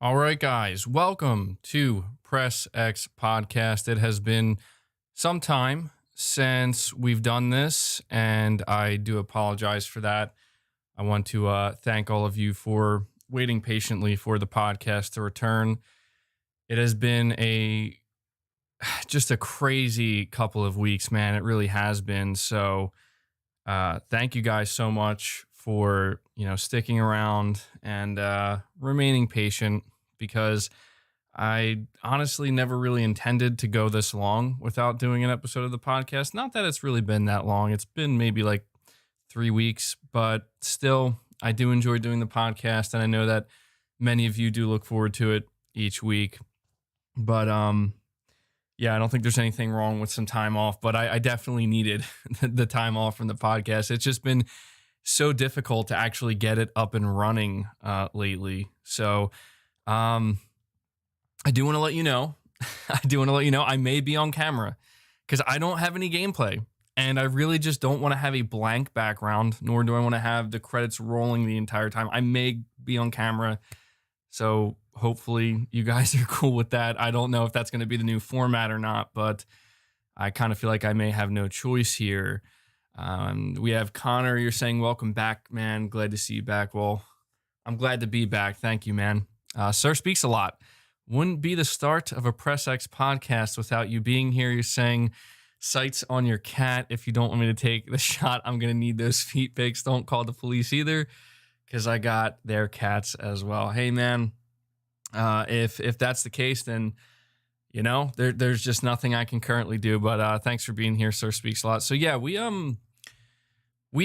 All right, guys, welcome to Press X Podcast. It has been some time since we've done this, and I do apologize for that. I want to thank all of you for waiting patiently for the podcast to return. It has been just a crazy couple of weeks, man. It really has been. So, thank you guys so much for sticking around and remaining patient, because I honestly never really intended to go this long without doing an episode of the podcast. Not that it's really been that long. It's been maybe like 3 weeks, but still, I do enjoy doing the podcast, and I know that many of you do look forward to it each week. But yeah, I don't think there's anything wrong with some time off, but I definitely needed the time off from the podcast. It's just been so difficult to actually get it up and running lately. So I do want to let you know, I may be on camera because I don't have any gameplay, and I really just don't want to have a blank background, nor do I want to have the credits rolling the entire time. I may be on camera, so hopefully you guys are cool with that. I don't know if that's going to be the new format or not, but I kind of feel like I may have no choice here. We have Connor. You're saying, welcome back, man. Glad to see you back. Well, I'm glad to be back. Thank you, man. Sir Speaks a Lot. Wouldn't be the start of a Press X podcast without you being here. You're saying, sights on your cat. If you don't want me to take the shot, I'm going to need those feet pics. Don't call the police either, because I got their cats as well. Hey, man, if that's the case, then there's just nothing I can currently do. But thanks for being here, Sir Speaks a Lot. So yeah, we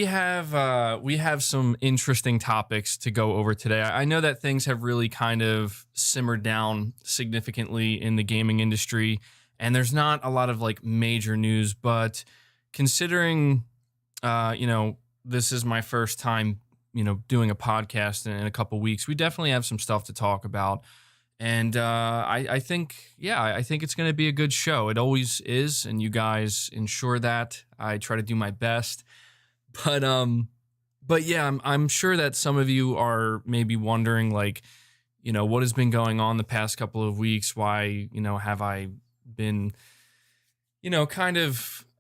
have some interesting topics to go over today. I know that things have really kind of simmered down significantly in the gaming industry, and there's not a lot of like major news, but considering this is my first time doing a podcast in a couple weeks, we definitely have some stuff to talk about. And I think it's going to be a good show. It always is, and you guys ensure that. I try to do my best. But yeah, I'm sure that some of you are maybe wondering, like, what has been going on the past couple of weeks? Why, have I been,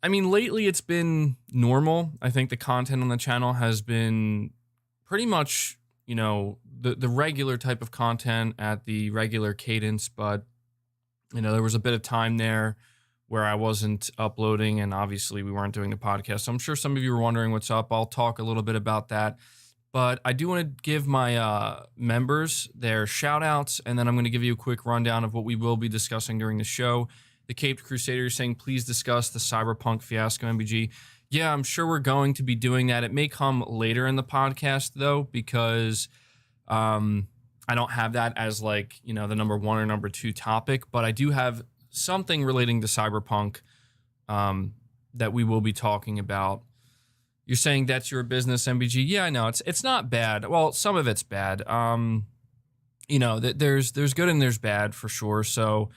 lately it's been normal. I think the content on the channel has been pretty much, the regular type of content at the regular cadence, but, there was a bit of time there where I wasn't uploading, and obviously we weren't doing the podcast. So I'm sure some of you were wondering what's up. I'll talk a little bit about that. But I do want to give my members their shout outs, and then I'm going to give you a quick rundown of what we will be discussing during the show. The Caped Crusader is saying, please discuss the Cyberpunk fiasco, MBG. Yeah, I'm sure we're going to be doing that. It may come later in the podcast, though, because I don't have that as like, the number one or number two topic, but I do have something relating to Cyberpunk that we will be talking about. You're saying that's your business, MBG? Yeah, I know. It's not bad. Well, some of it's bad. There's good and there's bad for sure. So,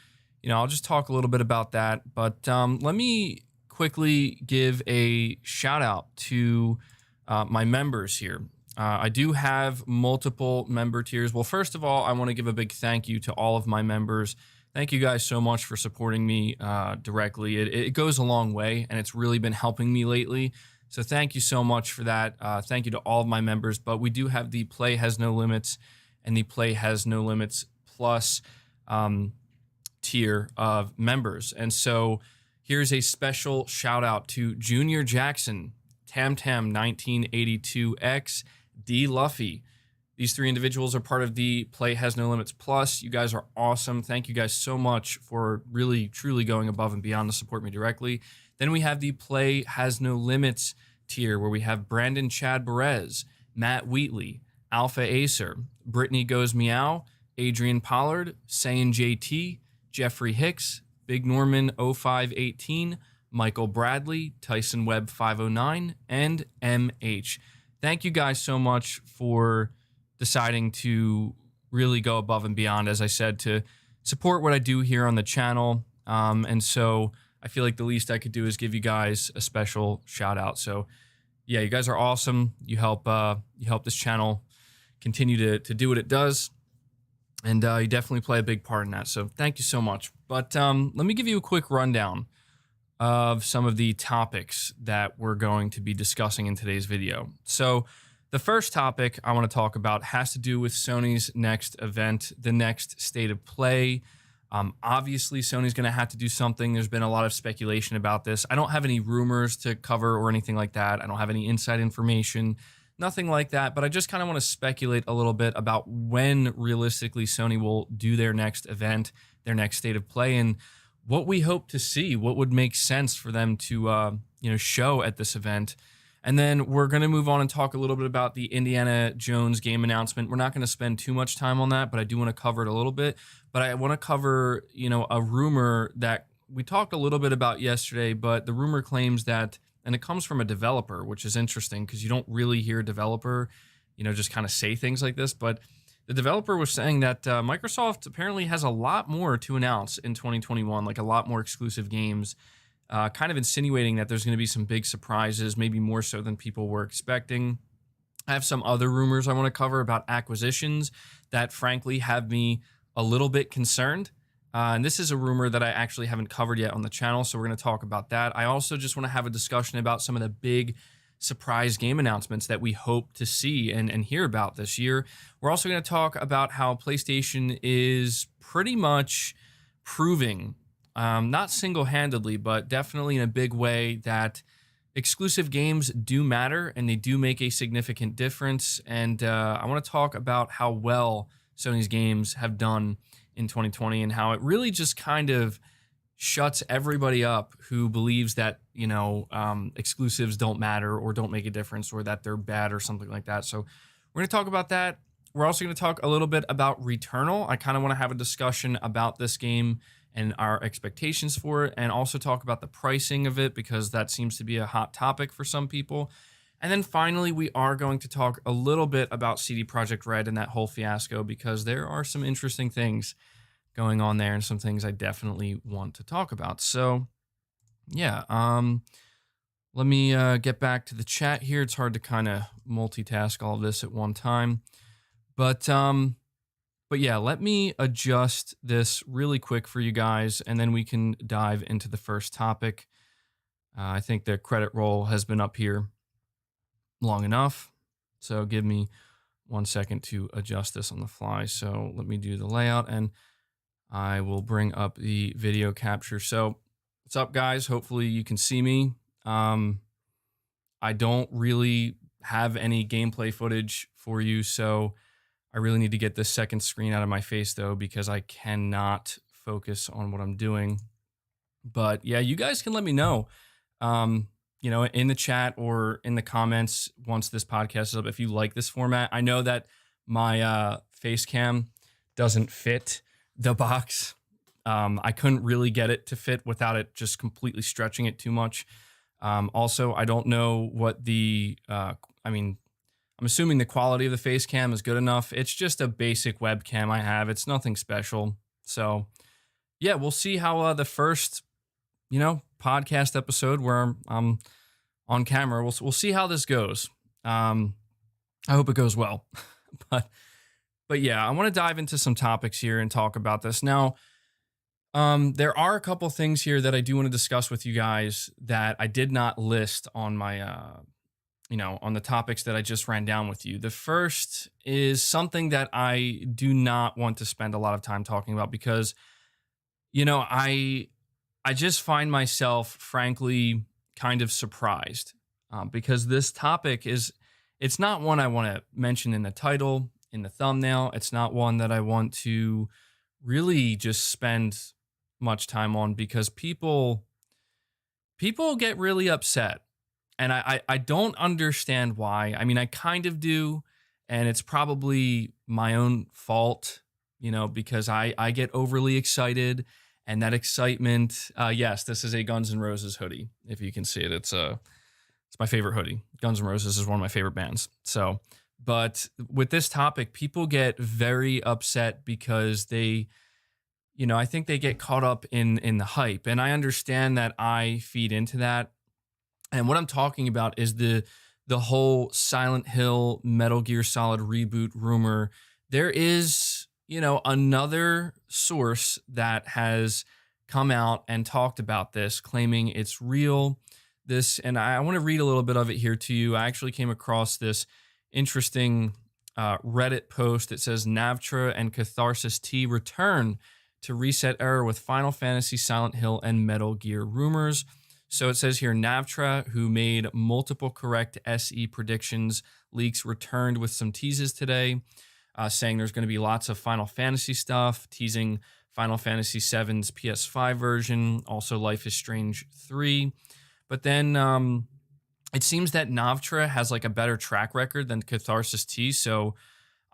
I'll just talk a little bit about that. But let me quickly give a shout out to my members here. I do have multiple member tiers. Well, first of all, I want to give a big thank you to all of my members. Thank you guys so much for supporting me directly. It goes a long way, and it's really been helping me lately. So thank you so much for that. Thank you to all of my members. But we do have the Play Has No Limits and the Play Has No Limits Plus tier of members. And so here's a special shout out to Junior Jackson, Tam 1982X, D Luffy. These three individuals are part of the Play Has No Limits Plus. You guys are awesome. Thank you guys so much for really, truly going above and beyond to support me directly. Then we have the Play Has No Limits tier, where we have Brandon Chad Perez, Matt Wheatley, Alpha Acer, Brittany Goes Meow, Adrian Pollard, Sayin JT, Jeffrey Hicks, Big Norman 0518, Michael Bradley, Tyson Webb 509, and MH. Thank you guys so much for deciding to really go above and beyond, as I said, to support what I do here on the channel. And so I feel like the least I could do is give you guys a special shout out. So yeah, you guys are awesome. You help this channel continue to do what it does. And you definitely play a big part in that. So thank you so much. But let me give you a quick rundown of some of the topics that we're going to be discussing in today's video. So the first topic I want to talk about has to do with Sony's next event, the next State of Play. Obviously, Sony's going to have to do something. There's been a lot of speculation about this. I don't have any rumors to cover or anything like that. I don't have any inside information, nothing like that. But I just kind of want to speculate a little bit about when realistically Sony will do their next event, their next State of Play, and what we hope to see, what would make sense for them to show at this event. And then we're going to move on and talk a little bit about the Indiana Jones game announcement. We're not going to spend too much time on that, but I do want to cover it a little bit. But I want to cover, a rumor that we talked a little bit about yesterday, but the rumor claims that, and it comes from a developer, which is interesting because you don't really hear a developer, just kind of say things like this. But the developer was saying that Microsoft apparently has a lot more to announce in 2021, like a lot more exclusive games. Kind of insinuating that there's going to be some big surprises, maybe more so than people were expecting. I have some other rumors I want to cover about acquisitions that frankly have me a little bit concerned. And this is a rumor that I actually haven't covered yet on the channel, so we're going to talk about that. I also just want to have a discussion about some of the big surprise game announcements that we hope to see and hear about this year. We're also going to talk about how PlayStation is pretty much proving, not single-handedly, but definitely in a big way, that exclusive games do matter and they do make a significant difference. And I want to talk about how well Sony's games have done in 2020 and how it really just kind of shuts everybody up who believes that, exclusives don't matter or don't make a difference or that they're bad or something like that. So we're going to talk about that. We're also going to talk a little bit about Returnal. I kind of want to have a discussion about this game and our expectations for it, and also talk about the pricing of it because that seems to be a hot topic for some people. And then finally, we are going to talk a little bit about CD Projekt Red and that whole fiasco because there are some interesting things going on there and some things I definitely want to talk about. So yeah, let me get back to the chat here. It's hard to kind of multitask all of this at one time, but yeah, let me adjust this really quick for you guys, and then we can dive into the first topic. I think the credit roll has been up here long enough, so give me 1 second to adjust this on the fly. So let me do the layout, and I will bring up the video capture. So what's up, guys? Hopefully you can see me. I don't really have any gameplay footage for you, so I really need to get this second screen out of my face, though, because I cannot focus on what I'm doing. But yeah, you guys can let me know, in the chat or in the comments once this podcast is up, if you like this format. I know that my face cam doesn't fit the box. I couldn't really get it to fit without it just completely stretching it too much. Also, I don't know what I'm assuming the quality of the face cam is good enough. It's just a basic webcam I have. It's nothing special. So yeah, we'll see how the first, podcast episode where I'm on camera, we'll see how this goes. I hope it goes well. But yeah, I want to dive into some topics here and talk about this. Now, there are a couple things here that I do want to discuss with you guys that I did not list on my on the topics that I just ran down with you. The first is something that I do not want to spend a lot of time talking about because, I just find myself, frankly, kind of surprised because this topic it's not one I want to mention in the title, in the thumbnail. It's not one that I want to really just spend much time on because people get really upset. And I don't understand why. I mean, I kind of do, and it's probably my own fault, because I get overly excited, and that excitement, yes, this is a Guns N' Roses hoodie. If you can see it, it's my favorite hoodie. Guns N' Roses is one of my favorite bands. So, but with this topic, people get very upset because they, I think they get caught up in the hype, and I understand that I feed into that. And what I'm talking about is the whole Silent Hill Metal Gear Solid reboot rumor. There is, another source that has come out and talked about this, claiming it's real. This, and I want to read a little bit of it here to you. I actually came across this interesting Reddit post that says Navtra and Catharsis T return to reset error with Final Fantasy, Silent Hill, and Metal Gear rumors. So it says here, Navtra, who made multiple correct SE predictions leaks, returned with some teases today, saying there's going to be lots of Final Fantasy stuff, teasing Final Fantasy VII's PS5 version, also Life is Strange 3. But then it seems that Navtra has like a better track record than Catharsis T, so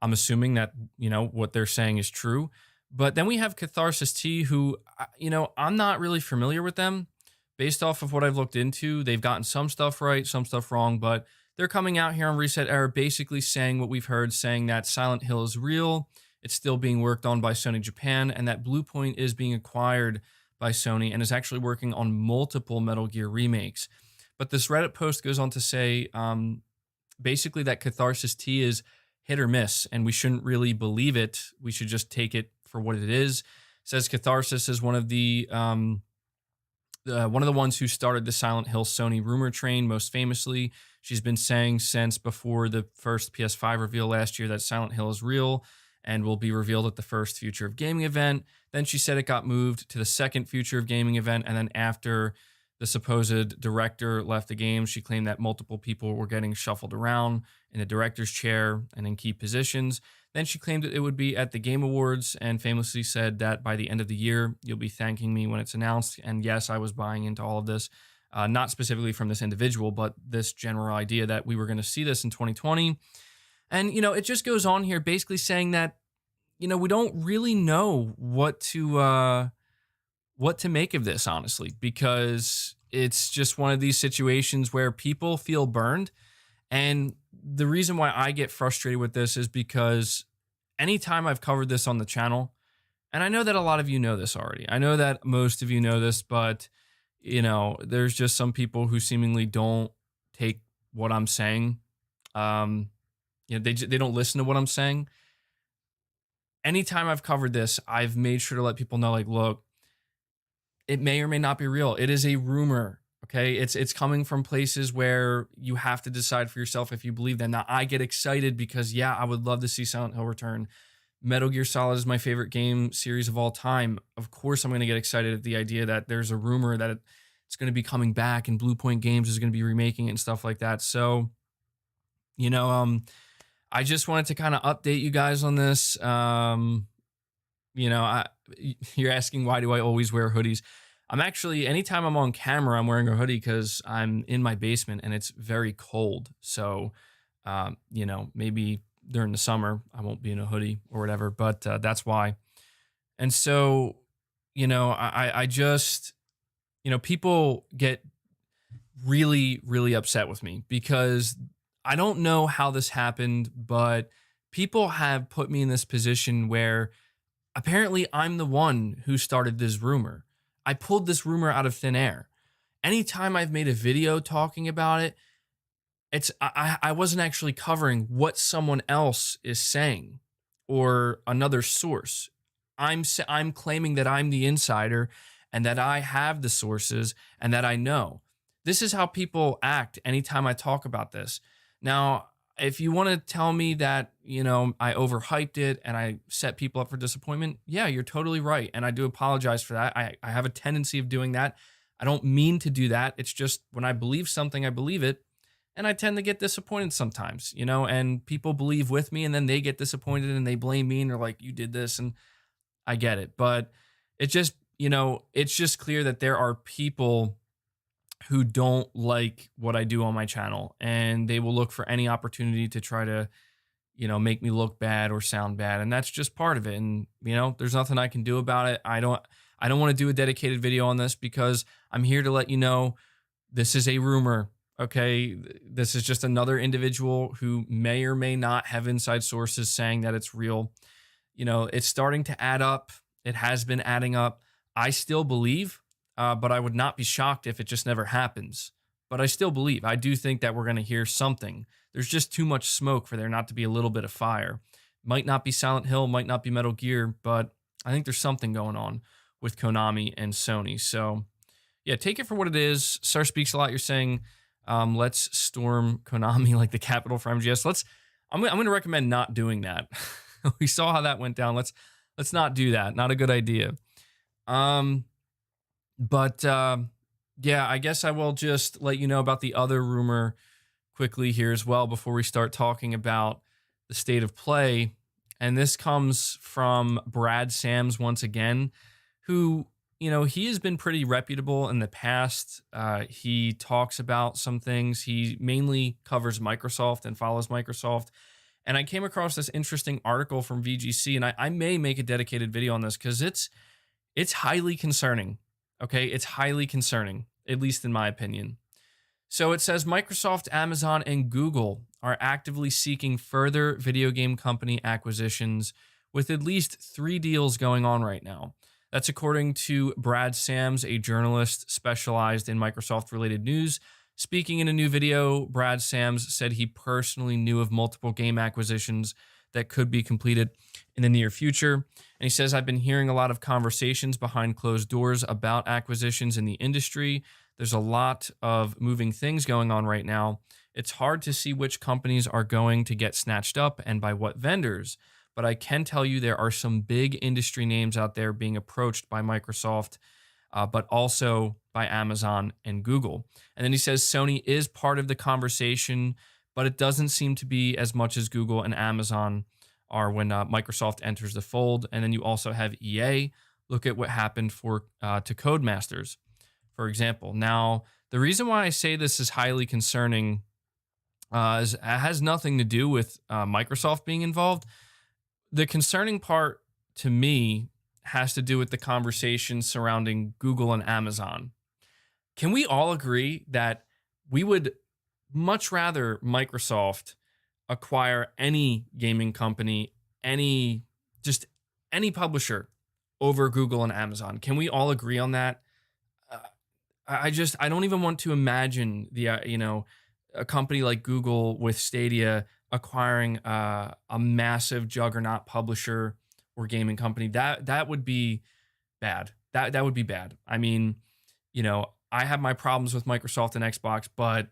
I'm assuming that, what they're saying is true. But then we have Catharsis T, who, I'm not really familiar with them. Based off of what I've looked into, they've gotten some stuff right, some stuff wrong, but they're coming out here on Reset Error basically saying what we've heard, saying that Silent Hill is real, it's still being worked on by Sony Japan, and that Bluepoint is being acquired by Sony and is actually working on multiple Metal Gear remakes. But this Reddit post goes on to say basically that Catharsis T is hit or miss, and we shouldn't really believe it. We should just take it for what it is. It says Catharsis is one of the ones who started the Silent Hill Sony rumor train. Most famously, she's been saying since before the first PS5 reveal last year that Silent Hill is real and will be revealed at the first Future of Gaming event. Then she said it got moved to the second Future of Gaming event, and then after the supposed director left the game, she claimed that multiple people were getting shuffled around in the director's chair and in key positions. Then she claimed that it would be at the Game Awards and famously said that by the end of the year, you'll be thanking me when it's announced. And yes, I was buying into all of this, not specifically from this individual, but this general idea that we were going to see this in 2020. And, it just goes on here basically saying that, we don't really know what to make of this, honestly, because it's just one of these situations where people feel burned. And the reason why I get frustrated with this is because anytime I've covered this on the channel, and I know that a lot of you know this already, I know that most of you know this, but, there's just some people who seemingly don't take what I'm saying. They don't listen to what I'm saying. Anytime I've covered this, I've made sure to let people know, like, look, it may or may not be real. It is a rumor, okay? It's coming from places where you have to decide for yourself if you believe them. Now, I get excited because, yeah, I would love to see Silent Hill return. Metal Gear Solid is my favorite game series of all time. Of course, I'm going to get excited at the idea that there's a rumor that it's going to be coming back and Bluepoint Games is going to be remaking it and stuff like that. So, I just wanted to kind of update you guys on this. You're asking, why do I always wear hoodies? I'm actually, anytime I'm on camera, I'm wearing a hoodie because I'm in my basement and it's very cold. So, maybe during the summer, I won't be in a hoodie or whatever, but that's why. And so, I just, people get really, really upset with me because I don't know how this happened, but people have put me in this position where apparently I'm the one who started this rumor. I pulled this rumor out of thin air. Anytime I've made a video talking about it, I wasn't actually covering what someone else is saying or another source. I'm claiming that I'm the insider and that I have the sources and that I know. This is how people act anytime I talk about this. Now, if you want to tell me that, I overhyped it and I set people up for disappointment, yeah, you're totally right. And I do apologize for that. I have a tendency of doing that. I don't mean to do that. It's just when I believe something, I believe it. And I tend to get disappointed sometimes, and people believe with me and then they get disappointed and they blame me and they're like, you did this. And I get it. But it just, it's just clear that there are people who don't like what I do on my channel and they will look for any opportunity to try to, make me look bad or sound bad. And that's just part of it. And, there's nothing I can do about it. I don't want to do a dedicated video on this because I'm here to let you know this is a rumor. Okay. This is just another individual who may or may not have inside sources saying that it's real. It's starting to add up. It has been adding up. I still believe, but I would not be shocked if it just never happens. But I still believe. I do think that we're going to hear something. There's just too much smoke for there not to be a little bit of fire. Might not be Silent Hill, might not be Metal Gear, but I think there's something going on with Konami and Sony. So yeah, take it for what it is. Star Speaks a Lot. You're saying, let's storm Konami like the capital for MGS. I'm going to recommend not doing that. We saw how that went down. Let's not do that. Not a good idea. But yeah, I guess I will just let you know about the other rumor quickly here as well before we start talking about the state of play. And this comes from Brad Sams once again, who, he has been pretty reputable in the past. He talks about some things. He mainly covers Microsoft and follows Microsoft. And I came across this interesting article from VGC, and I may make a dedicated video on this because it's highly concerning. Okay, it's highly concerning, at least in my opinion. So it says Microsoft, Amazon, and Google are actively seeking further video game company acquisitions with at least 3 deals going on right now. That's according to Brad Sams, a journalist specialized in Microsoft-related news. Speaking in a new video, Brad Sams said he personally knew of multiple game acquisitions that could be completed in the near future. And he says, I've been hearing a lot of conversations behind closed doors about acquisitions in the industry. There's a lot of moving things going on right now. It's hard to see which companies are going to get snatched up and by what vendors. But I can tell you there are some big industry names out there being approached by Microsoft, but also by Amazon and Google. And then he says Sony is part of the conversation, but it doesn't seem to be as much as Google and Amazon are when Microsoft enters the fold. And then you also have EA. Look at what happened to Codemasters, for example. Now, the reason why I say this is highly concerning is it has nothing to do with Microsoft being involved. The concerning part to me has to do with the conversation surrounding Google and Amazon. Can we all agree that we would much rather Microsoft acquire any gaming company, any publisher over Google and Amazon? Can we all agree on that? I don't even want to imagine a company like Google with Stadia acquiring a massive juggernaut publisher or gaming company. That would be bad. That would be bad. I mean, I have my problems with Microsoft and Xbox, but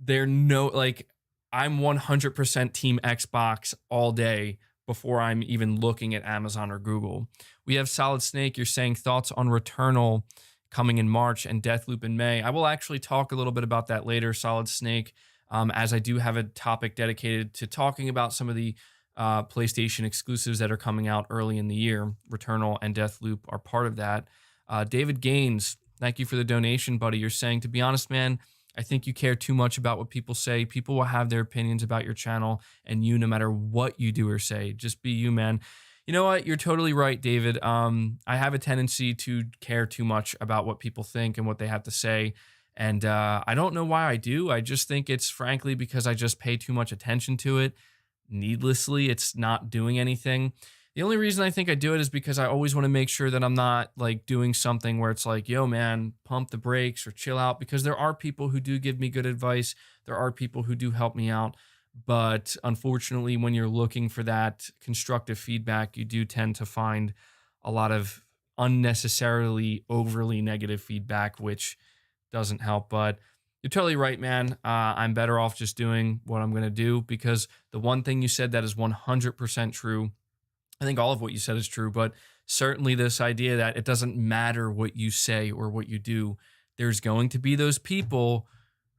I'm 100% team Xbox all day before I'm even looking at Amazon or Google. We have Solid Snake. You're saying thoughts on Returnal coming in March and Deathloop in May. I will actually talk a little bit about that later, Solid Snake, as I do have a topic dedicated to talking about some of the PlayStation exclusives that are coming out early in the year. Returnal and Deathloop are part of that. David Gaines, thank you for the donation, buddy. You're saying, to be honest, man, I think you care too much about what people say. People will have their opinions about your channel and you, no matter what you do or say. Just be you, man. You know what? You're totally right, David. I have a tendency to care too much about what people think and what they have to say. And I don't know why I do. I just think it's frankly because I just pay too much attention to it. Needlessly, it's not doing anything. The only reason I think I do it is because I always want to make sure that I'm not doing something where it's like, yo, man, pump the brakes or chill out, because there are people who do give me good advice. There are people who do help me out. But unfortunately, when you're looking for that constructive feedback, you do tend to find a lot of unnecessarily overly negative feedback, which doesn't help. But you're totally right, man. I'm better off just doing what I'm going to do, because the one thing you said that is 100% true. I think all of what you said is true, but certainly this idea that it doesn't matter what you say or what you do, there's going to be those people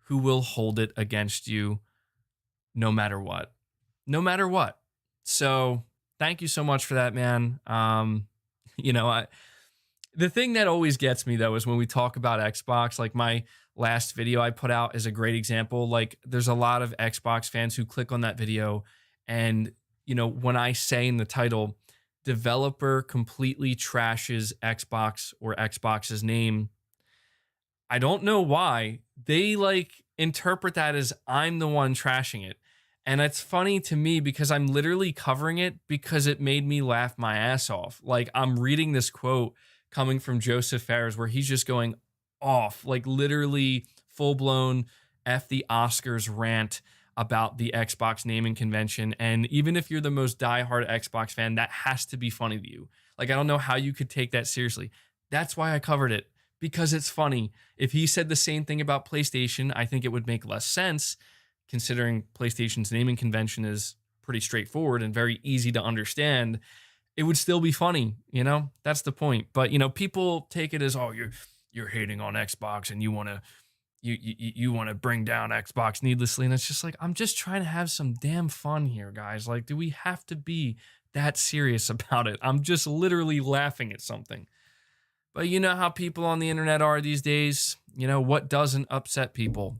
who will hold it against you no matter what. No matter what. So thank you so much for that, man. The thing that always gets me, though, is when we talk about Xbox. Like, my last video I put out is a great example. Like, there's a lot of Xbox fans who click on that video, and when I say in the title, developer completely trashes Xbox or Xbox's name, I don't know why they interpret that as I'm the one trashing it. And it's funny to me because I'm literally covering it because it made me laugh my ass off. Like, I'm reading this quote coming from Joseph Fares where he's just going off, like literally full blown F the Oscars rant about the Xbox naming convention. And even if you're the most diehard Xbox fan, that has to be funny to you. Like, I don't know how you could take that seriously. That's why I covered it, because it's funny. If he said the same thing about PlayStation, I think it would make less sense, considering PlayStation's naming convention is pretty straightforward and very easy to understand. It would still be funny, you know? That's the point. But, you know, people take it as, oh, you're hating on Xbox and you want to you want to bring down Xbox needlessly. And it's just like, I'm just trying to have some damn fun here, guys. Like, do we have to be that serious about it? I'm just literally laughing at something. But you know how people on the internet are these days. You know, what doesn't upset people?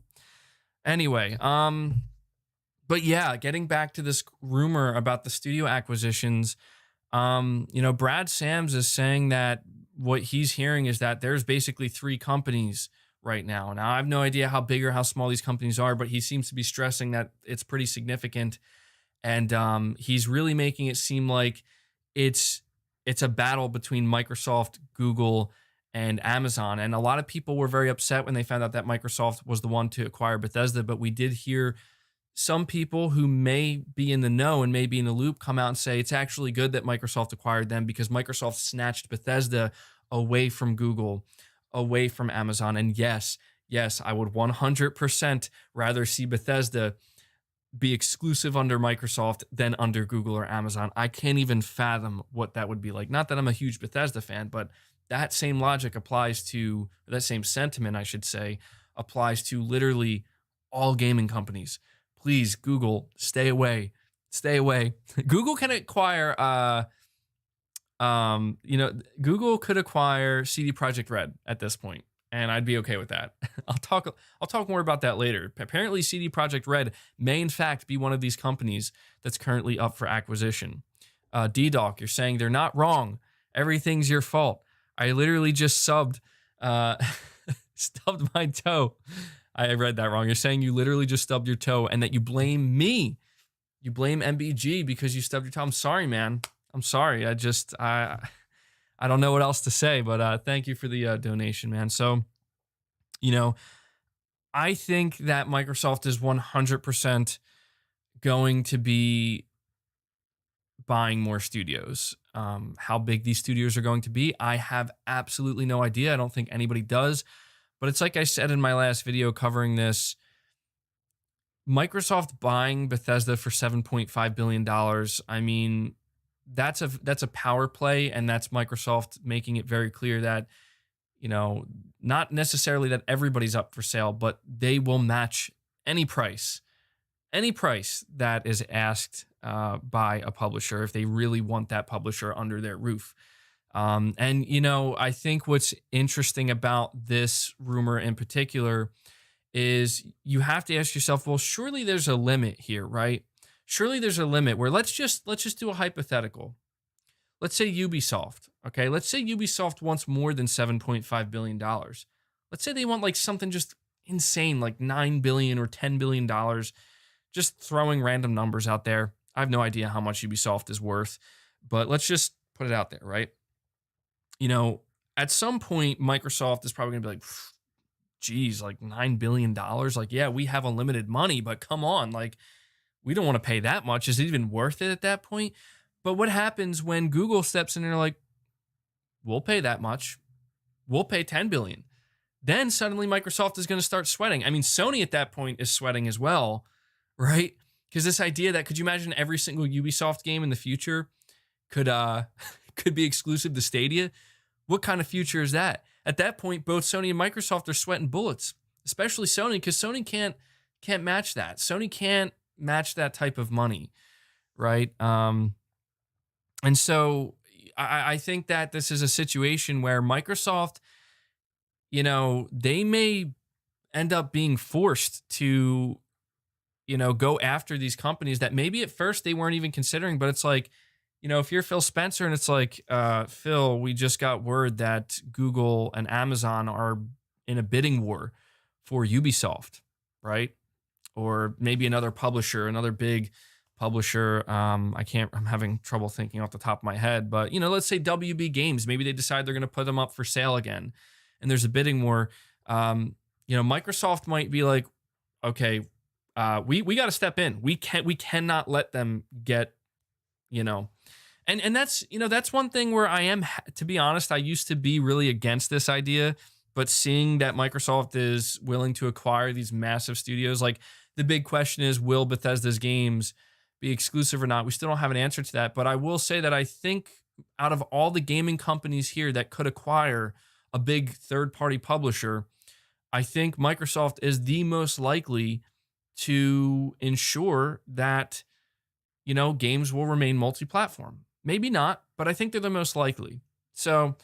Anyway, but yeah, getting back to this rumor about the studio acquisitions, you know, Brad Sams is saying that what he's hearing is that there's basically 3 companies right now. Now, I have no idea how big or how small these companies are, but he seems to be stressing that it's pretty significant. And he's really making it seem like it's a battle between Microsoft, Google, and Amazon. And a lot of people were very upset when they found out that Microsoft was the one to acquire Bethesda. But we did hear some people who may be in the know and may be in the loop come out and say it's actually good that Microsoft acquired them, because Microsoft snatched Bethesda away from Google, away from Amazon. And yes, I would 100% rather see Bethesda be exclusive under Microsoft than under Google or Amazon. I can't even fathom what that would be like. Not that I'm a huge Bethesda fan, but that same logic applies to, that same sentiment, I should say, applies to literally all gaming companies. Please, Google, stay away. Stay away. Google can acquire, Google could acquire CD Projekt Red at this point, and I'd be okay with that. I'll talk more about that later. Apparently, CD Projekt Red may in fact be one of these companies that's currently up for acquisition. D-Doc, you're saying they're not wrong. Everything's your fault. I literally just stubbed my toe. I read that wrong. You're saying you literally just stubbed your toe and that you blame me. You blame MBG because you stubbed your toe. I'm sorry, man. I'm sorry. I don't know what else to say, but thank you for the donation, man. So, you know, I think that Microsoft is 100% going to be buying more studios. How big these studios are going to be, I have absolutely no idea. I don't think anybody does. But it's like I said in my last video covering this, Microsoft buying Bethesda for $7.5 billion. I mean, that's a power play, and that's Microsoft making it very clear that, you know, not necessarily that everybody's up for sale, but they will match any price that is asked by a publisher if they really want that publisher under their roof. And, you know, I think what's interesting about this rumor in particular is you have to ask yourself, well, surely there's a limit here, right? Surely there's a limit where let's just do a hypothetical. Let's say Ubisoft, okay? Let's say Ubisoft wants more than $7.5 billion. Let's say they want like something just insane, like $9 billion or $10 billion, just throwing random numbers out there. I have no idea how much Ubisoft is worth, but let's just put it out there, right? You know, at some point, Microsoft is probably going to be like, geez, like $9 billion. Like, yeah, we have unlimited money, but come on, like, we don't want to pay that much. Is it even worth it at that point? But what happens when Google steps in and they're like, we'll pay that much. We'll pay $10 billion. Then suddenly Microsoft is going to start sweating. I mean, Sony at that point is sweating as well, right? Because this idea that, could you imagine every single Ubisoft game in the future could be exclusive to Stadia? What kind of future is that? At that point, both Sony and Microsoft are sweating bullets, especially Sony, because Sony can't match that. Sony can't match that type of money, right? And so I think that this is a situation where Microsoft, you know, they may end up being forced to, you know, go after these companies that maybe at first they weren't even considering, but it's like, you know, if you're Phil Spencer and it's like, Phil, we just got word that Google and Amazon are in a bidding war for Ubisoft, right? Or maybe another publisher, another big publisher. I'm having trouble thinking off the top of my head, but, you know, let's say WB Games, maybe they decide they're going to put them up for sale again, and there's a bidding war. You know, Microsoft might be like, okay, we got to step in. We cannot let them get, you know, and that's, that's one thing where I am, to be honest, I used to be really against this idea, but seeing that Microsoft is willing to acquire these massive studios, like the big question is, will Bethesda's games be exclusive or not? We still don't have an answer to that, but I will say that I think out of all the gaming companies here that could acquire a big third-party publisher, I think Microsoft is the most likely to ensure that, games will remain multi-platform. Maybe not, but I think they're the most likely. So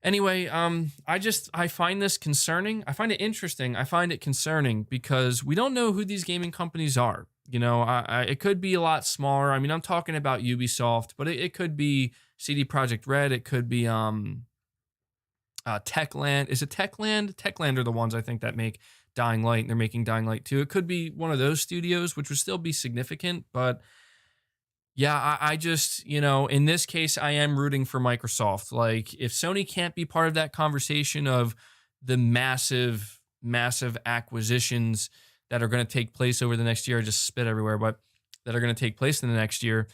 anyway, I find this concerning. I find it interesting. I find it concerning because we don't know who these gaming companies are. It could be a lot smaller. I mean, I'm talking about Ubisoft, but it could be CD Projekt Red. It could be Techland. Is it Techland? Techland are the ones I think that make Dying Light, and they're making Dying Light 2. It could be one of those studios, which would still be significant, but yeah, I just, in this case, I am rooting for Microsoft. Like, if Sony can't be part of that conversation of the massive, massive acquisitions that are going to take place over the next year, I just spit everywhere, but that are going to take place in the next year,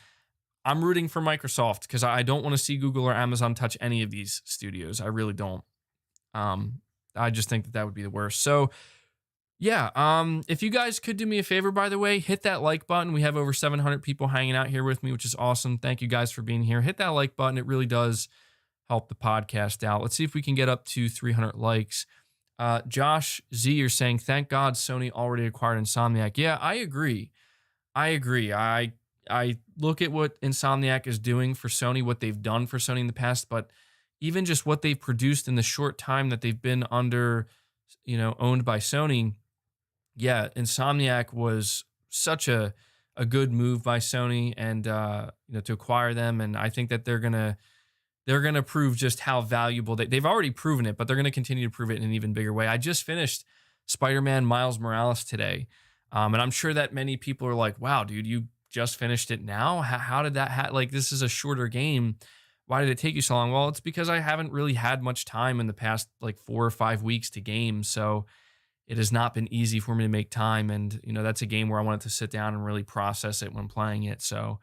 I'm rooting for Microsoft because I don't want to see Google or Amazon touch any of these studios. I really don't. I just think that would be the worst. So, yeah, if you guys could do me a favor, by the way, hit that like button. We have over 700 people hanging out here with me, which is awesome. Thank you guys for being here. Hit that like button. It really does help the podcast out. Let's see if we can get up to 300 likes. Josh Z, you're saying, thank God Sony already acquired Insomniac. Yeah, I agree. I look at what Insomniac is doing for Sony, what they've done for Sony in the past, but even just what they've produced in the short time that they've been under, owned by Sony. Yeah, Insomniac was such a good move by Sony, and to acquire them, and I think that they're gonna prove just how valuable they've already proven it, but they're gonna continue to prove it in an even bigger way. I just finished Spider-Man Miles Morales today, and I'm sure that many people are like, "Wow, dude, you just finished it now? How did that like? This is a shorter game. Why did it take you so long?" Well, it's because I haven't really had much time in the past like 4 or 5 weeks to game, so it has not been easy for me to make time. And, that's a game where I wanted to sit down and really process it when playing it. So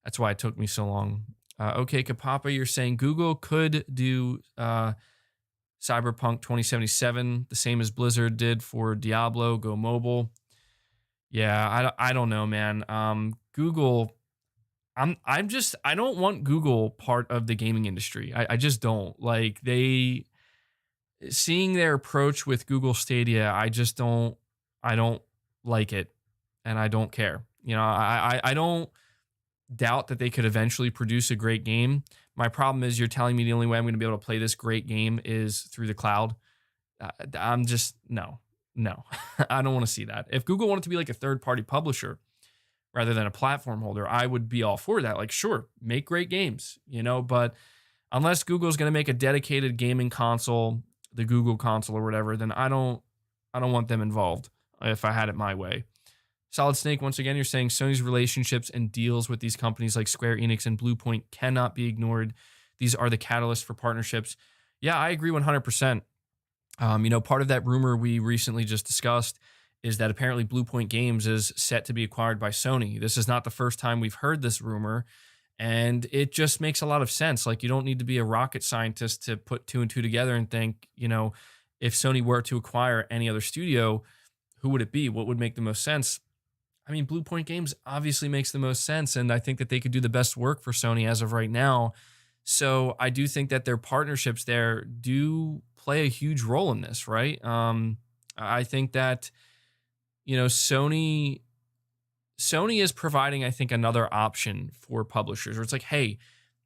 that's why it took me so long. Okay, Kapapa, you're saying Google could do Cyberpunk 2077, the same as Blizzard did for Diablo, go mobile. Yeah, I don't know, man. Google, I don't want Google part of the gaming industry. I just don't. Like, seeing their approach with Google Stadia, I don't like it, and I don't care. I don't doubt that they could eventually produce a great game. My problem is you're telling me the only way I'm going to be able to play this great game is through the cloud. I'm just, no, I don't want to see that. If Google wanted to be like a third-party publisher rather than a platform holder, I would be all for that. Like, sure, make great games, but unless Google's going to make a dedicated gaming console, the Google console or whatever, then I don't want them involved if I had it my way. Solid Snake, once again, you're saying Sony's relationships and deals with these companies like Square Enix and Bluepoint cannot be ignored. These are the catalysts for partnerships. Yeah, I agree 100%. Part of that rumor we recently just discussed is that apparently Bluepoint Games is set to be acquired by Sony. This is not the first time we've heard this rumor, and it just makes a lot of sense. Like, you don't need to be a rocket scientist to put 2 and 2 together and think, if Sony were to acquire any other studio, who would it be? What would make the most sense? I mean, Bluepoint Games obviously makes the most sense, and I think that they could do the best work for Sony as of right now. So I do think that their partnerships there do play a huge role in this, right? I think that, Sony is providing, I think, another option for publishers where it's like, hey,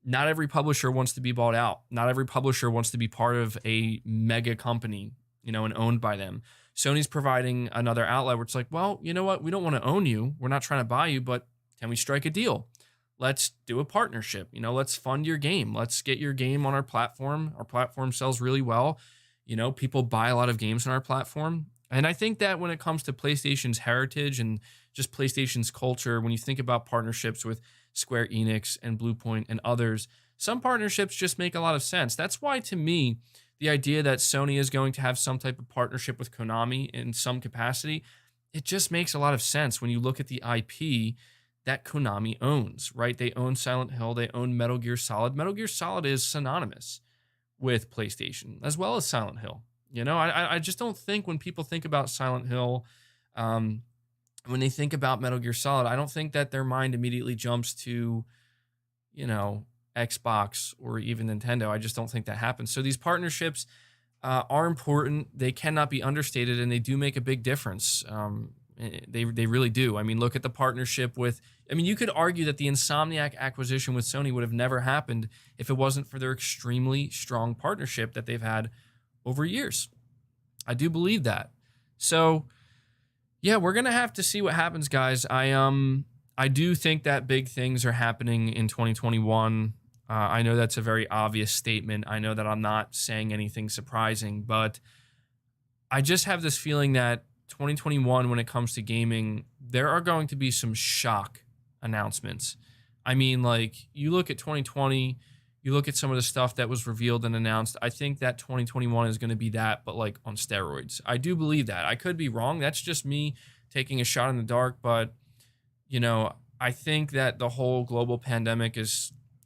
not every publisher wants to be bought out. Not every publisher wants to be part of a mega company, and owned by them. Sony's providing another outlet where it's like, well, you know what? We don't want to own you. We're not trying to buy you, but can we strike a deal? Let's do a partnership. Let's fund your game. Let's get your game on our platform. Our platform sells really well. People buy a lot of games on our platform. And I think that when it comes to PlayStation's heritage and just PlayStation's culture, when you think about partnerships with Square Enix and Bluepoint and others, some partnerships just make a lot of sense. That's why, to me, the idea that Sony is going to have some type of partnership with Konami in some capacity, it just makes a lot of sense when you look at the IP that Konami owns, right? They own Silent Hill, they own Metal Gear Solid. Metal Gear Solid is synonymous with PlayStation as well as Silent Hill. You know, I just don't think when people think about Silent Hill, um, when they think about Metal Gear Solid, I don't think that their mind immediately jumps to, you know, Xbox or even Nintendo. I just don't think that happens. So these partnerships are important. They cannot be understated, and they do make a big difference. They really do. I mean, look at the partnership with. I mean, you could argue that the Insomniac acquisition with Sony would have never happened if it wasn't for their extremely strong partnership that they've had over years. I do believe that. So, yeah, we're gonna have to see what happens, guys. I do think that big things are happening in 2021. I know that's a very obvious statement. I know that I'm not saying anything surprising, but I just have this feeling that 2021, when it comes to gaming, there are going to be some shock announcements. I mean, like, you look at 2020, you look at some of the stuff that was revealed and announced. I think that 2021 is going to be that, but like on steroids. I do believe that. I could be wrong. That's just me taking a shot in the dark, but you know, I think that the whole global pandemic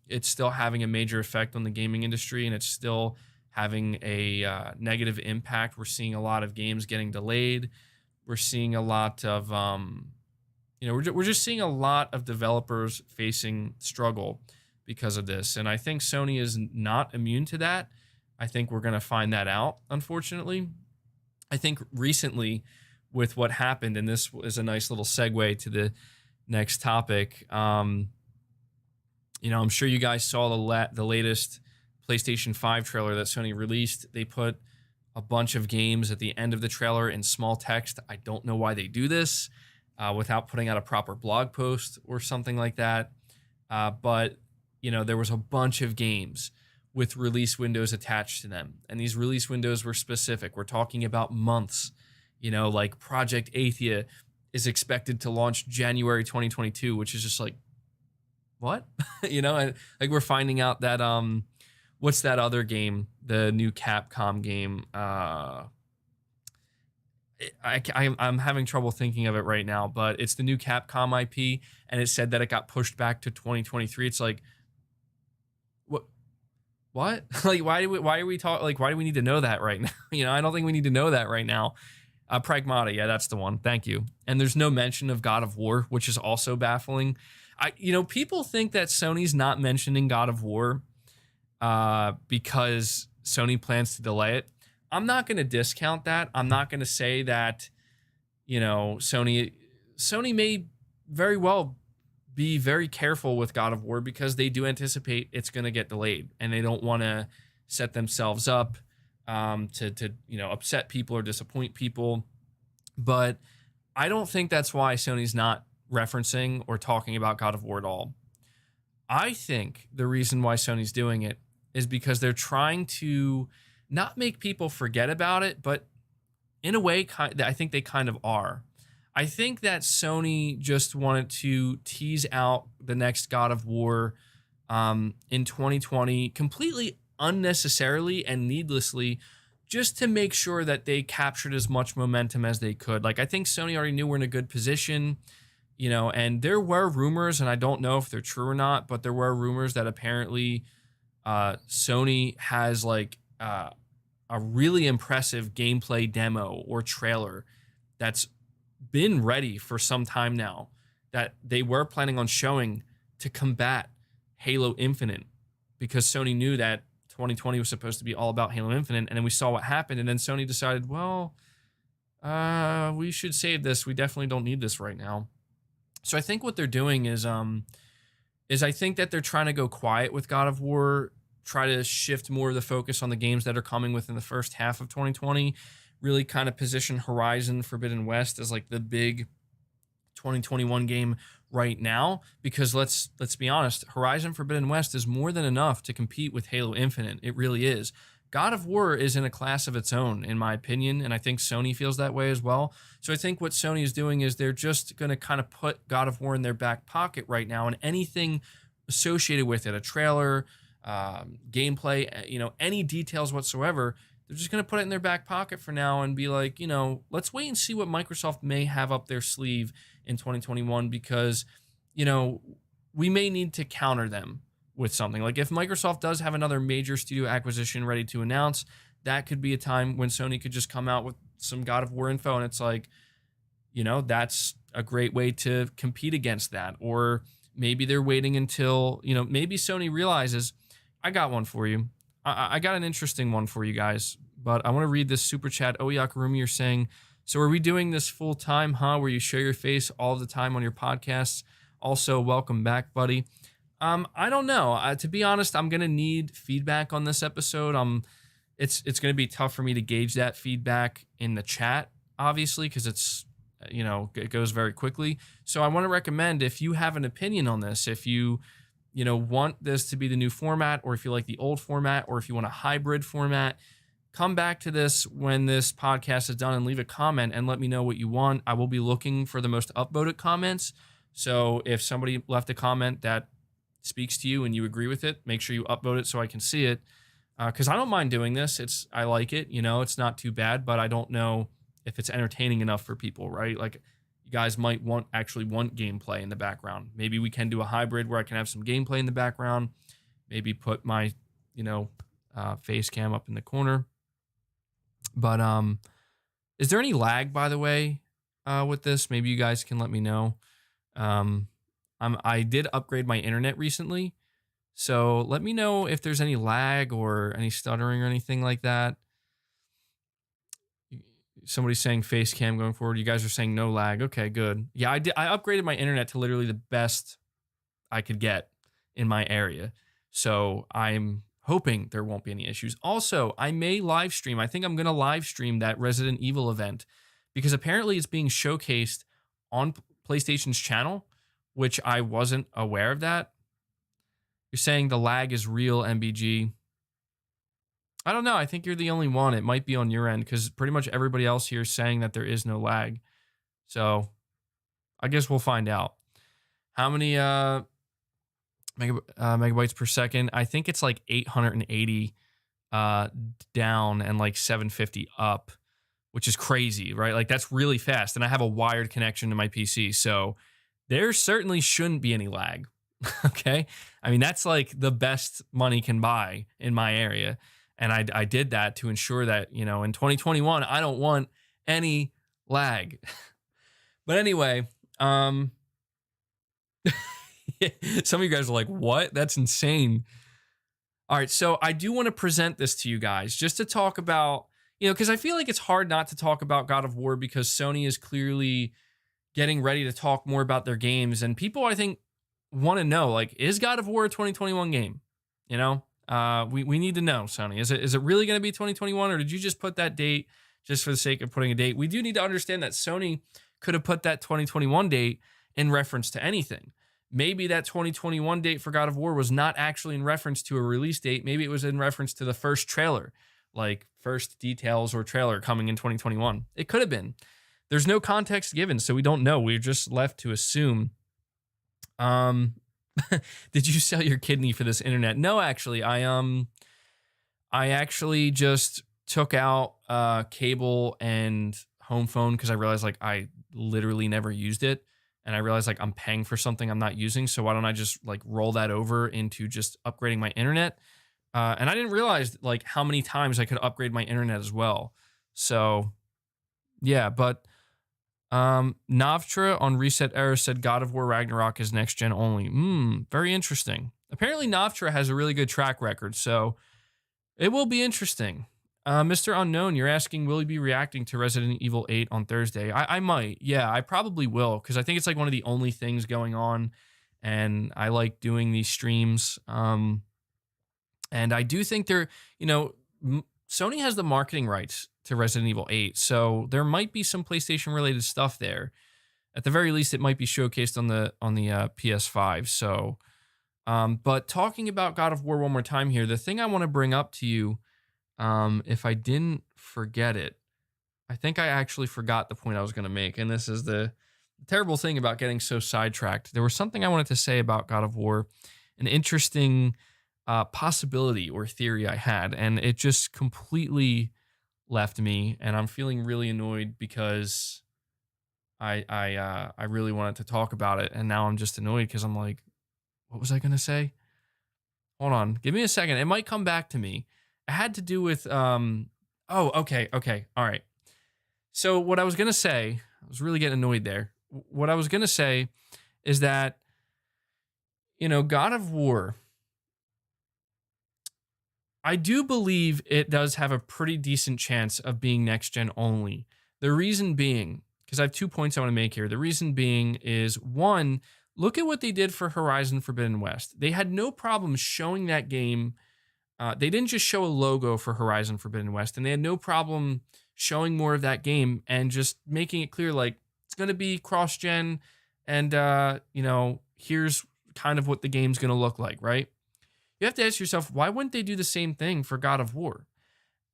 it's still having a major effect on the gaming industry, and it's still having a negative impact. We're seeing a lot of games getting delayed. We're seeing a lot of, you know, we're just seeing a lot of developers facing struggle because of this. And I think Sony is not immune to that. I think we're going to find that out, unfortunately. I think recently with what happened, and this is a nice little segue to the next topic. You know, I'm sure you guys saw the latest PlayStation 5 trailer that Sony released. They put a bunch of games at the end of the trailer in small text. I don't know why they do this without putting out a proper blog post or something like that. But, you know, there was a bunch of games with release windows attached to them. And these release windows were specific. We're talking about months. You know, like Project Athia is expected to launch January 2022, which is just like, what? You know, and like we're finding out that what's that other game, the new Capcom game? I'm having trouble thinking of it right now, but it's the new Capcom IP, and it said that it got pushed back to 2023. It's like, what? Like, why do we talk? Like, why do we need to know that right now? You know, I don't think we need to know that right now. Pragmata, yeah, that's the one. Thank you. And there's no mention of God of War, which is also baffling. You know, people think that Sony's not mentioning God of War because Sony plans to delay it. I'm not going to discount that. I'm not going to say that, you know, Sony may very well be very careful with God of War because they do anticipate it's going to get delayed, and they don't want to set themselves up to you know, upset people or disappoint people. But I don't think that's why Sony's not referencing or talking about God of War at all. I think the reason why Sony's doing it is because they're trying to not make people forget about it, but in a way, I think they kind of are. I think that Sony just wanted to tease out the next God of War in 2020 completely unnecessarily and needlessly, just to make sure that they captured as much momentum as they could. Like, I think Sony already knew we're in a good position, you know, and there were rumors, and I don't know if they're true or not, but there were rumors that apparently Sony has like a really impressive gameplay demo or trailer that's been ready for some time now that they were planning on showing to combat Halo Infinite, because Sony knew that 2020 was supposed to be all about Halo Infinite, and then we saw what happened, and then Sony decided, well, we should save this. We definitely don't need this right now. So I think what they're doing is I think that they're trying to go quiet with God of War, try to shift more of the focus on the games that are coming within the first half of 2020, really kind of position Horizon Forbidden West as like the big 2021 game right now, because let's be honest, Horizon Forbidden West is more than enough to compete with Halo Infinite. It really is. God of War is in a class of its own, in my opinion, and I think Sony feels that way as well. So I think what Sony is doing is they're just going to kind of put God of War in their back pocket right now, and anything associated with it, a trailer, gameplay, you know, any details whatsoever, they're just going to put it in their back pocket for now and be like, let's wait and see what Microsoft may have up their sleeve in 2021, because, we may need to counter them with something. Like if Microsoft does have another major studio acquisition ready to announce, that could be a time when Sony could just come out with some God of War info, and it's like, that's a great way to compete against that. Or maybe they're waiting until, maybe Sony realizes, I got one for you. I got an interesting one for you guys, but I want to read this super chat. Oyakurumi, you're saying, so are we doing this full time, huh? Where you show your face all the time on your podcasts? Also, welcome back, buddy. I don't know. To be honest, I'm going to need feedback on this episode. It's going to be tough for me to gauge that feedback in the chat, obviously, because it's, it goes very quickly. So I want to recommend, if you have an opinion on this, if you want this to be the new format, or if you like the old format, or if you want a hybrid format, come back to this when this podcast is done and leave a comment and let me know what you want. I will be looking for the most upvoted comments. So if somebody left a comment that speaks to you and you agree with it, make sure you upvote it so I can see it. Because I don't mind doing this. I like it. It's not too bad, but I don't know if it's entertaining enough for people, right? Like, you guys might actually want gameplay in the background. Maybe we can do a hybrid where I can have some gameplay in the background. Maybe put my, face cam up in the corner. But is there any lag, by the way, with this? Maybe you guys can let me know. I did upgrade my internet recently, so let me know if there's any lag or any stuttering or anything like that. Somebody's saying face cam going forward. You guys are saying no lag. Okay, good. Yeah, I upgraded my internet to literally the best I could get in my area. So I'm hoping there won't be any issues. Also, I may live stream. I think I'm going to live stream that Resident Evil event, because apparently it's being showcased on PlayStation's channel, which I wasn't aware of that. You're saying the lag is real, MBG. I don't know. I think you're the only one. It might be on your end, because pretty much everybody else here is saying that there is no lag. So I guess we'll find out. How many megabytes per second? I think it's like 880 down and like 750 up, which is crazy, right? Like, that's really fast. And I have a wired connection to my PC. So there certainly shouldn't be any lag. Okay. I mean, that's like the best money can buy in my area. And I did that to ensure that, in 2021, I don't want any lag. But anyway, some of you guys are like, what? That's insane. All right. So I do want to present this to you guys just to talk about, because I feel like it's hard not to talk about God of War, because Sony is clearly getting ready to talk more about their games. And people, I think, want to know, like, is God of War a 2021 game? We need to know, Sony. Is it really going to be 2021, or did you just put that date just for the sake of putting a date? We do need to understand that Sony could have put that 2021 date in reference to anything. Maybe that 2021 date for God of War was not actually in reference to a release date. Maybe it was in reference to the first trailer, like first details or trailer coming in 2021. It could have been. There's no context given, so we don't know. We're just left to assume. Did you sell your kidney for this internet? No, actually, I actually just took out cable and home phone, because I realized, like, I literally never used it, and I realized, like, I'm paying for something I'm not using, so why don't I just, like, roll that over into just upgrading my internet? And I didn't realize, like, how many times I could upgrade my internet as well. So yeah, but Navtra on Reset Era said God of War Ragnarok is next gen only. Very interesting. Apparently Navtra has a really good track record, so it will be interesting. Mr. Unknown, you're asking, will you be reacting to Resident Evil 8 on Thursday? I might. Yeah, I probably will, because I think it's like one of the only things going on, and I like doing these streams. And I do think Sony has the marketing rights to Resident Evil 8, so there might be some PlayStation related stuff there. At the very least, it might be showcased on the PS5. So, but talking about God of War one more time here, the thing I want to bring up to you, if I didn't forget it, I think I actually forgot the point I was going to make, and this is the terrible thing about getting so sidetracked. There was something I wanted to say about God of War, an interesting possibility or theory I had, and it just completely left me, and I'm feeling really annoyed because I really wanted to talk about it, and now I'm just annoyed because I'm like, what was I gonna say? Hold on, give me a second. It might come back to me. It had to do with Oh, okay, all right. So what I was gonna say, I was really getting annoyed there. What I was gonna say is that God of War, I do believe it does have a pretty decent chance of being next gen only. The reason being, because I have 2 points I want to make here. The reason being is one, look at what they did for Horizon Forbidden West. They had no problem showing that game. They didn't just show a logo for Horizon Forbidden West, and they had no problem showing more of that game and just making it clear, like, it's going to be cross gen, and here's kind of what the game's going to look like, right? You have to ask yourself, why wouldn't they do the same thing for God of War?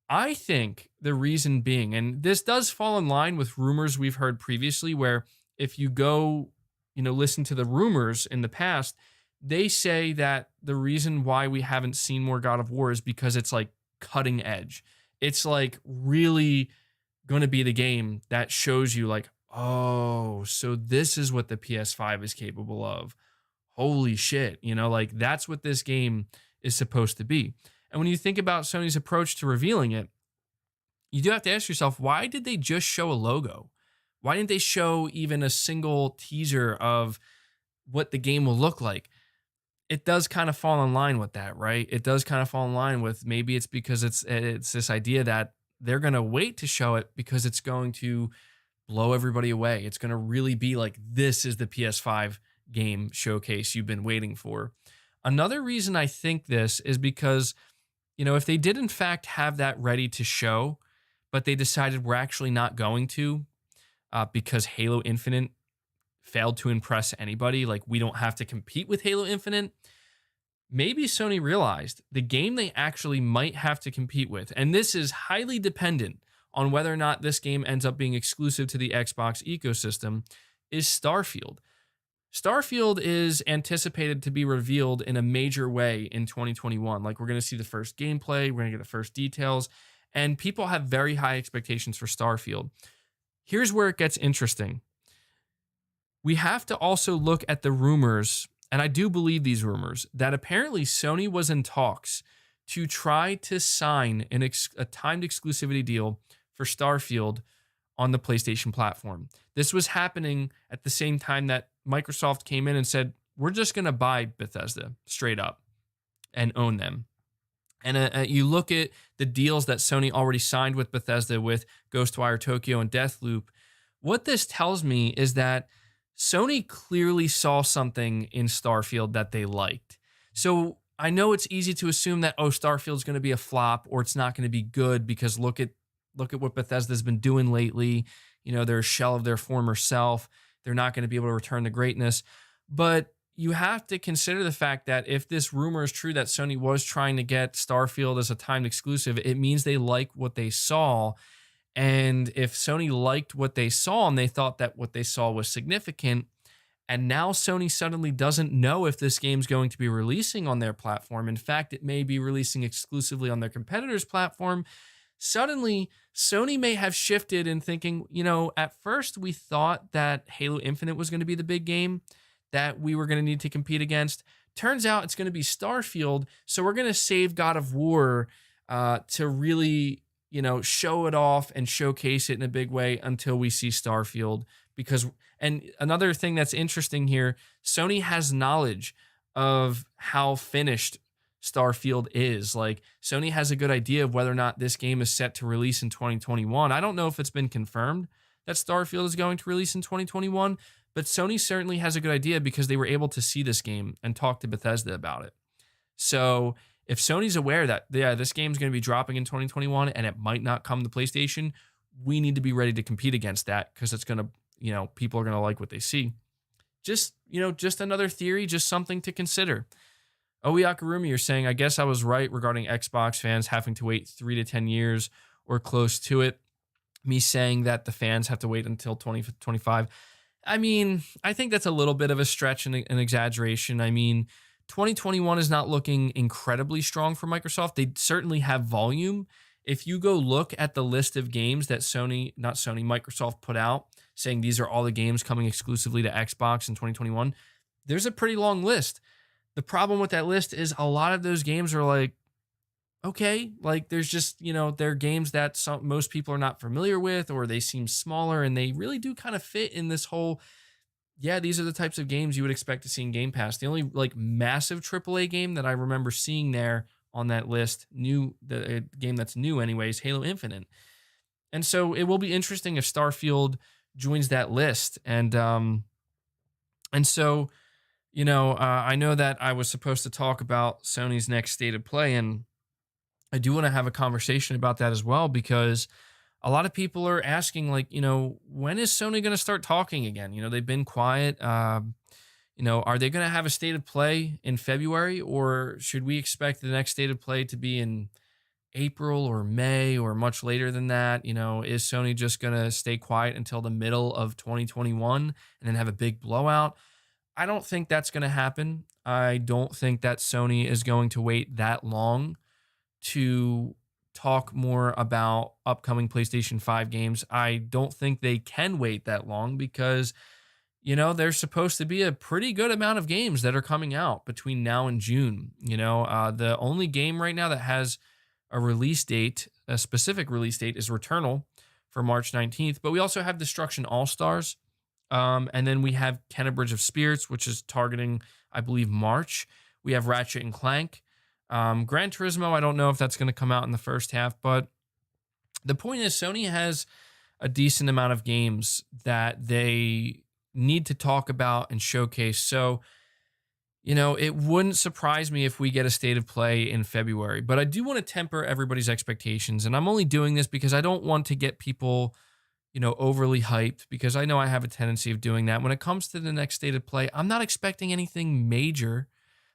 I think the reason being, and this does fall in line with rumors we've heard previously, where if you go, listen to the rumors in the past, they say that the reason why we haven't seen more God of War is because it's like cutting edge. It's like really going to be the game that shows you, like, oh, so this is what the PS5 is capable of. Holy shit, like that's what this game is supposed to be. And when you think about Sony's approach to revealing it, you do have to ask yourself, why did they just show a logo? Why didn't they show even a single teaser of what the game will look like? It does kind of fall in line with that, right? It does kind of fall in line with, maybe it's because it's this idea that they're going to wait to show it because it's going to blow everybody away. It's going to really be like, this is the PS5 game showcase you've been waiting for. Another reason I think this is because, if they did in fact have that ready to show, but they decided we're actually not going to, because Halo Infinite failed to impress anybody, like we don't have to compete with Halo Infinite, maybe Sony realized the game they actually might have to compete with, and this is highly dependent on whether or not this game ends up being exclusive to the Xbox ecosystem, is Starfield. Starfield is anticipated to be revealed in a major way in 2021. Like, we're going to see the first gameplay, we're going to get the first details, and people have very high expectations for Starfield. Here's where it gets interesting. We have to also look at the rumors, and I do believe these rumors, that apparently Sony was in talks to try to sign a timed exclusivity deal for Starfield on the PlayStation platform. This was happening at the same time that Microsoft came in and said, we're just going to buy Bethesda straight up and own them. And you look at the deals that Sony already signed with Bethesda with Ghostwire Tokyo and Deathloop. What this tells me is that Sony clearly saw something in Starfield that they liked. So I know it's easy to assume that, Starfield's going to be a flop or it's not going to be good, because look at what Bethesda's been doing lately. They're a shell of their former self. They're not going to be able to return to greatness. But you have to consider the fact that if this rumor is true that Sony was trying to get Starfield as a timed exclusive, it means they like what they saw. And if Sony liked what they saw and they thought that what they saw was significant, and now Sony suddenly doesn't know if this game's going to be releasing on their platform, in fact, it may be releasing exclusively on their competitor's platform, suddenly Sony may have shifted in thinking, at first we thought that Halo Infinite was going to be the big game that we were going to need to compete against. Turns out it's going to be Starfield, so we're going to save God of War to really, show it off and showcase it in a big way until we see Starfield. And another thing that's interesting here, Sony has knowledge of how finished Starfield is. Like, Sony has a good idea of whether or not this game is set to release in 2021. I don't know if it's been confirmed that Starfield is going to release in 2021, but Sony certainly has a good idea because they were able to see this game and talk to Bethesda about it. So if Sony's aware that, this game's going to be dropping in 2021 and it might not come to PlayStation, we need to be ready to compete against that, because it's going to, people are going to like what they see. Just another theory, just something to consider. Oyakarumi, you're saying, I guess I was right regarding Xbox fans having to wait 3 to 10 years or close to it. Me saying that the fans have to wait until 2025. I mean, I think that's a little bit of a stretch and an exaggeration. I mean, 2021 is not looking incredibly strong for Microsoft. They certainly have volume. If you go look at the list of games that Microsoft put out, saying these are all the games coming exclusively to Xbox in 2021, there's a pretty long list. The problem with that list is a lot of those games are like, okay, like there's just, they're games that most people are not familiar with, or they seem smaller, and they really do kind of fit in this whole, yeah, these are the types of games you would expect to see in Game Pass. The only like massive AAA game that I remember seeing there on that list, the game that's new anyways, Halo Infinite. And so it will be interesting if Starfield joins that list. And so, I know that I was supposed to talk about Sony's next state of play, and I do want to have a conversation about that as well, because a lot of people are asking, like, when is Sony going to start talking again? They've been quiet. Are they going to have a state of play in February, or should we expect the next state of play to be in April or May or much later than that? Is Sony just going to stay quiet until the middle of 2021 and then have a big blowout? I don't think that's going to happen. I don't think that Sony is going to wait that long to talk more about upcoming PlayStation 5 games. I don't think they can wait that long because, there's supposed to be a pretty good amount of games that are coming out between now and June. The only game right now that has a specific release date, is Returnal for March 19th. But we also have Destruction All-Stars. And then we have Kenna Bridge of Spirits, which is targeting, I believe, March. We have Ratchet and Clank. Gran Turismo, I don't know if that's going to come out in the first half, but the point is Sony has a decent amount of games that they need to talk about and showcase. So, it wouldn't surprise me if we get a state of play in February, but I do want to temper everybody's expectations. And I'm only doing this because I don't want to get people, overly hyped, because I know I have a tendency of doing that. When it comes to the next state of play, I'm not expecting anything major.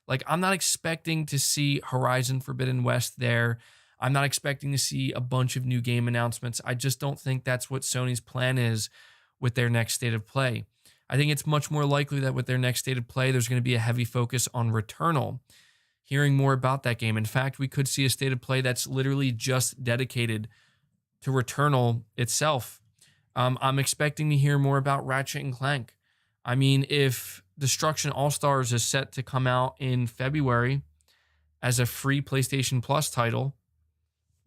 Like, I'm not expecting to see Horizon Forbidden West there. I'm not expecting to see a bunch of new game announcements. I just don't think that's what Sony's plan is with their next state of play. I think it's much more likely that with their next state of play, there's going to be a heavy focus on Returnal, hearing more about that game. In fact, we could see a state of play that's literally just dedicated to Returnal itself. I'm expecting to hear more about Ratchet and Clank. I mean, if Destruction All-Stars is set to come out in February as a free PlayStation Plus title,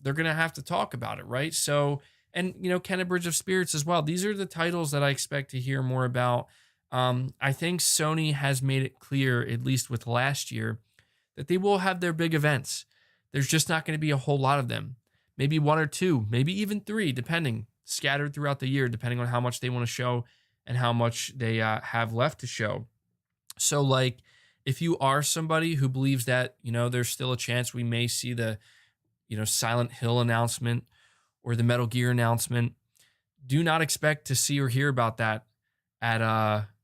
they're going to have to talk about it, right? So, and, Kenna Bridge of Spirits as well. These are the titles that I expect to hear more about. I think Sony has made it clear, at least with last year, that they will have their big events. There's just not going to be a whole lot of them. Maybe one or two, maybe even three, depending, scattered throughout the year, depending on how much they want to show and how much they have left to show. So, like, if you are somebody who believes that, there's still a chance we may see the, Silent Hill announcement or the Metal Gear announcement, do not expect to see or hear about that at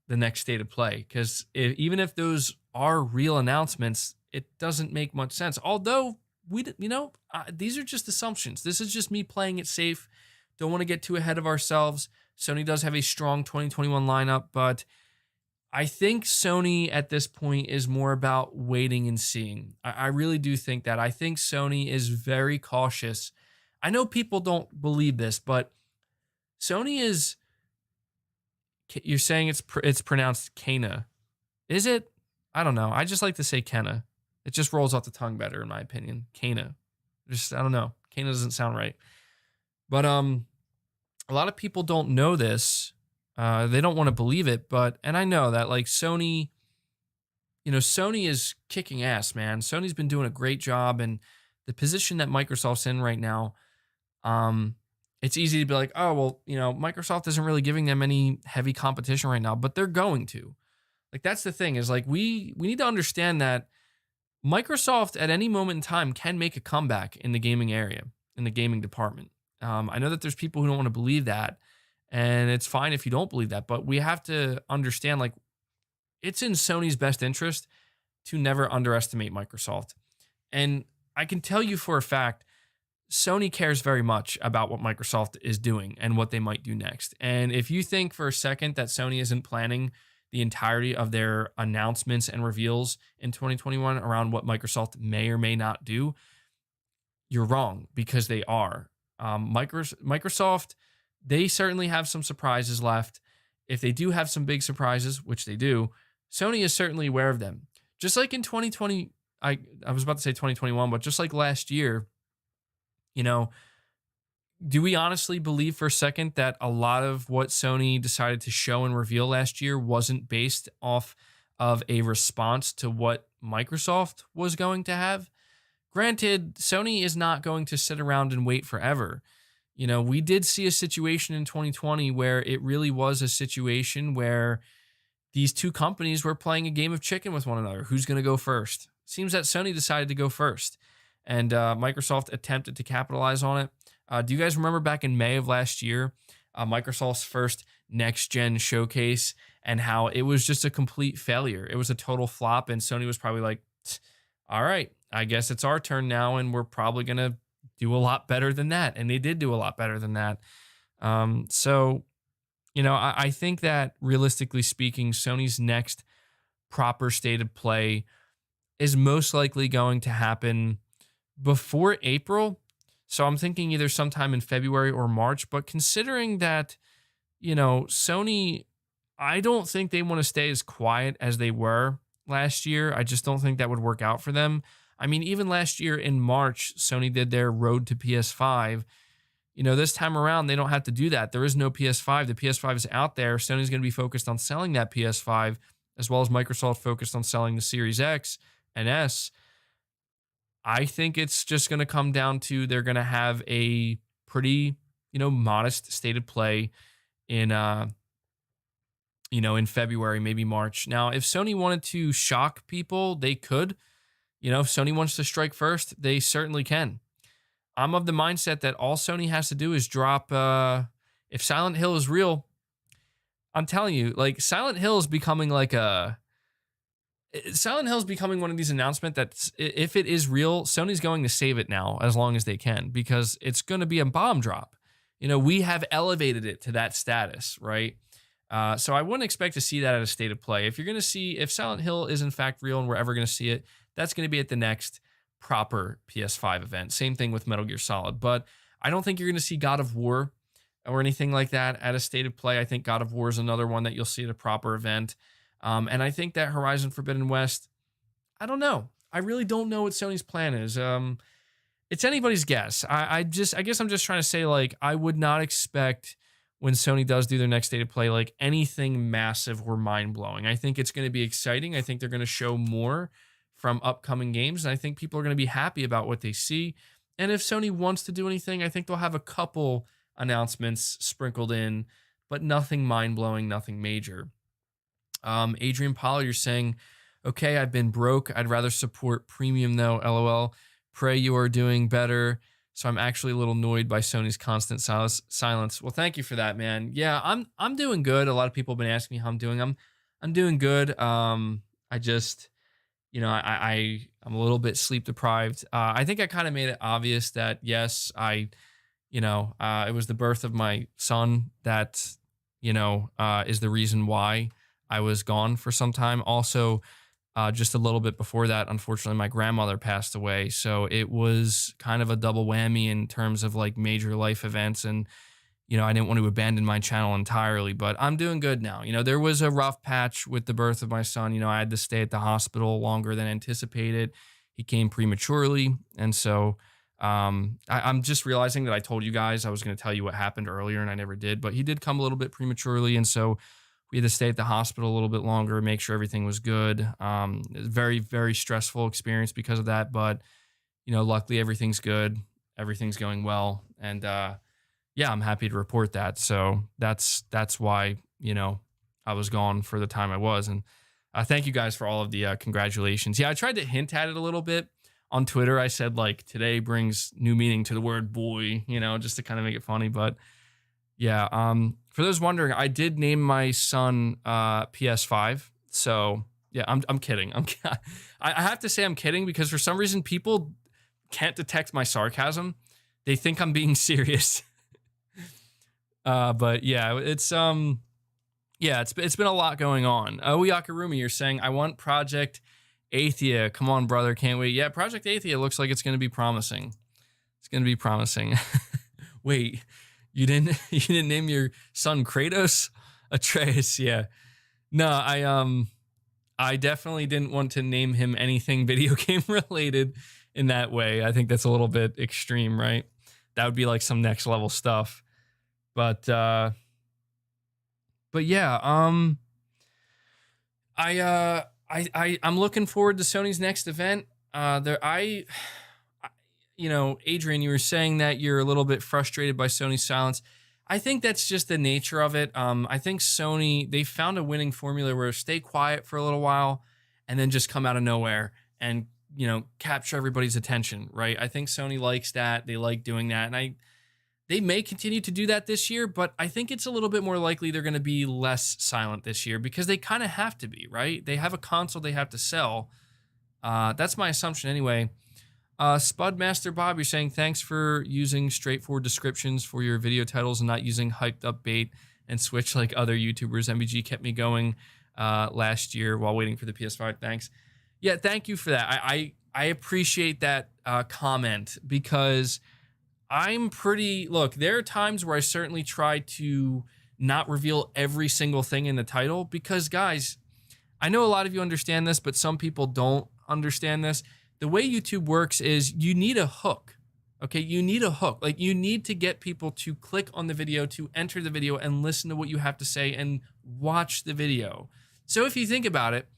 the next state of play. Because even if those are real announcements, it doesn't make much sense. Although, these are just assumptions. This is just me playing it safe. Don't want to get too ahead of ourselves. Sony does have a strong 2021 lineup, but I think Sony at this point is more about waiting and seeing. I really do think that. I think Sony is very cautious. I know people don't believe this, but Sony is, you're saying it's pronounced Kena. Is it? I don't know. I just like to say Kenna. It just rolls off the tongue better, in my opinion. Kena. I don't know. Kena doesn't sound right. But a lot of people don't know this. They don't want to believe it, and I know that, like, Sony, Sony is kicking ass, man. Sony's been doing a great job, and the position that Microsoft's in right now, it's easy to be like, oh, well, Microsoft isn't really giving them any heavy competition right now, but they're going to. Like, that's the thing, is like, we need to understand that Microsoft at any moment in time can make a comeback in the gaming area, in the gaming department. I know that there's people who don't want to believe that, and it's fine if you don't believe that, but we have to understand, like, it's in Sony's best interest to never underestimate Microsoft. And I can tell you for a fact, Sony cares very much about what Microsoft is doing and what they might do next. And if you think for a second that Sony isn't planning the entirety of their announcements and reveals in 2021 around what Microsoft may or may not do, you're wrong because they are. Microsoft, they certainly have some surprises left. If they do have some big surprises, which they do, Sony is certainly aware of them. Just like in 2020, I was about to say 2021, but just like last year, you know, do we honestly believe for a second that a lot of what Sony decided to show and reveal last year wasn't based off of a response to what Microsoft was going to have? Granted, Sony is not going to sit around and wait forever. We did see a situation in 2020 where it really was a situation where these two companies were playing a game of chicken with one another. Who's going to go first? Seems that Sony decided to go first, and Microsoft attempted to capitalize on it. Do you guys remember back in May of last year, Microsoft's first next-gen showcase, and how it was just a complete failure? It was a total flop, and Sony was probably like, all right, I guess it's our turn now, and we're probably going to do a lot better than that. And they did do a lot better than that. I think that realistically speaking, Sony's next proper state of play is most likely going to happen before April. So I'm thinking either sometime in February or March. But considering that, Sony, I don't think they want to stay as quiet as they were last year. I just don't think that would work out for them. I mean, even last year in March, Sony did their road to PS5. This time around, they don't have to do that. There is no PS5. The PS5 is out there. Sony's going to be focused on selling that PS5, as well as Microsoft focused on selling the Series X and S. I think it's just going to come down to they're going to have a pretty, modest state of play in, in February, maybe March. Now, if Sony wanted to shock people, they could. If Sony wants to strike first, they certainly can. I'm of the mindset that all Sony has to do is drop, if Silent Hill is real, I'm telling you, like, Silent Hill is becoming one of these announcements that if it is real, Sony's going to save it now as long as they can, because it's going to be a bomb drop. We have elevated it to that status, right? So I wouldn't expect to see that at a state of play. If Silent Hill is in fact real and we're ever going to see it, that's going to be at the next proper PS5 event. Same thing with Metal Gear Solid. But I don't think you're going to see God of War or anything like that at a state of play. I think God of War is another one that you'll see at a proper event. And I think that Horizon Forbidden West, I don't know. I really don't know what Sony's plan is. It's anybody's guess. I guess I'm just trying to say, like, I would not expect when Sony does do their next state of play, like, anything massive or mind-blowing. I think it's going to be exciting. I think they're going to show more from upcoming games, and I think people are going to be happy about what they see. And if Sony wants to do anything, I think they'll have a couple announcements sprinkled in, but nothing mind-blowing, nothing major. Adrian Pollard, you're saying, okay, I've been broke. I'd rather support premium though, LOL. Pray you are doing better. So I'm actually a little annoyed by Sony's constant silence. Well, thank you for that, man. Yeah, I'm doing good. A lot of people have been asking me how I'm doing. I'm doing good. I just, I'm a little bit sleep deprived. I think I kind of made it obvious that yes, it was the birth of my son that, is the reason why I was gone for some time. Also, just a little bit before that, unfortunately, my grandmother passed away. So it was kind of a double whammy in terms of like major life events. And, I didn't want to abandon my channel entirely, but I'm doing good now. There was a rough patch with the birth of my son. I had to stay at the hospital longer than anticipated. He came prematurely. And so I'm just realizing that I told you guys I was going to tell you what happened earlier and I never did, but he did come a little bit prematurely. And so we had to stay at the hospital a little bit longer, make sure everything was good. Very, very stressful experience because of that. But, luckily everything's good. Everything's going well. And, yeah, I'm happy to report that. So that's why, I was gone for the time I was. And thank you guys for all of the congratulations. Yeah, I tried to hint at it a little bit on Twitter. I said, like, today brings new meaning to the word boy, just to kind of make it funny. But yeah, for those wondering, I did name my son PS5. So yeah, I'm kidding. I have to say I'm kidding because for some reason people can't detect my sarcasm. They think I'm being serious. But yeah, it's been a lot going on. Yakarumi, you're saying I want Project Athia. Come on, brother, can't wait. Yeah, Project Athia looks like it's going to be promising. It's gonna be promising. Wait, you didn't you didn't name your son Kratos? Atreus, yeah. No, I definitely didn't want to name him anything video game related in that way. I think that's a little bit extreme, right? That would be like some next level stuff. But yeah, I'm looking forward to Sony's next event. You know, Adrian, you were saying that you're a little bit frustrated by Sony's silence. I think that's just the nature of it. I think Sony, they found a winning formula where stay quiet for a little while and then just come out of nowhere and, you know, capture everybody's attention, right? I think Sony likes that. They like doing that. And they may continue to do that this year, but I think it's a little bit more likely they're going to be less silent this year because they kind of have to be, right? They have a console they have to sell. That's my assumption anyway. Spudmaster Bob, you're saying thanks for using straightforward descriptions for your video titles and not using hyped up bait and switch like other YouTubers. MBG kept me going last year while waiting for the PS5. Thanks. Yeah, thank you for that. I appreciate that comment because look, there are times where I certainly try to not reveal every single thing in the title because, guys, I know a lot of you understand this, but some people don't understand this. The way YouTube works is you need a hook, okay? You need a hook. Like, you need to get people to click on the video, to enter the video, and listen to what you have to say and watch the video. So if you think about it,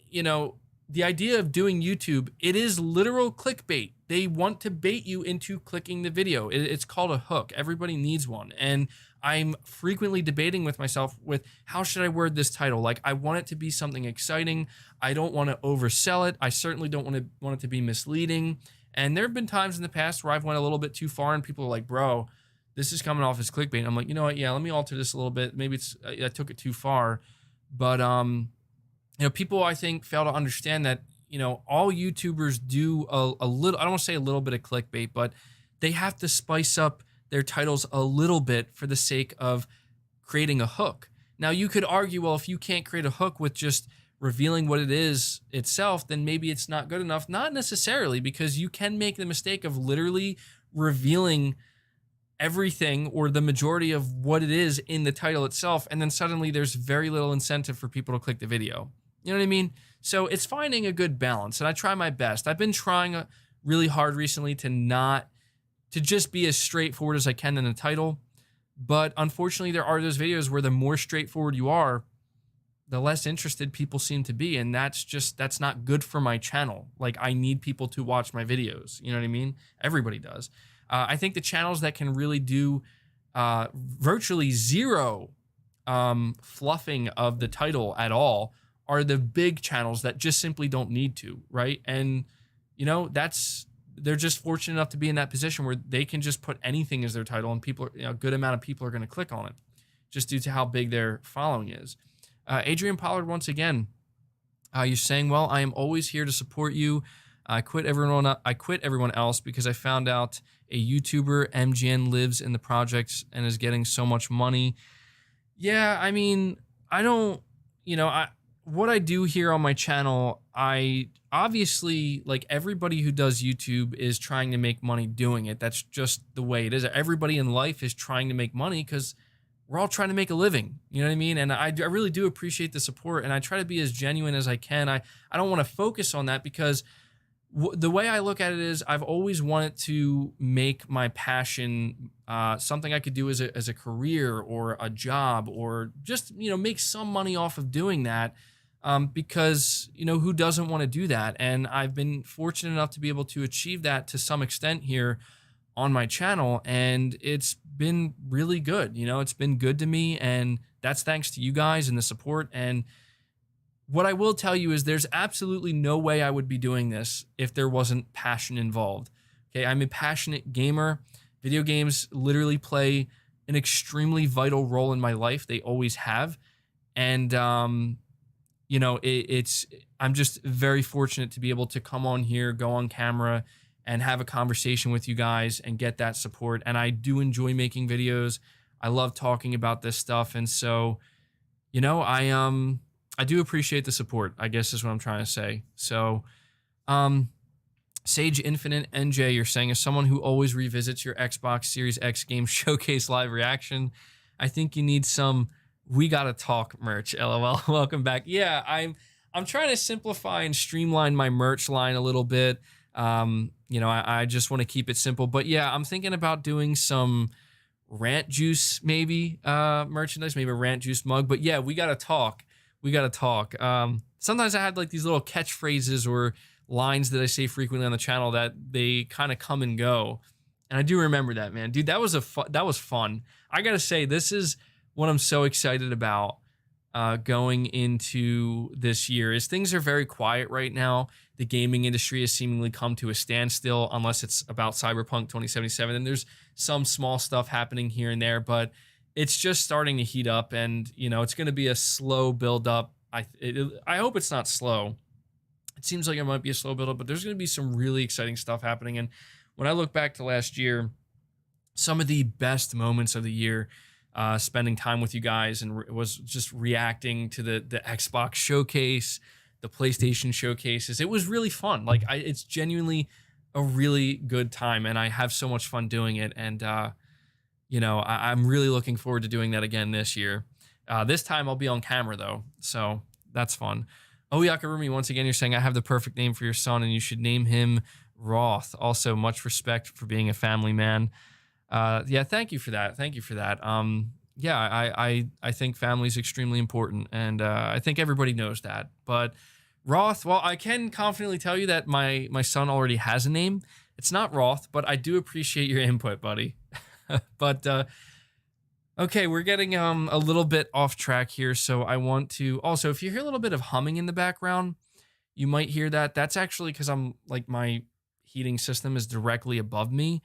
you know, the idea of doing YouTube, it is literal clickbait. They want to bait you into clicking the video. It's called a hook. Everybody needs one. And I'm frequently debating with myself with how should I word this title? Like, I want it to be something exciting. I don't want to oversell it. I certainly don't want it to be misleading. And there have been times in the past where I've went a little bit too far and people are like, bro, this is coming off as clickbait. And I'm like, you know what? Yeah, let me alter this a little bit. Maybe I took it too far. But, you know, people I think fail to understand that, you know, all YouTubers do a little, I don't want to say a little bit of clickbait, but they have to spice up their titles a little bit for the sake of creating a hook. Now, you could argue, well, if you can't create a hook with just revealing what it is itself, then maybe it's not good enough. Not necessarily, because you can make the mistake of literally revealing everything or the majority of what it is in the title itself, and then suddenly there's very little incentive for people to click the video. You know what I mean? So it's finding a good balance, and I try my best. I've been trying really hard recently to just be as straightforward as I can in the title, but unfortunately there are those videos where the more straightforward you are, the less interested people seem to be, and that's not good for my channel. Like, I need people to watch my videos. You know what I mean? Everybody does. I think the channels that can really do virtually zero fluffing of the title at all are the big channels that just simply don't need to, right? And, you know, they're just fortunate enough to be in that position where they can just put anything as their title and people, you know, a good amount of people are going to click on it just due to how big their following is. Adrian Pollard, once again, you're saying, well, I am always here to support you. I quit everyone else because I found out a YouTuber, MGN, lives in the projects and is getting so much money. Yeah, I mean, I don't, you know, what I do here on my channel, I obviously, like everybody who does YouTube is trying to make money doing it. That's just the way it is. Everybody in life is trying to make money because we're all trying to make a living. You know what I mean? And I really do appreciate the support, and I try to be as genuine as I can. I don't want to focus on that because the way I look at it is I've always wanted to make my passion something I could do as a career or a job, or just, you know, make some money off of doing that. Because, you know, who doesn't want to do that? And I've been fortunate enough to be able to achieve that to some extent here on my channel, and it's been really good. You know, it's been good to me, and that's thanks to you guys and the support. And what I will tell you is there's absolutely no way I would be doing this if there wasn't passion involved. Okay, I'm a passionate gamer. Video games literally play an extremely vital role in my life. They always have. And, you know, I'm just very fortunate to be able to come on here, go on camera, and have a conversation with you guys and get that support. And I do enjoy making videos. I love talking about this stuff. And so, you know, I do appreciate the support, I guess is what I'm trying to say. So, Sage Infinite NJ, you're saying, as someone who always revisits your Xbox Series X game showcase live reaction, I think you need some "We Gotta Talk" merch. LOL. Welcome back. Yeah, I'm trying to simplify and streamline my merch line a little bit. I just want to keep it simple. But yeah, I'm thinking about doing some rant juice, maybe merchandise, maybe a rant juice mug. But yeah, we gotta talk. We gotta talk. Sometimes I had like these little catchphrases or lines that I say frequently on the channel that they kind of come and go. And I do remember that, man. Dude, that was that was fun. I gotta say, this is what I'm so excited about going into this year. Is things are very quiet right now. The gaming industry has seemingly come to a standstill, unless it's about Cyberpunk 2077. And there's some small stuff happening here and there, but it's just starting to heat up. And it's going to be a slow build up. I hope it's not slow. It seems like it might be a slow build up, but there's going to be some really exciting stuff happening. And when I look back to last year, some of the best moments of the year, spending time with you guys, and was just reacting to the Xbox showcase, the PlayStation showcases. It was really fun. Like, it's genuinely a really good time, and I have so much fun doing it. And I'm really looking forward to doing that again this year. This time I'll be on camera though, so that's fun. Oh, Yakarumi, once again, you're saying, I have the perfect name for your son, and you should name him Roth. Also, much respect for being a family man. Yeah, thank you for that. Thank you for that. Yeah, I think family is extremely important, and I think everybody knows that. But Roth, well, I can confidently tell you that my son already has a name. It's not Roth, but I do appreciate your input, buddy. But okay, we're getting a little bit off track here, so I want to also, if you hear a little bit of humming in the background, you might hear that. That's actually because I'm like, my heating system is directly above me.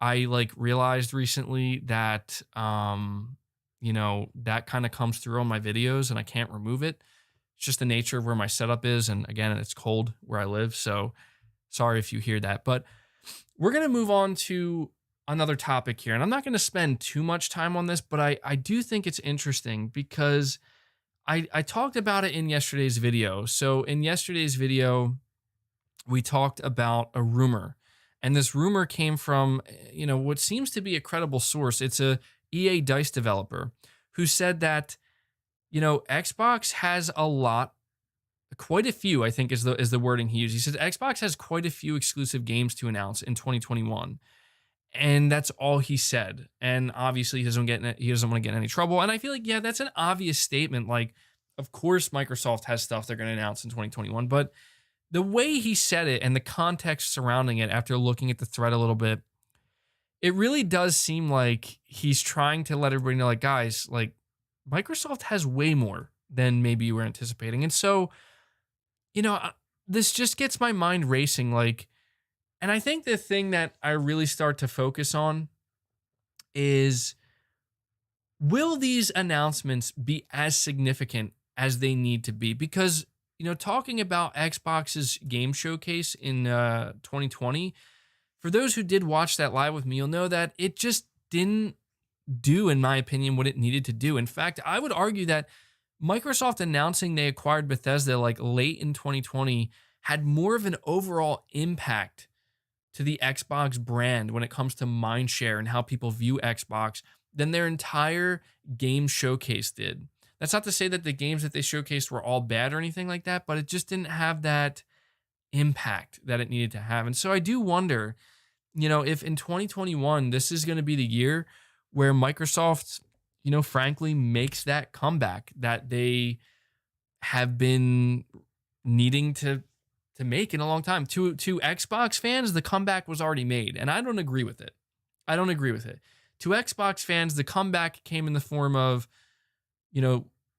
I like realized recently that that kind of comes through on my videos, and I can't remove it. It's just the nature of where my setup is, and again, it's cold where I live, so sorry if you hear that. But we're gonna move on to another topic here, and I'm not going to spend too much time on this, but I do think it's interesting because I talked about it in yesterday's video. So in yesterday's video, we talked about a rumor, and this rumor came from what seems to be a credible source. It's a EA Dice developer who said that Xbox has quite a few, I think is the wording he used. He said Xbox has quite a few exclusive games to announce in 2021. And that's all he said. And obviously he doesn't want to get in any trouble. And I feel like, yeah, that's an obvious statement. Like, of course, Microsoft has stuff they're going to announce in 2021. But the way he said it and the context surrounding it, after looking at the thread a little bit, it really does seem like he's trying to let everybody know, like, guys, like, Microsoft has way more than maybe you were anticipating. And so, this just gets my mind racing. Like, and I think the thing that I really start to focus on is, will these announcements be as significant as they need to be? Because, talking about Xbox's game showcase in 2020, for those who did watch that live with me, you'll know that it just didn't do, in my opinion, what it needed to do. In fact, I would argue that Microsoft announcing they acquired Bethesda like late in 2020 had more of an overall impact to the Xbox brand when it comes to mind share and how people view Xbox than their entire game showcase did. That's not to say that the games that they showcased were all bad or anything like that, but it just didn't have that impact that it needed to have. And so I do wonder, if in 2021, this is going to be the year where Microsoft, frankly, makes that comeback that they have been needing to make in a long time. To Xbox fans, the comeback was already made, and I don't agree with it. To Xbox fans, the comeback came in the form of,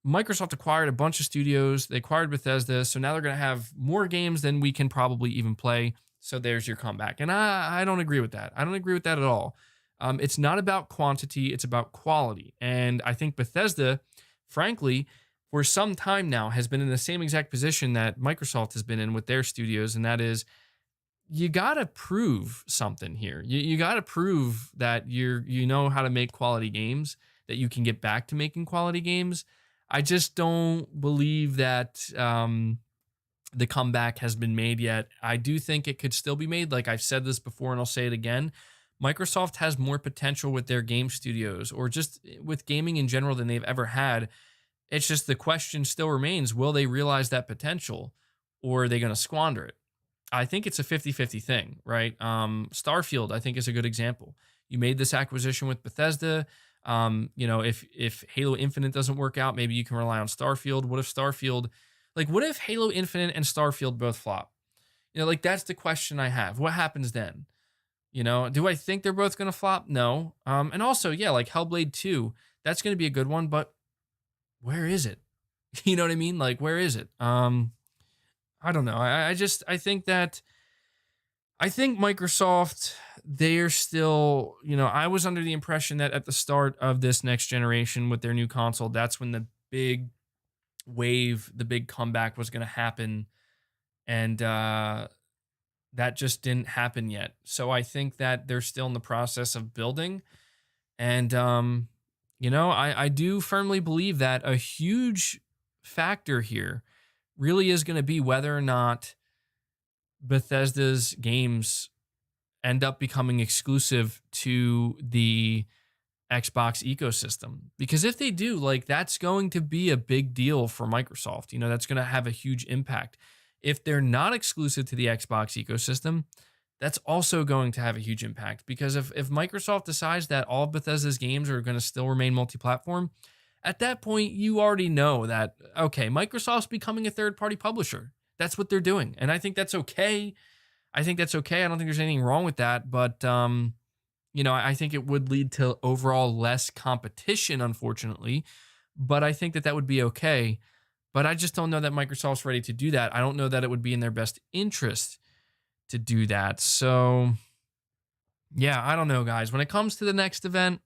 Microsoft acquired a bunch of studios. They acquired Bethesda, so now they're going to have more games than we can probably even play. So there's your comeback. And I don't agree with that. I don't agree with that at all. It's not about quantity, it's about quality. And I think Bethesda, frankly, for some time now, has been in the same exact position that Microsoft has been in with their studios, and that is, you got to prove something here. You got to prove that you know how to make quality games, that you can get back to making quality games. I just don't believe that the comeback has been made yet. I do think it could still be made. Like I've said this before and I'll say it again. Microsoft has more potential with their game studios or just with gaming in general than they've ever had. It's just the question still remains, will they realize that potential or are they going to squander it? I think it's a 50-50 thing, right? Starfield, I think, is a good example. You made this acquisition with Bethesda. If Halo Infinite doesn't work out, maybe you can rely on Starfield. What if Halo Infinite and Starfield both flop? Like that's the question I have. What happens then? Do I think they're both going to flop? No. And also, yeah, like Hellblade 2, that's going to be a good one, but where is it? You know what I mean? Like, where is it? I don't know. I think Microsoft, they're still, I was under the impression that at the start of this next generation with their new console, that's when the big wave, the big comeback was going to happen. And that just didn't happen yet. So I think that they're still in the process of building. And, I do firmly believe that a huge factor here really is going to be whether or not Bethesda's games end up becoming exclusive to the Xbox ecosystem. Because if they do, like that's going to be a big deal for Microsoft. That's going to have a huge impact. If they're not exclusive to the Xbox ecosystem, that's also going to have a huge impact. Because if Microsoft decides that all of Bethesda's games are going to still remain multi-platform, at that point, you already know that, okay, Microsoft's becoming a third-party publisher. That's what they're doing. And I think that's okay. I don't think there's anything wrong with that. But, I think it would lead to overall less competition, unfortunately. But I think that would be okay. But I just don't know that Microsoft's ready to do that. I don't know that it would be in their best interest to do that. So, yeah, I don't know, guys. When it comes to the next event,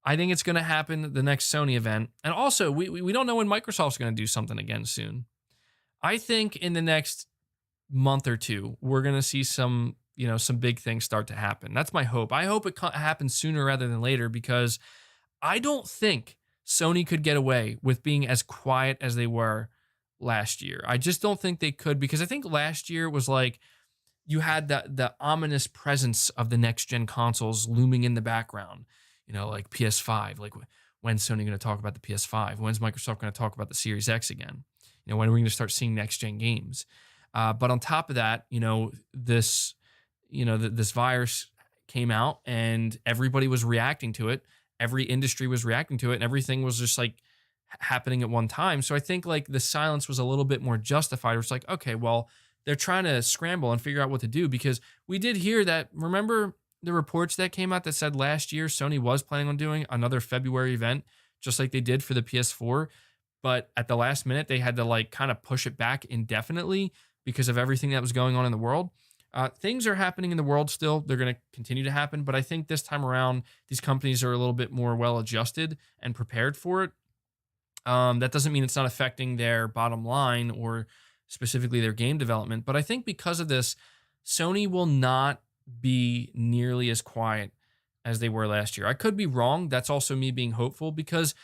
I think it's going to happen the next Sony event. And also, we don't know when Microsoft's going to do something again soon. I think in the next month or two, we're going to see some big things start to happen. That's my hope. I hope it happens sooner rather than later because I don't think Sony could get away with being as quiet as they were last year. I just don't think they could because I think last year was like you had the ominous presence of the next gen consoles looming in the background. Like PS5, like when's Sony going to talk about the PS5? When's Microsoft going to talk about the Series X again? When are we going to start seeing next gen games? But on top of that, this virus came out and everybody was reacting to it. Every industry was reacting to it and everything was just like happening at one time. So I think like the silence was a little bit more justified. It's like, okay, well, they're trying to scramble and figure out what to do because we did hear that, remember the reports that came out that said last year Sony was planning on doing another February event, just like they did for the PS4. But at the last minute, they had to like kind of push it back indefinitely because of everything that was going on in the world. Things are happening in the world still. They're going to continue to happen. But I think this time around, these companies are a little bit more well adjusted and prepared for it. That doesn't mean it's not affecting their bottom line or specifically their game development. But I think because of this, Sony will not be nearly as quiet as they were last year. I could be wrong. That's also me being hopeful because,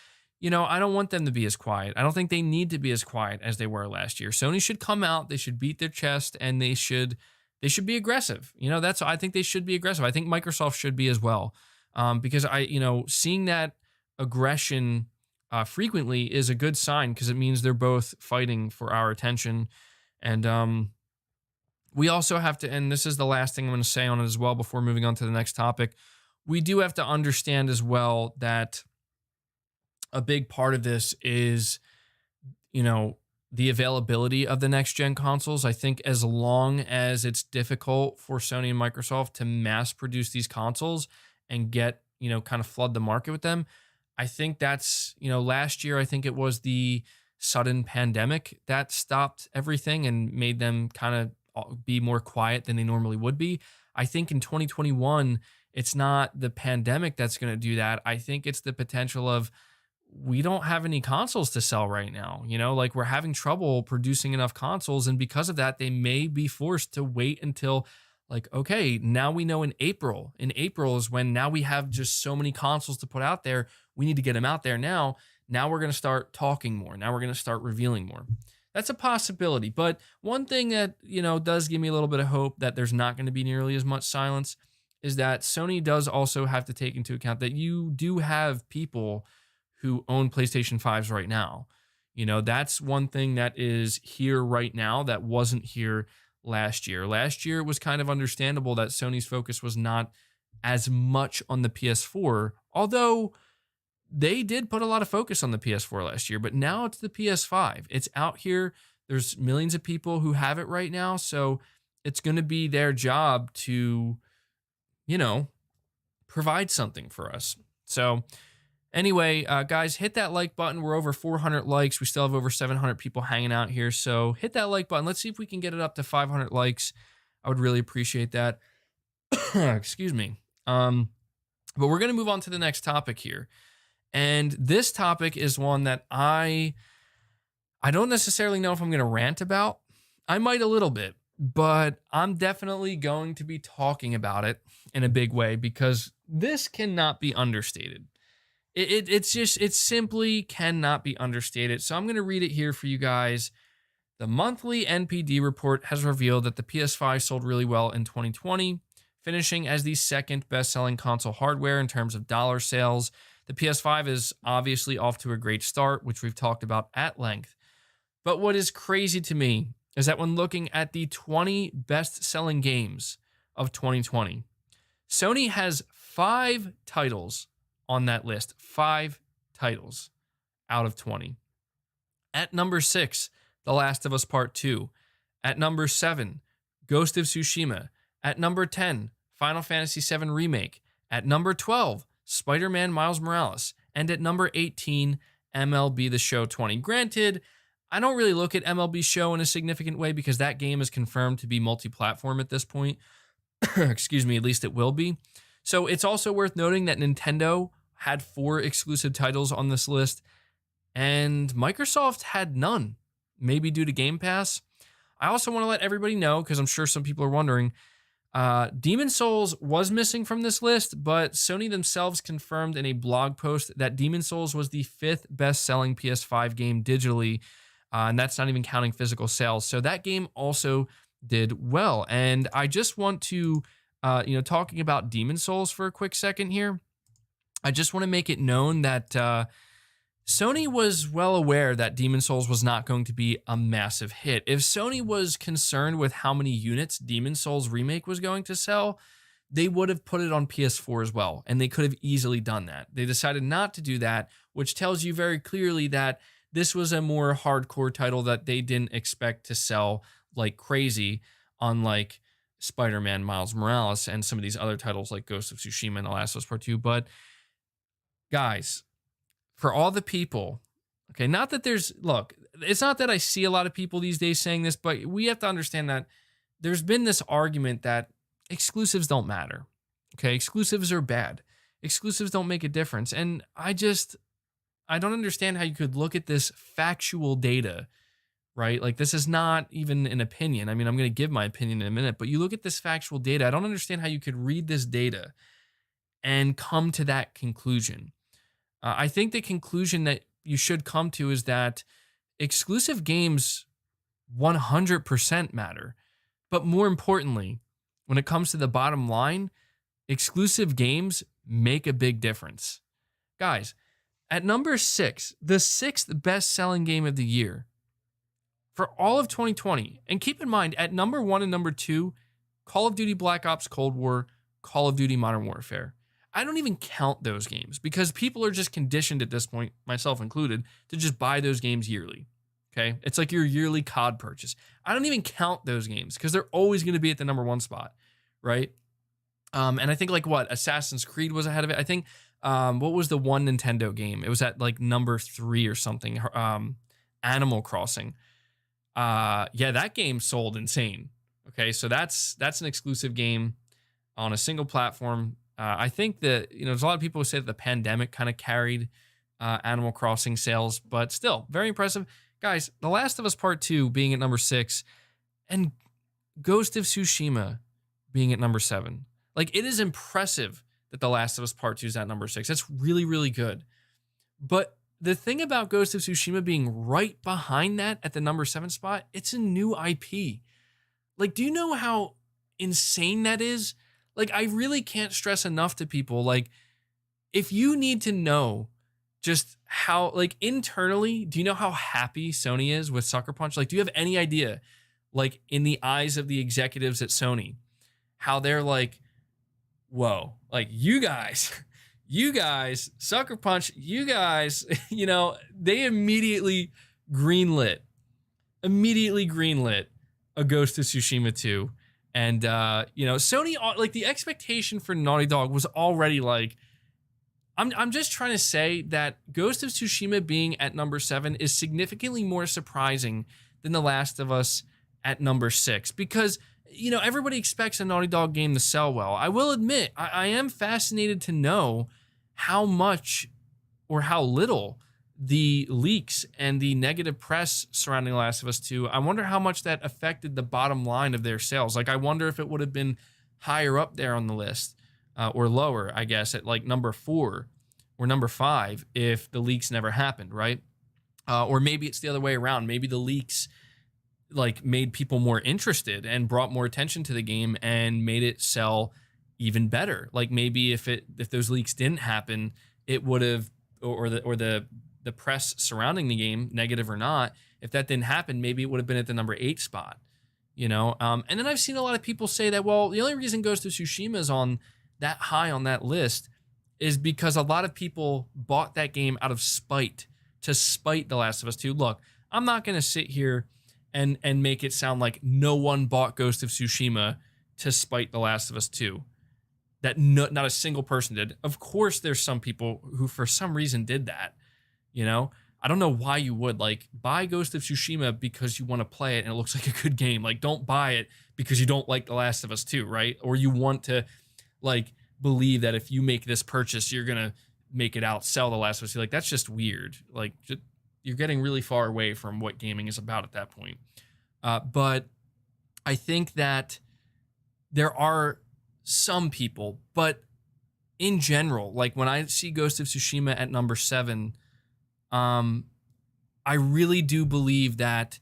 I don't want them to be as quiet. I don't think they need to be as quiet as they were last year. Sony should come out, they should beat their chest, and they should be aggressive. I think they should be aggressive. I think Microsoft should be as well. Because seeing that aggression frequently is a good sign because it means they're both fighting for our attention. And we also have to, and this is the last thing I'm going to say on it as well before moving on to the next topic, we do have to understand as well that a big part of this is, the availability of the next gen consoles. I think as long as it's difficult for Sony and Microsoft to mass produce these consoles and get, kind of flood the market with them, I think that's, last year, I think it was the sudden pandemic that stopped everything and made them kind of be more quiet than they normally would be. I think in 2021, it's not the pandemic that's going to do that. I think it's the potential of we don't have any consoles to sell right now. Like we're having trouble producing enough consoles. And because of that, they may be forced to wait until like, okay, now we know in April. In April is when now we have just so many consoles to put out there. We need to get them out there now. Now we're going to start talking more. Now we're going to start revealing more. That's a possibility. But one thing that, does give me a little bit of hope that there's not going to be nearly as much silence is that Sony does also have to take into account that you do have people who own PlayStation 5s right now. That's one thing that is here right now that wasn't here last year. Last year, it was kind of understandable that Sony's focus was not as much on the PS4, although they did put a lot of focus on the PS4 last year, but now it's the PS5. It's out here. There's millions of people who have it right now, so it's going to be their job to, provide something for us. So anyway, guys, hit that like button. We're over 400 likes. We still have over 700 people hanging out here, so hit that like button. Let's see if we can get it up to 500 likes. I would really appreciate that. Excuse me. But we're going to move on to the next topic here. And this topic is one that I don't necessarily know if I'm going to rant about. I might a little bit, but I'm definitely going to be talking about it in a big way because this cannot be understated. It simply cannot be understated. So I'm going to read it here for you guys. The monthly NPD report has revealed that the PS5 sold really well in 2020, finishing as the second best-selling console hardware in terms of dollar sales. The PS5 is obviously off to a great start, which we've talked about at length. But what is crazy to me is that when looking at the 20 best-selling games of 2020, Sony has 5 titles on that list. 5 titles out of 20. At number 6, The Last of Us Part 2. At number 7, Ghost of Tsushima. At number 10, Final Fantasy VII Remake. At number 12, Spider-Man Miles Morales, and at number 18, MLB The Show 20. Granted, I don't really look at MLB Show in a significant way because that game is confirmed to be multi-platform at this point. Excuse me, at least it will be. So it's also worth noting that Nintendo had 4 exclusive titles on this list, and Microsoft had none, maybe due to Game Pass. I also want to let everybody know, because I'm sure some people are wondering, Demon's Souls was missing from this list, but Sony themselves confirmed in a blog post that Demon's Souls was the 5th best-selling PS5 game digitally, and that's not even counting physical sales. So that game also did well. And I just want to, talking about Demon's Souls for a quick second here, I just want to make it known that Sony was well aware that Demon's Souls was not going to be a massive hit. If Sony was concerned with how many units Demon's Souls Remake was going to sell, they would have put it on PS4 as well, and they could have easily done that. They decided not to do that, which tells you very clearly that this was a more hardcore title that they didn't expect to sell like crazy, unlike Spider-Man Miles Morales and some of these other titles like Ghost of Tsushima and The Last of Us Part 2. But guys, for all the people, okay, not that it's not that I see a lot of people these days saying this, but we have to understand that there's been this argument that exclusives don't matter. Okay, exclusives are bad. Exclusives don't make a difference. And I don't understand how you could look at this factual data, right? Like, this is not even an opinion. I mean, I'm going to give my opinion in a minute, but you look at this factual data. I don't understand how you could read this data and come to that conclusion. I think the conclusion that you should come to is that exclusive games 100% matter. But more importantly, when it comes to the bottom line, exclusive games make a big difference. Guys, at number 6, the 6th best-selling game of the year for all of 2020, and keep in mind, at number 1 and number 2, Call of Duty Black Ops Cold War, Call of Duty Modern Warfare. I don't even count those games because people are just conditioned at this point, myself included, to just buy those games yearly. Okay? It's like your yearly COD purchase. I don't even count those games because they're always going to be at the number 1 spot, right? And I think Assassin's Creed was ahead of it. I think, what was the one Nintendo game? It was at like number 3 or something. Animal Crossing. That game sold insane. Okay, so that's an exclusive game on a single platform. I think that, there's a lot of people who say that the pandemic kind of carried Animal Crossing sales, but still, very impressive. Guys, The Last of Us Part 2 being at number 6 and Ghost of Tsushima being at number 7. Like, it is impressive that The Last of Us Part 2 is at number 6. That's really, really good. But the thing about Ghost of Tsushima being right behind that at the number 7 spot, it's a new IP. Like, do you know how insane that is? Like, I really can't stress enough to people, like, if you need to know just how, like, internally, do you know how happy Sony is with Sucker Punch? Like, do you have any idea, like, in the eyes of the executives at Sony, how they're like, whoa, like, you guys, Sucker Punch, you guys, they immediately greenlit a Ghost of Tsushima 2. And, Sony, like, the expectation for Naughty Dog was already like, I'm just trying to say that Ghost of Tsushima being at number 7 is significantly more surprising than The Last of Us at number 6, because, everybody expects a Naughty Dog game to sell well. I will admit, I am fascinated to know how much or how little the leaks and the negative press surrounding The Last of Us 2, I wonder how much that affected the bottom line of their sales. Like, I wonder if it would have been higher up there on the list, or lower, I guess, at like number 4 or number 5 if the leaks never happened, right? Or maybe it's the other way around. Maybe the leaks like made people more interested and brought more attention to the game and made it sell even better. Like, maybe if those leaks didn't happen, it would have, or the press surrounding the game, negative or not, if that didn't happen, maybe it would have been at the number 8 spot, And then I've seen a lot of people say that, well, the only reason Ghost of Tsushima is on that high on that list is because a lot of people bought that game out of spite, to spite The Last of Us 2. Look, I'm not going to sit here and make it sound like no one bought Ghost of Tsushima to spite The Last of Us 2. That not a single person did. Of course, there's some people who for some reason did that. I don't know why you would, like, buy Ghost of Tsushima because you want to play it and it looks like a good game. Like, don't buy it because you don't like The Last of Us 2, right? Or you want to, like, believe that if you make this purchase, you're going to make it outsell The Last of Us 2. Like, that's just weird. Like, you're getting really far away from what gaming is about at that point. But I think that there are some people, but in general, like, when I see Ghost of Tsushima at number 7, I really do believe that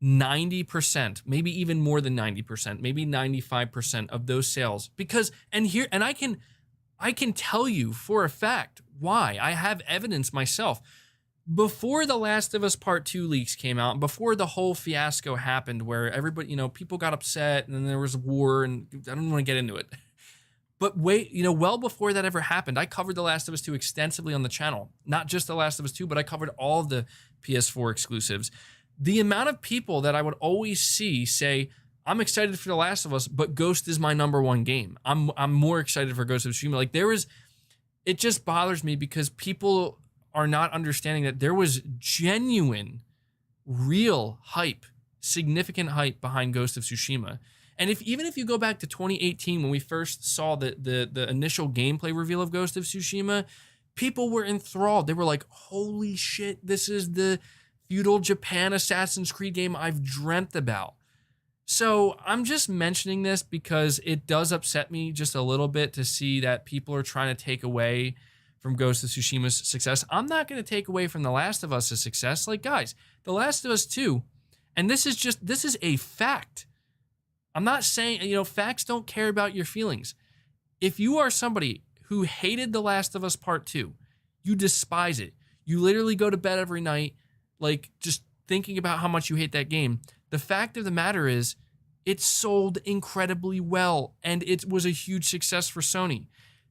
90%, maybe even more than 90%, maybe 95% of those sales, because, and I can tell you for a fact why. I have evidence myself. Before The Last of Us Part 2 leaks came out, before the whole fiasco happened where everybody, people got upset and then there was war, and I don't want to get into it. But wait, well before that ever happened, I covered The Last of Us 2 extensively on the channel. Not just The Last of Us 2, but I covered all of the PS4 exclusives. The amount of people that I would always see say, I'm excited for The Last of Us, but Ghost is my number 1 game. I'm more excited for Ghost of Tsushima. Like, it just bothers me because people are not understanding that there was genuine, real hype, significant hype behind Ghost of Tsushima. And even if you go back to 2018 when we first saw the initial gameplay reveal of Ghost of Tsushima, people were enthralled. They were like, holy shit, this is the feudal Japan Assassin's Creed game I've dreamt about. So I'm just mentioning this because it does upset me just a little bit to see that people are trying to take away from Ghost of Tsushima's success. I'm not going to take away from The Last of Us' success. Like, guys, The Last of Us 2, and this is a fact. I'm not saying, facts don't care about your feelings. If you are somebody who hated The Last of Us Part 2, you despise it. You literally go to bed every night, like, just thinking about how much you hate that game. The fact of the matter is, it sold incredibly well, and it was a huge success for Sony.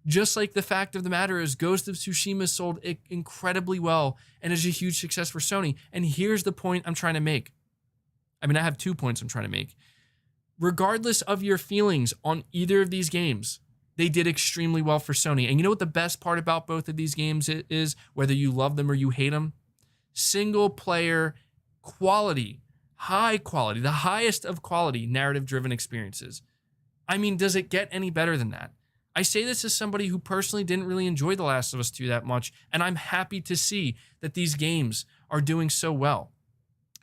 Just like the fact of the matter is, Ghost of Tsushima sold incredibly well and is a huge success for Sony. And here's the point I'm trying to make. I mean, I have 2 points I'm trying to make. Regardless of your feelings on either of these games, they did extremely well for Sony. And you know what the best part about both of these games is, whether you love them or you hate them? Single player quality, high quality, the highest of quality narrative-driven experiences. I mean, does it get any better than that? I say this as somebody who personally didn't really enjoy The Last of Us 2 that much, and I'm happy to see that these games are doing so well.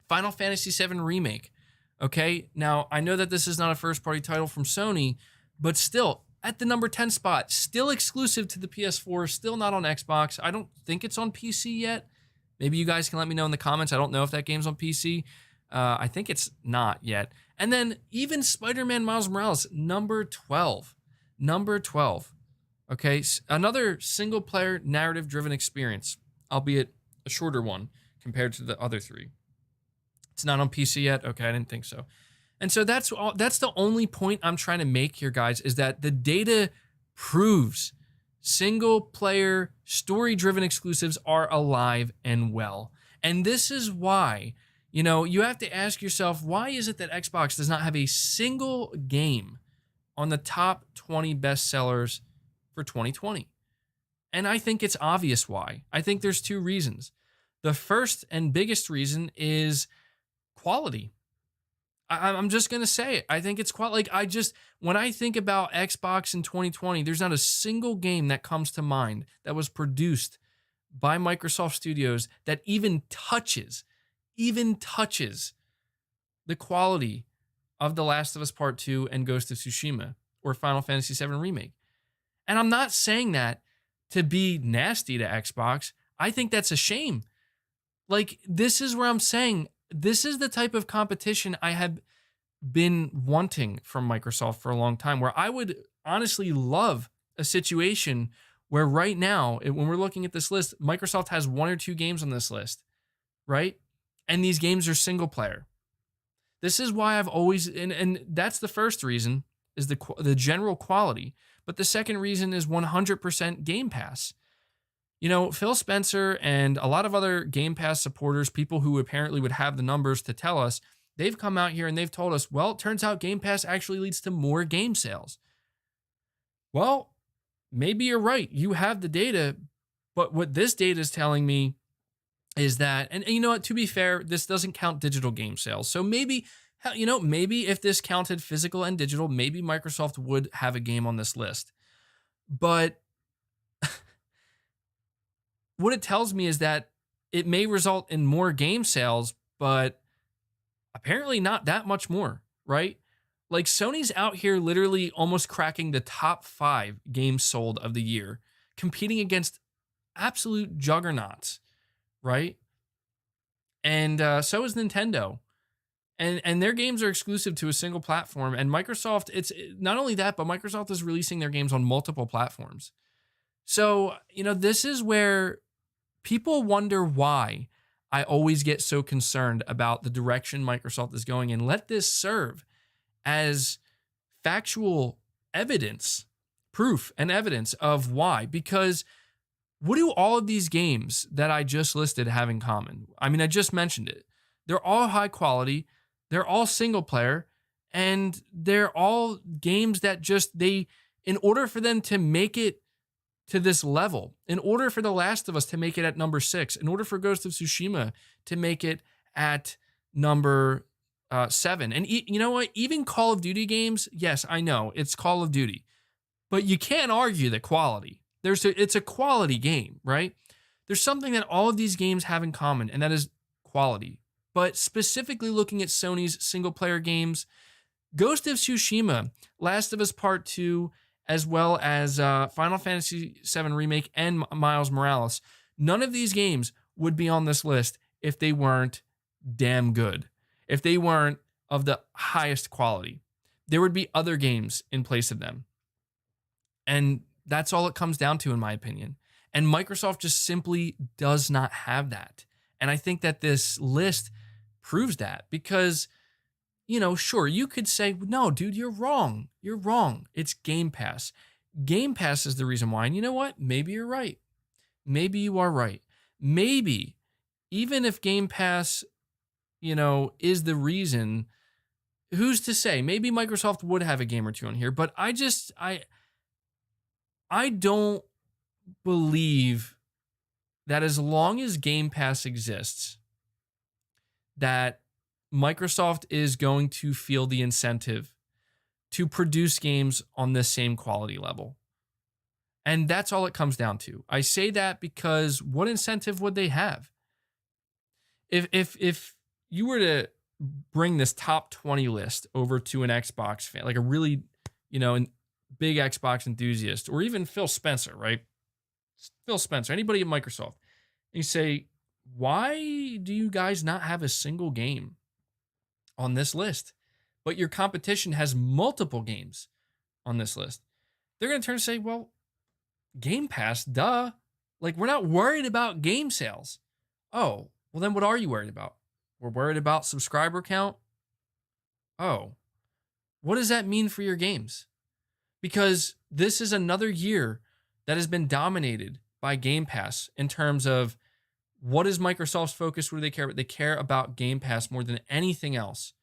Final Fantasy VII Remake. Okay, now I know that this is not a first-party title from Sony, but still, at the number 10 spot, still exclusive to the PS4, still not on Xbox. I don't think it's on PC yet. Maybe you guys can let me know in the comments. I don't know if that game's on PC. I think it's not yet. And then even Spider-Man Miles Morales, number 12. Number 12. Okay, another single-player narrative-driven experience, albeit a shorter one compared to the other three. It's not on PC yet. Okay, I didn't think so. And so that's the only point I'm trying to make here, guys, is that the data proves single-player, story-driven exclusives are alive and well. And this is why, you have to ask yourself, why is it that Xbox does not have a single game on the top 20 bestsellers for 2020? And I think it's obvious why. I think there's two reasons. The first and biggest reason is quality. I'm just going to say it. I think it's quality. When I think about Xbox in 2020, there's not a single game that comes to mind that was produced by Microsoft Studios that even touches the quality of The Last of Us Part 2 and Ghost of Tsushima or Final Fantasy VII Remake. And I'm not saying that to be nasty to Xbox. I think that's a shame. This is where I'm saying this is the type of competition I have been wanting from Microsoft for a long time, where I would honestly love a situation where right now, when we're looking at this list, Microsoft has one or two games on this list, right? And these games are single player. This is why I've always, and that's the first reason, is the general quality. But the second reason is 100% Game Pass. Phil Spencer and a lot of other Game Pass supporters, people who apparently would have the numbers to tell us, they've come out here and they've told us, well, it turns out Game Pass actually leads to more game sales. Well, maybe you're right. You have the data, but what this data is telling me is that, and you know what, to be fair, this doesn't count digital game sales. So maybe if this counted physical and digital, maybe Microsoft would have a game on this list. But what it tells me is that it may result in more game sales, but apparently not that much more, right? Sony's out here literally almost cracking the top 5 games sold of the year, competing against absolute juggernauts, right? And so is Nintendo. And their games are exclusive to a single platform. And Microsoft, it's not only that, but Microsoft is releasing their games on multiple platforms. So, this is where people wonder why I always get so concerned about the direction Microsoft is going, and let this serve as factual evidence, proof and evidence of why. Because what do all of these games that I just listed have in common? I mean, I just mentioned it. They're all high quality. They're all single player, and they're all games that in order for them to make it to this level, in order for The Last of Us to make it at number 6, in order for Ghost of Tsushima to make it at number 7. And you know what? Even Call of Duty games, yes, I know it's Call of Duty, but you can't argue the quality. It's a quality game, right? There's something that all of these games have in common, and that is quality. But specifically looking at Sony's single-player games, Ghost of Tsushima, Last of Us Part 2, as well as Final Fantasy VII Remake and Miles Morales, none of these games would be on this list if they weren't damn good, if they weren't of the highest quality. There would be other games in place of them. And that's all it comes down to, in my opinion. And Microsoft just simply does not have that. And I think that this list proves that, because, sure, you could say, no, dude, you're wrong. You're wrong. It's Game Pass. Game Pass is the reason why. And you know what? Maybe you're right. Maybe you are right. Maybe even if Game Pass, is the reason, who's to say? Maybe Microsoft would have a game or two on here, but I don't believe that as long as Game Pass exists, that Microsoft is going to feel the incentive to produce games on the same quality level. And that's all it comes down to. I say that because what incentive would they have? If you were to bring this top 20 list over to an Xbox fan, like a really, big Xbox enthusiast, or even Phil Spencer, right? Phil Spencer, anybody at Microsoft, and you say, why do you guys not have a single game on this list? But your competition has multiple games on this list. They're going to turn and say, well, Game Pass, duh. Like, we're not worried about game sales. Oh, well, then what are you worried about? We're worried about subscriber count. Oh, what does that mean for your games? Because this is another year that has been dominated by Game Pass in terms of what is Microsoft's focus? What do they care about? They care about Game Pass more than anything else.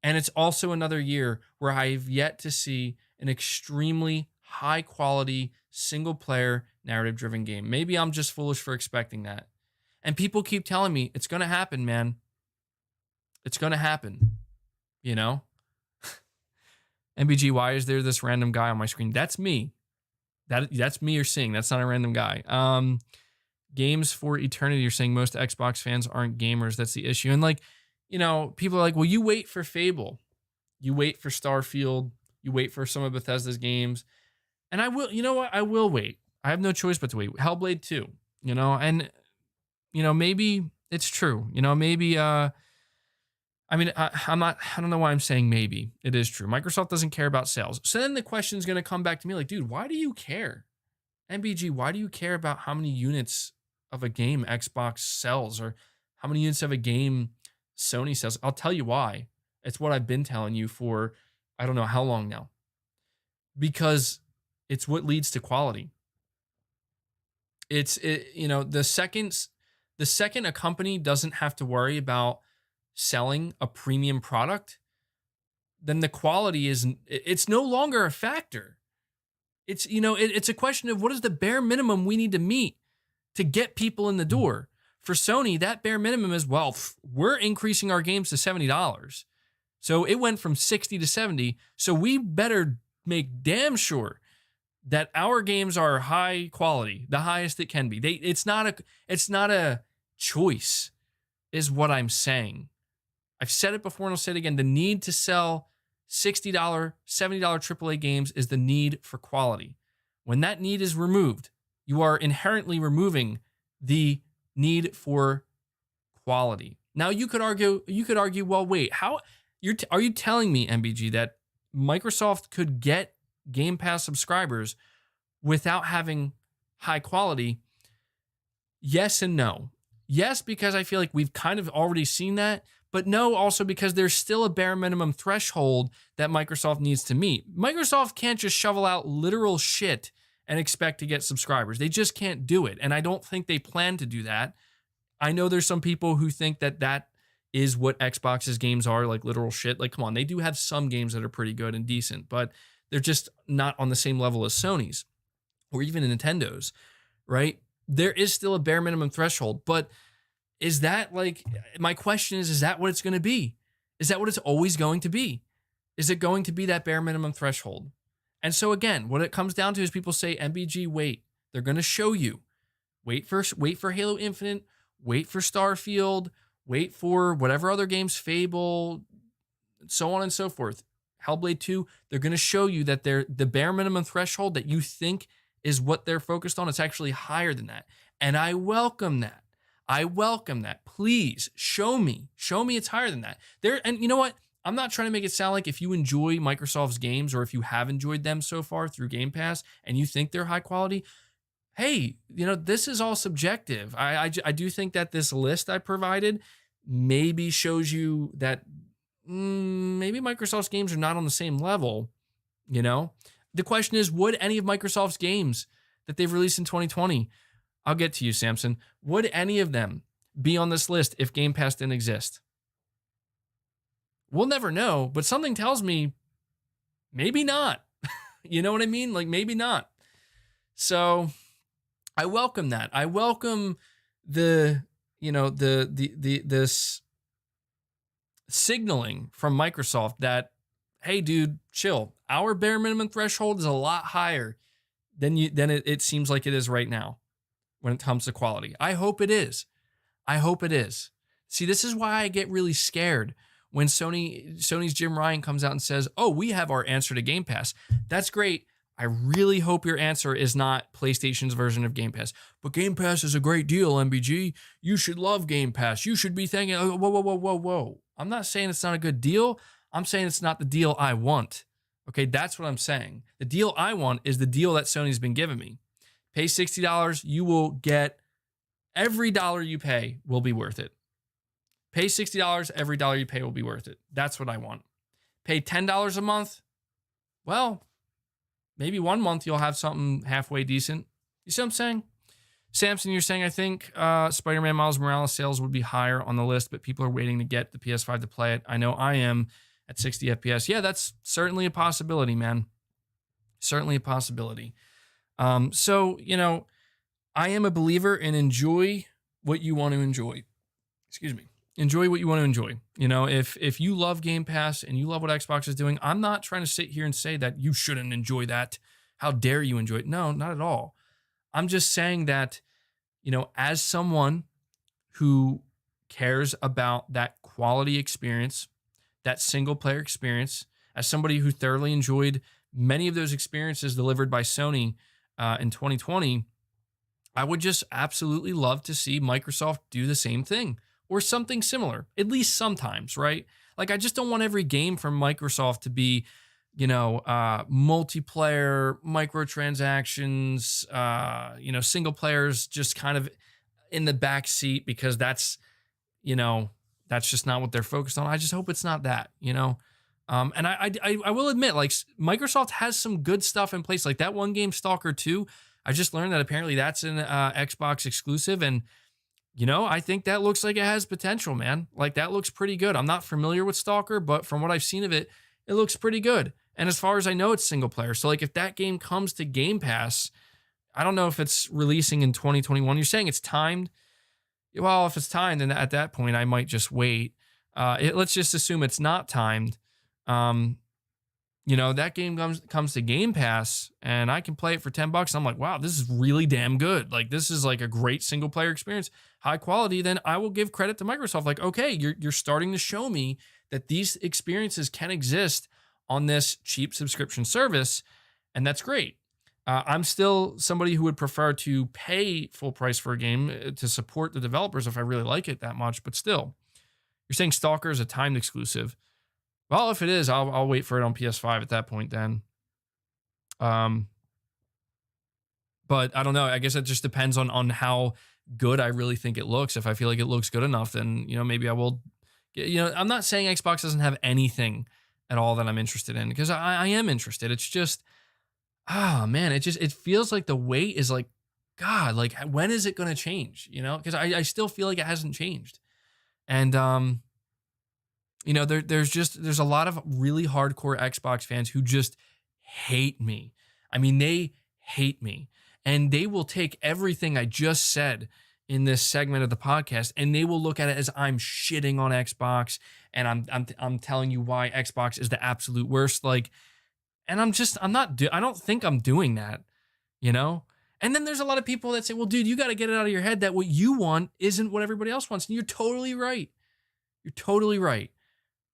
And it's also another year where I've yet to see an extremely high quality single player narrative driven game. Maybe I'm just foolish for expecting that. And people keep telling me it's going to happen, man. It's going to happen. You know? MBG, why is there this random guy on my screen? That's me. That's me you're seeing. That's not a random guy. Games for eternity. You're saying most Xbox fans aren't gamers. That's the issue. And like, you know, people are like, well, you wait for Fable. You wait for Starfield. You wait for some of Bethesda's games. And I will, you know what? I will wait. I have no choice but to wait. Hellblade 2, you know, and, you know, maybe it's true. You know, maybe, I don't know why I'm saying maybe. It is true. Microsoft doesn't care about sales. So then the question is going to come back to me like, dude, why do you care? MBG, why do you care about how many units of a game Xbox sells or how many units of a game Sony sells? I'll tell you why. It's what I've been telling you for I don't know how long now. Because it's what leads to quality. The second a company doesn't have to worry about selling a premium product, then the quality it's no longer a factor. It's a question of what is the bare minimum we need to meet to get people in the door. For Sony, that bare minimum is, well, we're increasing our games to $70. So it went from 60 to 70. So we better make damn sure that our games are high quality, the highest it can be. It's not a choice, is what I'm saying. I've said it before and I'll say it again. The need to sell $60, $70 AAA games is the need for quality. When that need is removed, you are inherently removing the need for quality. Now you could argue, well, wait, are you telling me, MBG, that Microsoft could get Game Pass subscribers without having high quality? Yes and no. Yes, because I feel like we've kind of already seen that, but no, also because there's still a bare minimum threshold that Microsoft needs to meet. Microsoft can't just shovel out literal shit and expect to get subscribers. They just can't do it, and I don't think they plan to do that. I know there's some people who think that is what Xbox's games are, like literal shit. Like, come on, they do have some games that are pretty good and decent, but they're just not on the same level as Sony's or even Nintendo's, right? There is still a bare minimum threshold, but is that like, my question is that what it's going to be? Is that what it's always going to be? Is it going to be that bare minimum threshold? And so again, what it comes down to is people say, MBG, wait, they're going to show you. Wait for Halo Infinite, wait for Starfield, wait for whatever other games, Fable, so on and so forth. Hellblade 2, they're going to show you that the bare minimum threshold that you think is what they're focused on, it's actually higher than that. And I welcome that. Please show me it's higher than that. And you know what? I'm not trying to make it sound like if you enjoy Microsoft's games or if you have enjoyed them so far through Game Pass and you think they're high quality, hey, this is all subjective. I do think that this list I provided maybe shows you that maybe Microsoft's games are not on the same level. The question is, would any of Microsoft's games that they've released in 2020, I'll get to you, Samson, would any of them be on this list if Game Pass didn't exist? We'll never know, but something tells me maybe not. You know what I mean? Like, maybe not. So I welcome that. I welcome this signaling from Microsoft that, hey, dude, chill. Our bare minimum threshold is a lot higher than it seems like it is right now when it comes to quality. I hope it is. See, this is why I get really scared when Sony's Jim Ryan comes out and says, oh, we have our answer to Game Pass. That's great. I really hope your answer is not PlayStation's version of Game Pass. But Game Pass is a great deal, MBG. You should love Game Pass. You should be thinking, oh, whoa, whoa, whoa, whoa, whoa. I'm not saying it's not a good deal. I'm saying it's not the deal I want. Okay, that's what I'm saying. The deal I want is the deal that Sony's been giving me. Pay $60, you will get every dollar you pay will be worth it. Pay $60, every dollar you pay will be worth it. That's what I want. Pay $10 a month. Well, maybe 1 month you'll have something halfway decent. You see what I'm saying? Samson, you're saying, I think Spider-Man Miles Morales sales would be higher on the list, but people are waiting to get the PS5 to play it. I know I am at 60 FPS. Yeah, that's certainly a possibility, man. Certainly a possibility. So, I am a believer in enjoy what you want to enjoy. Excuse me. Enjoy what you want to enjoy. If you love Game Pass and you love what Xbox is doing, I'm not trying to sit here and say that you shouldn't enjoy that. How dare you enjoy it? No, not at all. I'm just saying that, as someone who cares about that quality experience, that single player experience, as somebody who thoroughly enjoyed many of those experiences delivered by Sony in 2020, I would just absolutely love to see Microsoft do the same thing. Or something similar, at least sometimes, right? Like, I just don't want every game from Microsoft to be, multiplayer, microtransactions, single players just kind of in the back seat because that's just not what they're focused on. I just hope it's not that, And I will admit, like, Microsoft has some good stuff in place. Like that one game, Stalker 2, I just learned that apparently that's an Xbox exclusive, and I think that looks like it has potential, man. Like, that looks pretty good. I'm not familiar with Stalker, but from what I've seen of it, it looks pretty good. And as far as I know, it's single player. So, like, if that game comes to Game Pass, I don't know if it's releasing in 2021. You're saying it's timed? Well, if it's timed, then at that point, I might just wait. Let's just assume it's not timed. That game comes to Game Pass and I can play it for $10. I'm like, wow, this is really damn good. Like, this is like a great single player experience, high quality. Then I will give credit to Microsoft. Like, okay, you're starting to show me that these experiences can exist on this cheap subscription service. And that's great. I'm still somebody who would prefer to pay full price for a game to support the developers if I really like it that much. But still, you're saying Stalker is a timed exclusive. Well, if it is, I'll wait for it on PS5 at that point then. But I don't know. I guess it just depends on how good I really think it looks. If I feel like it looks good enough, then, maybe I will. I'm not saying Xbox doesn't have anything at all that I'm interested in, because I am interested. It's just, man, it feels like the wait is like, God, like, when is it going to change? Because I still feel like it hasn't changed. And, there's a lot of really hardcore Xbox fans who just hate me. I mean, they hate me, and they will take everything I just said in this segment of the podcast, and they will look at it as I'm shitting on Xbox, and I'm telling you why Xbox is the absolute worst. Like, and I don't think I'm doing that, And then there's a lot of people that say, well, dude, you got to get it out of your head that what you want isn't what everybody else wants. And you're totally right. You're totally right.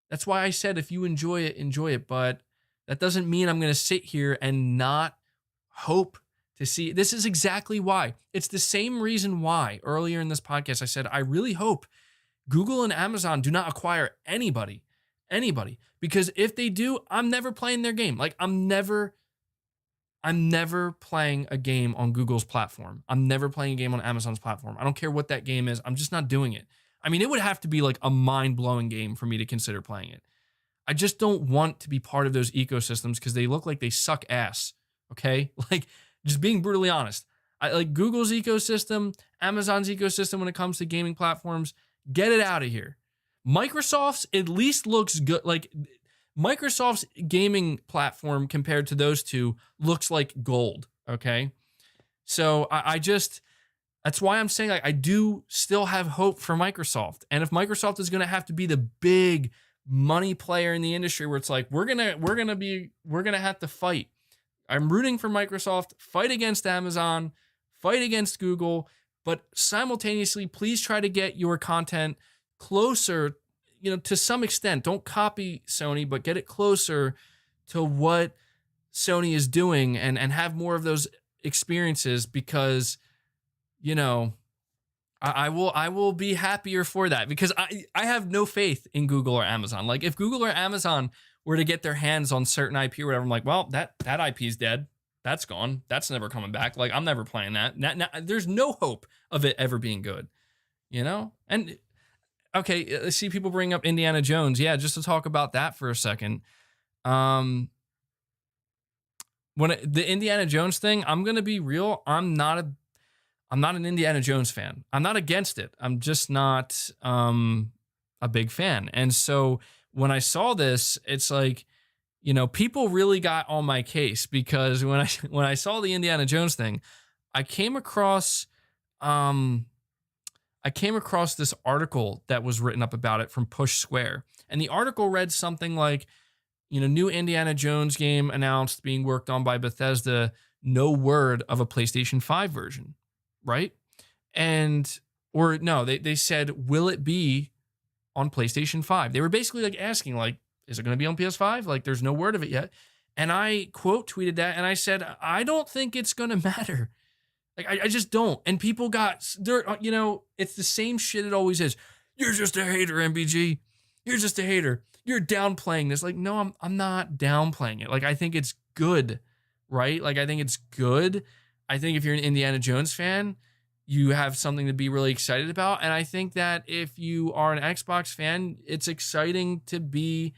That's why I said, if you enjoy it, enjoy it. But that doesn't mean I'm going to sit here and not hope to see. This is exactly why. It's the same reason why earlier in this podcast I said, I really hope Google and Amazon do not acquire anybody. Because if they do, I'm never playing their game. Like, I'm never playing a game on Google's platform. I'm never playing a game on Amazon's platform. I don't care what that game is. I'm just not doing it. I mean, it would have to be like a mind-blowing game for me to consider playing it. I just don't want to be part of those ecosystems because they look like they suck ass, okay? Like, just being brutally honest. I like Google's ecosystem, Amazon's ecosystem when it comes to gaming platforms. Get it out of here. Microsoft's at least looks good. Like, Microsoft's gaming platform compared to those two looks like gold, okay? So that's why I'm saying, like, I do still have hope for Microsoft. And if Microsoft is going to have to be the big money player in the industry where it's like, we're going to have to fight. I'm rooting for Microsoft, fight against Amazon, fight against Google, but simultaneously, please try to get your content closer, to some extent. Don't copy Sony, but get it closer to what Sony is doing and have more of those experiences, because, you know, I will be happier for that, because I have no faith in Google or Amazon. Like, if Google or Amazon were to get their hands on certain IP or whatever, I'm like, well, that IP is dead. That's gone. That's never coming back. Like, I'm never playing that. There's no hope of it ever being good, you know? And okay, I see people bring up Indiana Jones. Yeah, just to talk about that for a second. The Indiana Jones thing, I'm gonna be real. I'm not an Indiana Jones fan. I'm not against it. I'm just not a big fan. And so when I saw this, it's like, you know, people really got on my case, because when I saw the Indiana Jones thing, I came across this article that was written up about it from Push Square. And the article read something like, you know, new Indiana Jones game announced, being worked on by Bethesda, no word of a PlayStation 5 version, right? And, or no, they said, will it be on PlayStation 5? They were basically like asking, like, is it going to be on PS5? Like, there's no word of it yet. And I quote tweeted that, and I said, I don't think it's going to matter. Like, I just don't. And people you know, it's the same shit it always is. You're just a hater, MBG. You're just a hater. You're downplaying this. Like, no, I'm not downplaying it. Like, I think it's good, right? Like, I think it's good. I think if you're an Indiana Jones fan, you have something to be really excited about. And I think that if you are an Xbox fan, it's exciting to be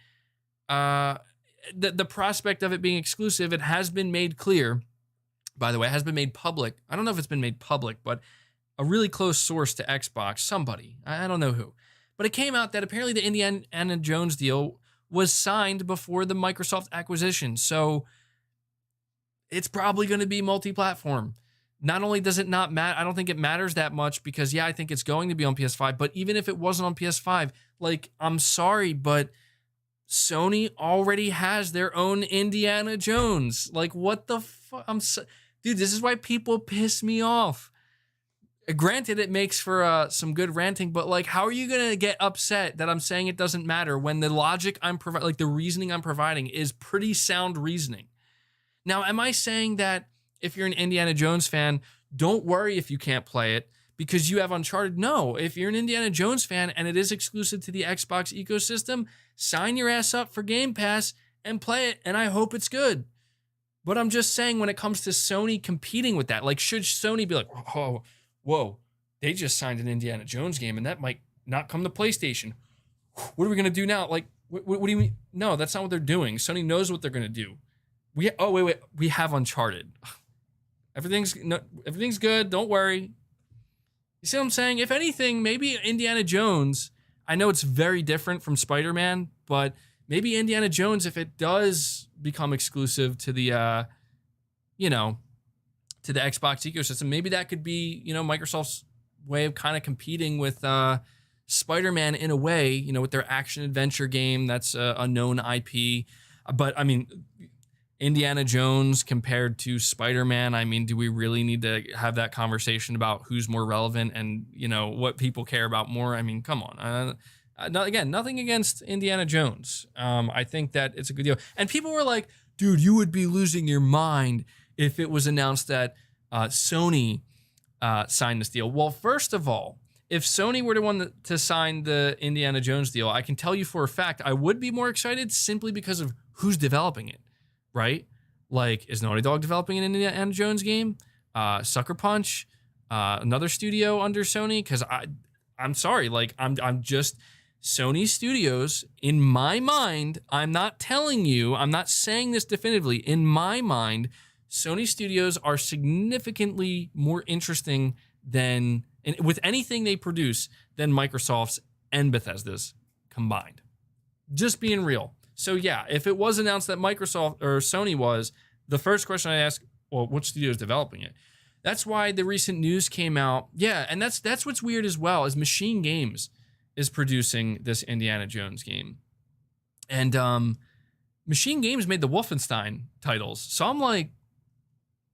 the prospect of it being exclusive. It has been made clear, by the way, it has been made public. I don't know if it's been made public, but a really close source to Xbox, somebody, I don't know who, but it came out that apparently the Indiana Jones deal was signed before the Microsoft acquisition. So it's probably going to be multi-platform. Not only does it not matter, I don't think it matters that much, because yeah, I think it's going to be on PS5, but even if it wasn't on PS5, like, I'm sorry, but Sony already has their own Indiana Jones. Like, what the fuck? Dude, this is why people piss me off. Granted, it makes for some good ranting, but like, how are you going to get upset that I'm saying it doesn't matter when the logic I'm providing, like the reasoning I'm providing, is pretty sound reasoning? Now, am I saying that if you're an Indiana Jones fan, don't worry if you can't play it because you have Uncharted? No, if you're an Indiana Jones fan and it is exclusive to the Xbox ecosystem, sign your ass up for Game Pass and play it, and I hope it's good. But I'm just saying, when it comes to Sony competing with that, like, should Sony be like, oh, whoa, they just signed an Indiana Jones game and that might not come to PlayStation. What are we going to do now? Like, what do you mean? No, that's not what they're doing. Sony knows what they're going to do. Wait, we have Uncharted. Everything's good. Don't worry. You see what I'm saying? If anything, maybe Indiana Jones, I know it's very different from Spider-Man, but maybe Indiana Jones, if it does become exclusive to the, to the Xbox ecosystem, maybe that could be, Microsoft's way of kind of competing with Spider-Man in a way, with their action adventure game that's a known IP. But I mean, Indiana Jones compared to Spider-Man, I mean, do we really need to have that conversation about who's more relevant and, what people care about more? I mean, come on. Again, nothing against Indiana Jones. I think that it's a good deal. And people were like, dude, you would be losing your mind if it was announced that Sony signed this deal. Well, first of all, if Sony were the one to sign the Indiana Jones deal, I can tell you for a fact I would be more excited simply because of who's developing it, right? Like, is Naughty Dog developing an Indiana Jones game? Sucker Punch? Another studio under Sony? Because I'm sorry, like, I'm just... Sony Studios, in my mind, I'm not telling you, I'm not saying this definitively, in my mind, Sony Studios are significantly more interesting than, with anything they produce, than Microsoft's and Bethesda's combined. Just being real. So yeah, if it was announced that Microsoft or Sony was, the first question I ask, well, which studio is developing it? That's why the recent news came out. Yeah, and that's what's weird as well, is Machine Games is producing this Indiana Jones game. And Machine Games made the Wolfenstein titles. So I'm like,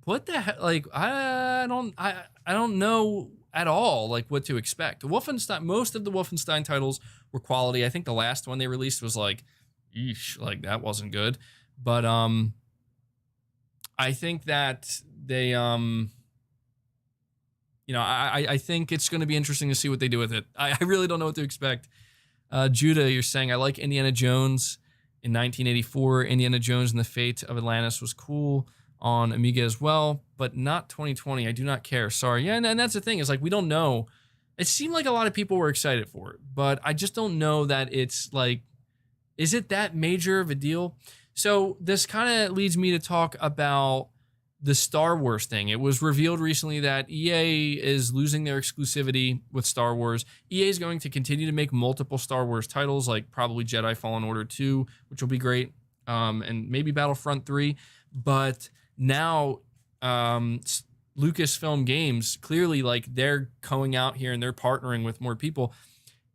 what the heck? Like, I don't know at all, like, what to expect. Most of the Wolfenstein titles were quality. I think the last one they released was like, eesh, like, that wasn't good. But I think that they, I think it's going to be interesting to see what they do with it. I really don't know what to expect. Judah, you're saying, I like Indiana Jones in 1984. Indiana Jones and the Fate of Atlantis was cool on Amiga as well, but not 2020. I do not care. Sorry. Yeah, and that's the thing. Is like, we don't know. It seemed like a lot of people were excited for it, but I just don't know that it's like, is it that major of a deal? So this kind of leads me to talk about the Star Wars thing. It was revealed recently that EA is losing their exclusivity with Star Wars. EA is going to continue to make multiple Star Wars titles, like probably Jedi Fallen Order 2, which will be great, and maybe Battlefront 3. But now Lucasfilm Games, clearly, like, they're going out here and they're partnering with more people.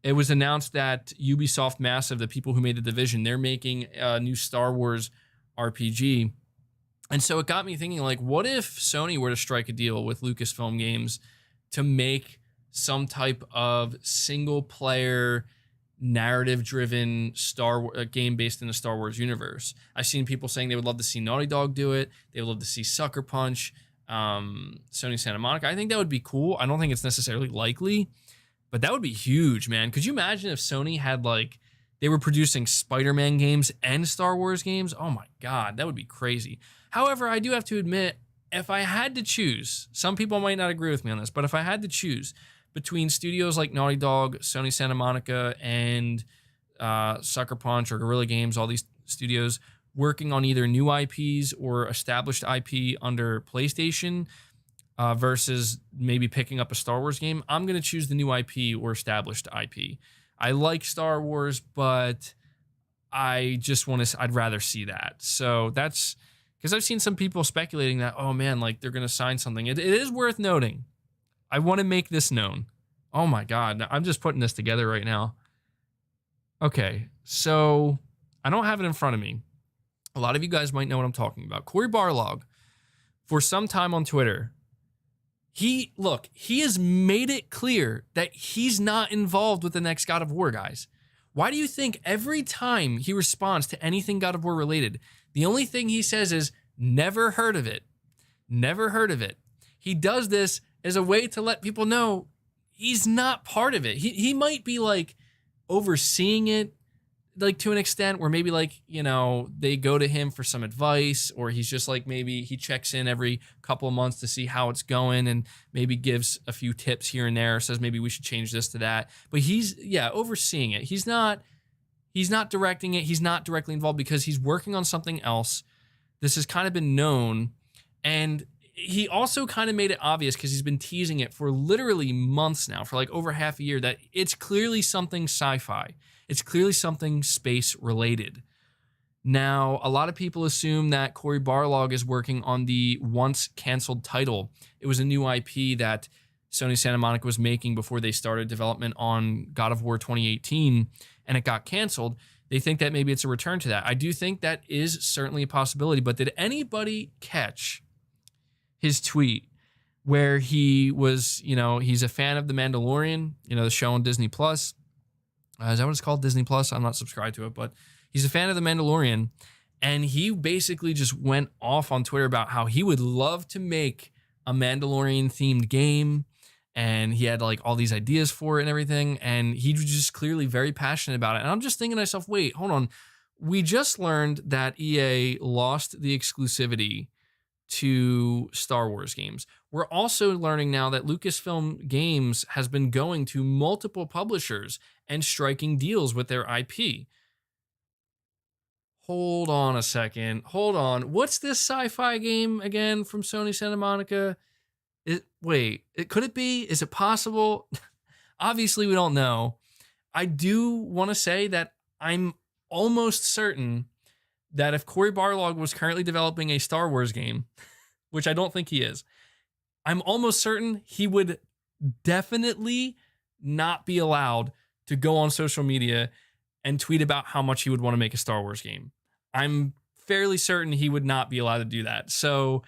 It was announced that Ubisoft Massive, the people who made The Division, they're making a new Star Wars RPG. And so it got me thinking, like, what if Sony were to strike a deal with Lucasfilm Games to make some type of single-player, narrative-driven game based in the Star Wars universe? I've seen people saying they would love to see Naughty Dog do it. They would love to see Sucker Punch, Sony Santa Monica. I think that would be cool. I don't think it's necessarily likely, but that would be huge, man. Could you imagine if Sony had, like, they were producing Spider-Man games and Star Wars games? Oh my God, that would be crazy. However, I do have to admit, if I had to choose, some people might not agree with me on this, but if I had to choose between studios like Naughty Dog, Sony Santa Monica, and Sucker Punch or Guerrilla Games, all these studios working on either new IPs or established IP under PlayStation versus maybe picking up a Star Wars game, I'm going to choose the new IP or established IP. I like Star Wars, but I just I'd rather see that. So that's because I've seen some people speculating that, oh man, like they're going to sign something. It is worth noting. I want to make this known. Oh my God. I'm just putting this together right now. Okay. So I don't have it in front of me. A lot of you guys might know what I'm talking about. Cory Barlog, for some time on Twitter, he has made it clear that he's not involved with the next God of War, guys. Why do you think every time he responds to anything God of War related, the only thing he says is, never heard of it. Never heard of it. He does this as a way to let people know he's not part of it. He might be like overseeing it, like to an extent where maybe like, they go to him for some advice, or he's just like, maybe he checks in every couple of months to see how it's going and maybe gives a few tips here and there, says maybe we should change this to that. But he's overseeing it. He's not directing it. He's not directly involved because he's working on something else. This has kind of been known. And he also kind of made it obvious because he's been teasing it for literally months now, for like over half a year, that it's clearly something sci-fi. It's clearly something space related. Now, a lot of people assume that Cory Barlog is working on the once canceled title. It was a new IP that Sony Santa Monica was making before they started development on God of War 2018, and it got canceled. They think that maybe it's a return to that. I do think that is certainly a possibility, but did anybody catch his tweet where he was, he's a fan of The Mandalorian, the show on Disney Plus? Is that what it's called? Disney Plus? I'm not subscribed to it, but he's a fan of The Mandalorian. And he basically just went off on Twitter about how he would love to make a Mandalorian themed game. And he had like all these ideas for it and everything. And he was just clearly very passionate about it. And I'm just thinking to myself, wait, hold on. We just learned that EA lost the exclusivity to Star Wars games. We're also learning now that Lucasfilm Games has been going to multiple publishers and striking deals with their IP. Hold on a second. Hold on. What's this sci-fi game again from Sony Santa Monica? Could it be? Is it possible? Obviously, we don't know. I do want to say that I'm almost certain that if Cory Barlog was currently developing a Star Wars game, which I don't think he is, I'm almost certain he would definitely not be allowed to go on social media and tweet about how much he would want to make a Star Wars game. I'm fairly certain he would not be allowed to do that. So,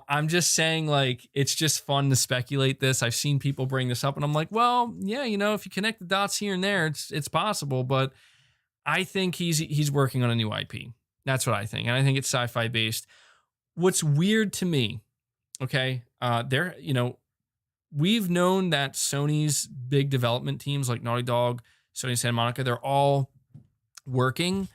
I'm just saying, like, it's just fun to speculate this. I've seen people bring this up and I'm like, well, yeah, if you connect the dots here and there, it's possible. But I think he's working on a new IP. That's what I think. And I think it's sci-fi based. what's weird to me, okay, we've known that Sony's big development teams like Naughty Dog, Sony Santa Monica, they're all working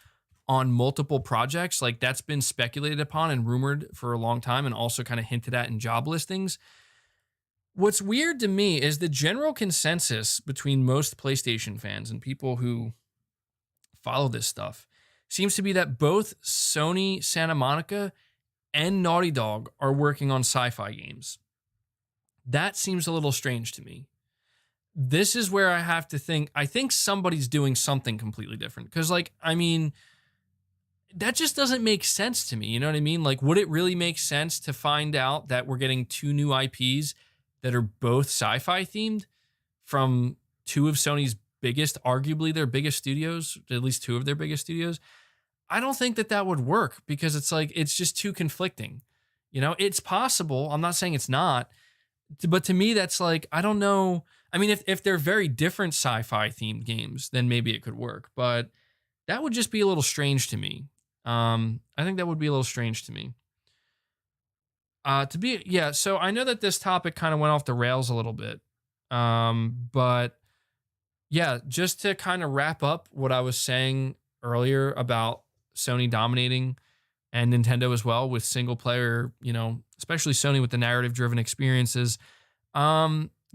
on multiple projects. Like that's been speculated upon and rumored for a long time and also kind of hinted at in job listings. What's weird to me is the general consensus between most PlayStation fans and people who follow this stuff seems to be that both Sony Santa Monica and Naughty Dog are working on sci-fi games. That seems a little strange to me. This is where I have to think, I think somebody's doing something completely different. Because, like, I mean, that just doesn't make sense to me. You know what I mean? Like, would it really make sense to find out that we're getting two new IPs that are both sci-fi themed from two of Sony's biggest, arguably their biggest studios, at least two of their biggest studios? I don't think that that would work because it's like, it's just too conflicting. You know, it's possible. I'm not saying it's not. But to me, that's like, I don't know. I mean, if they're very different sci-fi themed games, then maybe it could work. But that would just be a little strange to me. I think that would be a little strange to me. So I know that this topic kind of went off the rails a little bit. But yeah, just to kind of wrap up what I was saying earlier about Sony dominating and Nintendo as well with single player, especially Sony with the narrative driven experiences.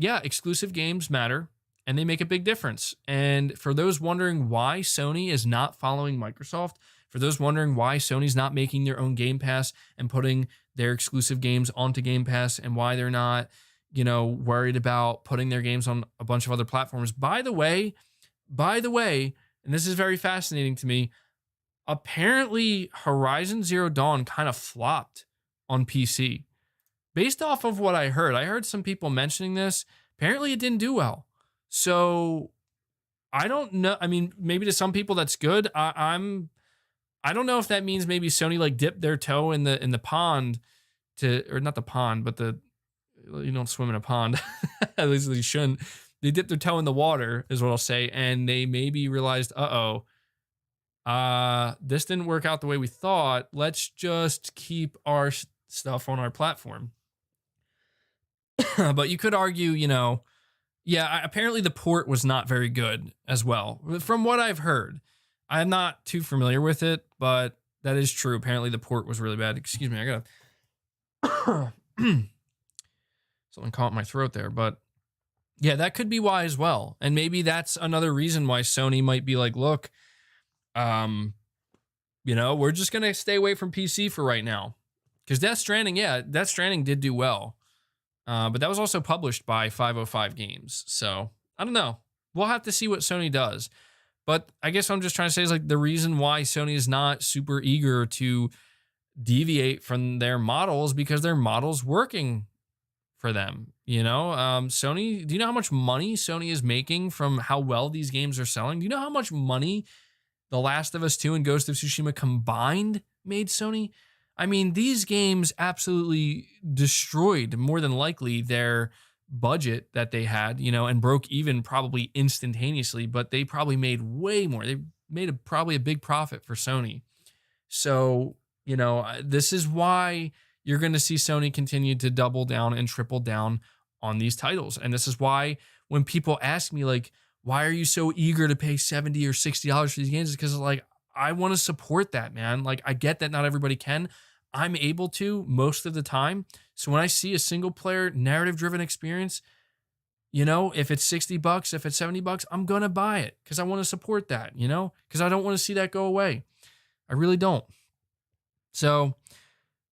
Exclusive games matter and they make a big difference. And for those wondering why Sony is not following Microsoft, for those wondering why Sony's not making their own Game Pass and putting their exclusive games onto Game Pass and why they're not, worried about putting their games on a bunch of other platforms. By the way, and this is very fascinating to me, apparently Horizon Zero Dawn kind of flopped on PC. Based off of what I heard some people mentioning this. Apparently it didn't do well. So I don't know. I mean, maybe to some people that's good. I don't know if that means maybe Sony like dipped their toe in the pond or not the pond, but you don't swim in a pond. At least they shouldn't. They dipped their toe in the water is what I'll say. And they maybe realized, this didn't work out the way we thought. Let's just keep our stuff on our platform. But you could argue, apparently the port was not very good as well. From what I've heard, I'm not too familiar with it, but that is true. Apparently the port was really bad. Excuse me, I gotta something caught in my throat there, but yeah, that could be why as well. And maybe that's another reason why Sony might be like, look, we're just gonna stay away from PC for right now. Because Death Stranding did do well. But that was also published by 505 Games. So I don't know. We'll have to see what Sony does. But I guess what I'm just trying to say is like the reason why Sony is not super eager to deviate from their models because their model's working for them. Sony, do you know how much money Sony is making from how well these games are selling? Do you know how much money The Last of Us 2 and Ghost of Tsushima combined made Sony? I mean, these games absolutely destroyed, more than likely, their budget that they had, and broke even probably instantaneously, but they probably made way more. They made probably a big profit for Sony. So, this is why you're going to see Sony continue to double down and triple down on these titles. And this is why when people ask me, like, why are you so eager to pay $70 or $60 for these games? It's because, like, I want to support that, man. Like, I get that not everybody can. I'm able to most of the time. So when I see a single player narrative driven experience, if it's $60, if it's $70, I'm going to buy it because I want to support that, because I don't want to see that go away. I really don't. So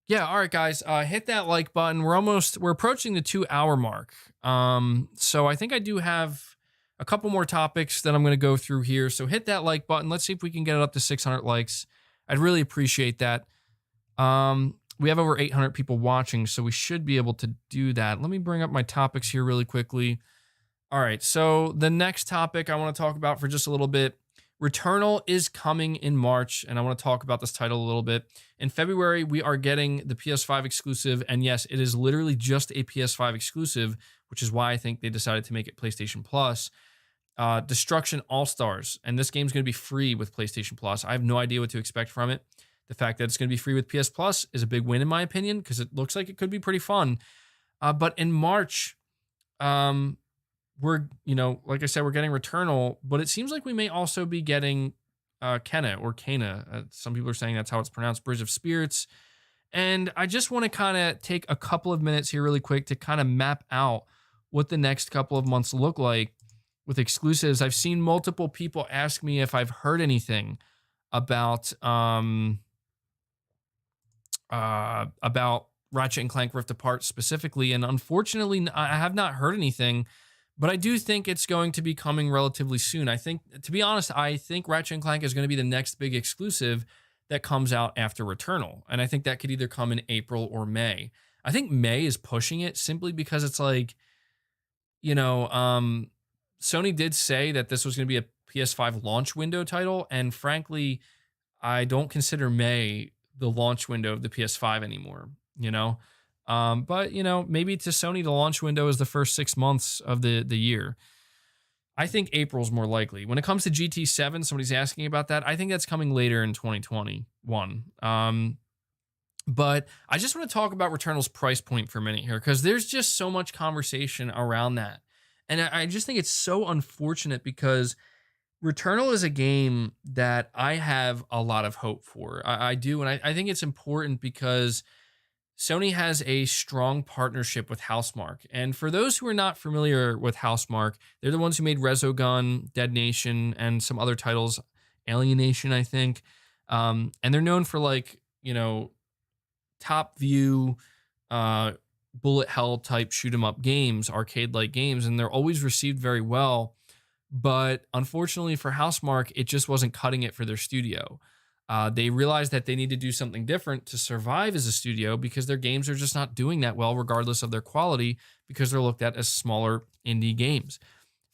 yeah. All right, guys, hit that like button. We're approaching the 2-hour mark. So I think I do have a couple more topics that I'm going to go through here. So hit that like button. Let's see if we can get it up to 600 likes. I'd really appreciate that. We have over 800 people watching, so we should be able to do that. Let me bring up my topics here really quickly. All right, so the next topic I want to talk about for just a little bit, Returnal is coming in March, and I want to talk about this title a little bit. In February, we are getting the PS5 exclusive, and yes, it is literally just a PS5 exclusive, which is why I think they decided to make it PlayStation Plus. Destruction All-Stars, and this game's going to be free with PlayStation Plus. I have no idea what to expect from it. The fact that it's going to be free with PS Plus is a big win in my opinion, because it looks like it could be pretty fun. But in March, we're, like I said, we're getting Returnal, but it seems like we may also be getting Kena or Kena. Some people are saying that's how it's pronounced, Bridge of Spirits. And I just want to kind of take a couple of minutes here really quick to kind of map out what the next couple of months look like with exclusives. I've seen multiple people ask me if I've heard anything about Ratchet and Clank Rift Apart specifically, and unfortunately, I have not heard anything. But I do think it's going to be coming relatively soon. I think, to be honest, I think Ratchet and Clank is going to be the next big exclusive that comes out after Returnal. And I think that could either come in April or May. I think May is pushing it simply because it's like, Sony did say that this was going to be a PS5 launch window title. And frankly, I don't consider May the launch window of the PS5 anymore, But, maybe to Sony, the launch window is the first 6 months of the year. I think April's more likely. When it comes to GT7, somebody's asking about that. I think that's coming later in 2021. But I just want to talk about Returnal's price point for a minute here, because there's just so much conversation around that. And I just think it's so unfortunate, because Returnal is a game that I have a lot of hope for. I do, and I think it's important because Sony has a strong partnership with Housemarque. And for those who are not familiar with Housemarque, they're the ones who made Resogun, Dead Nation, and some other titles, Alienation, I think. And they're known for top view, bullet hell type shoot 'em up games, arcade-like games, and they're always received very well. But unfortunately for Housemarque, it just wasn't cutting it for their studio. They realized that they need to do something different to survive as a studio, because their games are just not doing that well, regardless of their quality, because they're looked at as smaller indie games.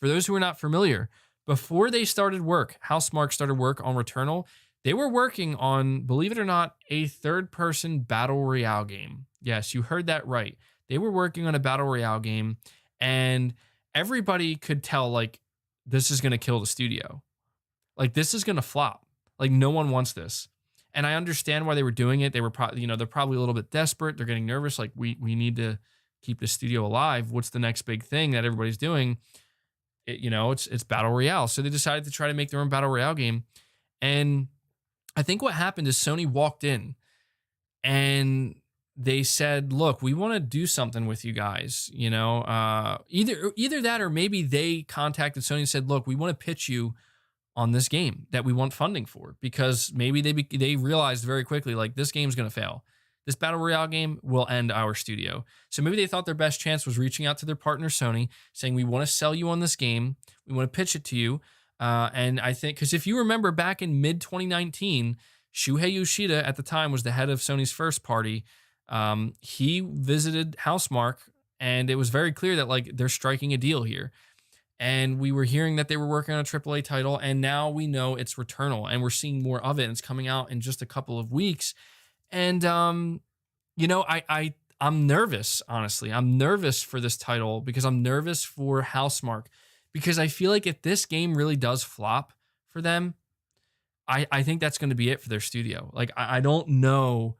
For those who are not familiar, before they started work, Housemarque started work on Returnal, they were working on, believe it or not, a third-person battle royale game. Yes, you heard that right. They were working on a battle royale game, and everybody could tell, this is going to kill the studio. This is going to flop. No one wants this. And I understand why they were doing it. They were probably, they're probably a little bit desperate. They're getting nervous. We need to keep the studio alive. What's the next big thing that everybody's doing? It's battle royale. So they decided to try to make their own battle royale game. And I think what happened is Sony walked in and they said, look, we want to do something with you guys. Either that, or maybe they contacted Sony and said, look, we want to pitch you on this game that we want funding for, because maybe they realized very quickly, this game's going to fail. This battle royale game will end our studio. So maybe they thought their best chance was reaching out to their partner Sony, saying, we want to sell you on this game. We want to pitch it to you. And I think, because if you remember back in mid 2019, Shuhei Yoshida at the time was the head of Sony's first party. He visited Housemarque, and it was very clear that they're striking a deal here. And we were hearing that they were working on a AAA title, and now we know it's Returnal, and we're seeing more of it. And it's coming out in just a couple of weeks. And I'm nervous, honestly. I'm nervous for this title, because I'm nervous for Housemarque, because I feel like if this game really does flop for them, I think that's going to be it for their studio. I don't know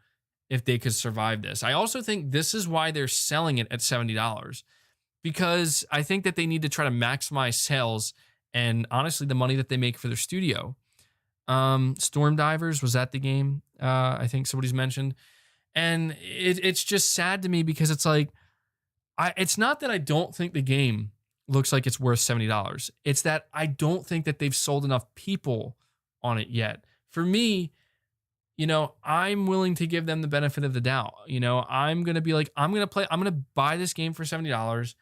if they could survive this. I also think this is why they're selling it at $70. Because I think that they need to try to maximize sales and, honestly, the money that they make for their studio. Storm Divers, was that the game? I think somebody's mentioned. And it's just sad to me, because it's it's not that I don't think the game looks like it's worth $70. It's that I don't think that they've sold enough people on it yet. For me, I'm willing to give them the benefit of the doubt. I'm going to be I'm going to buy this game for $70.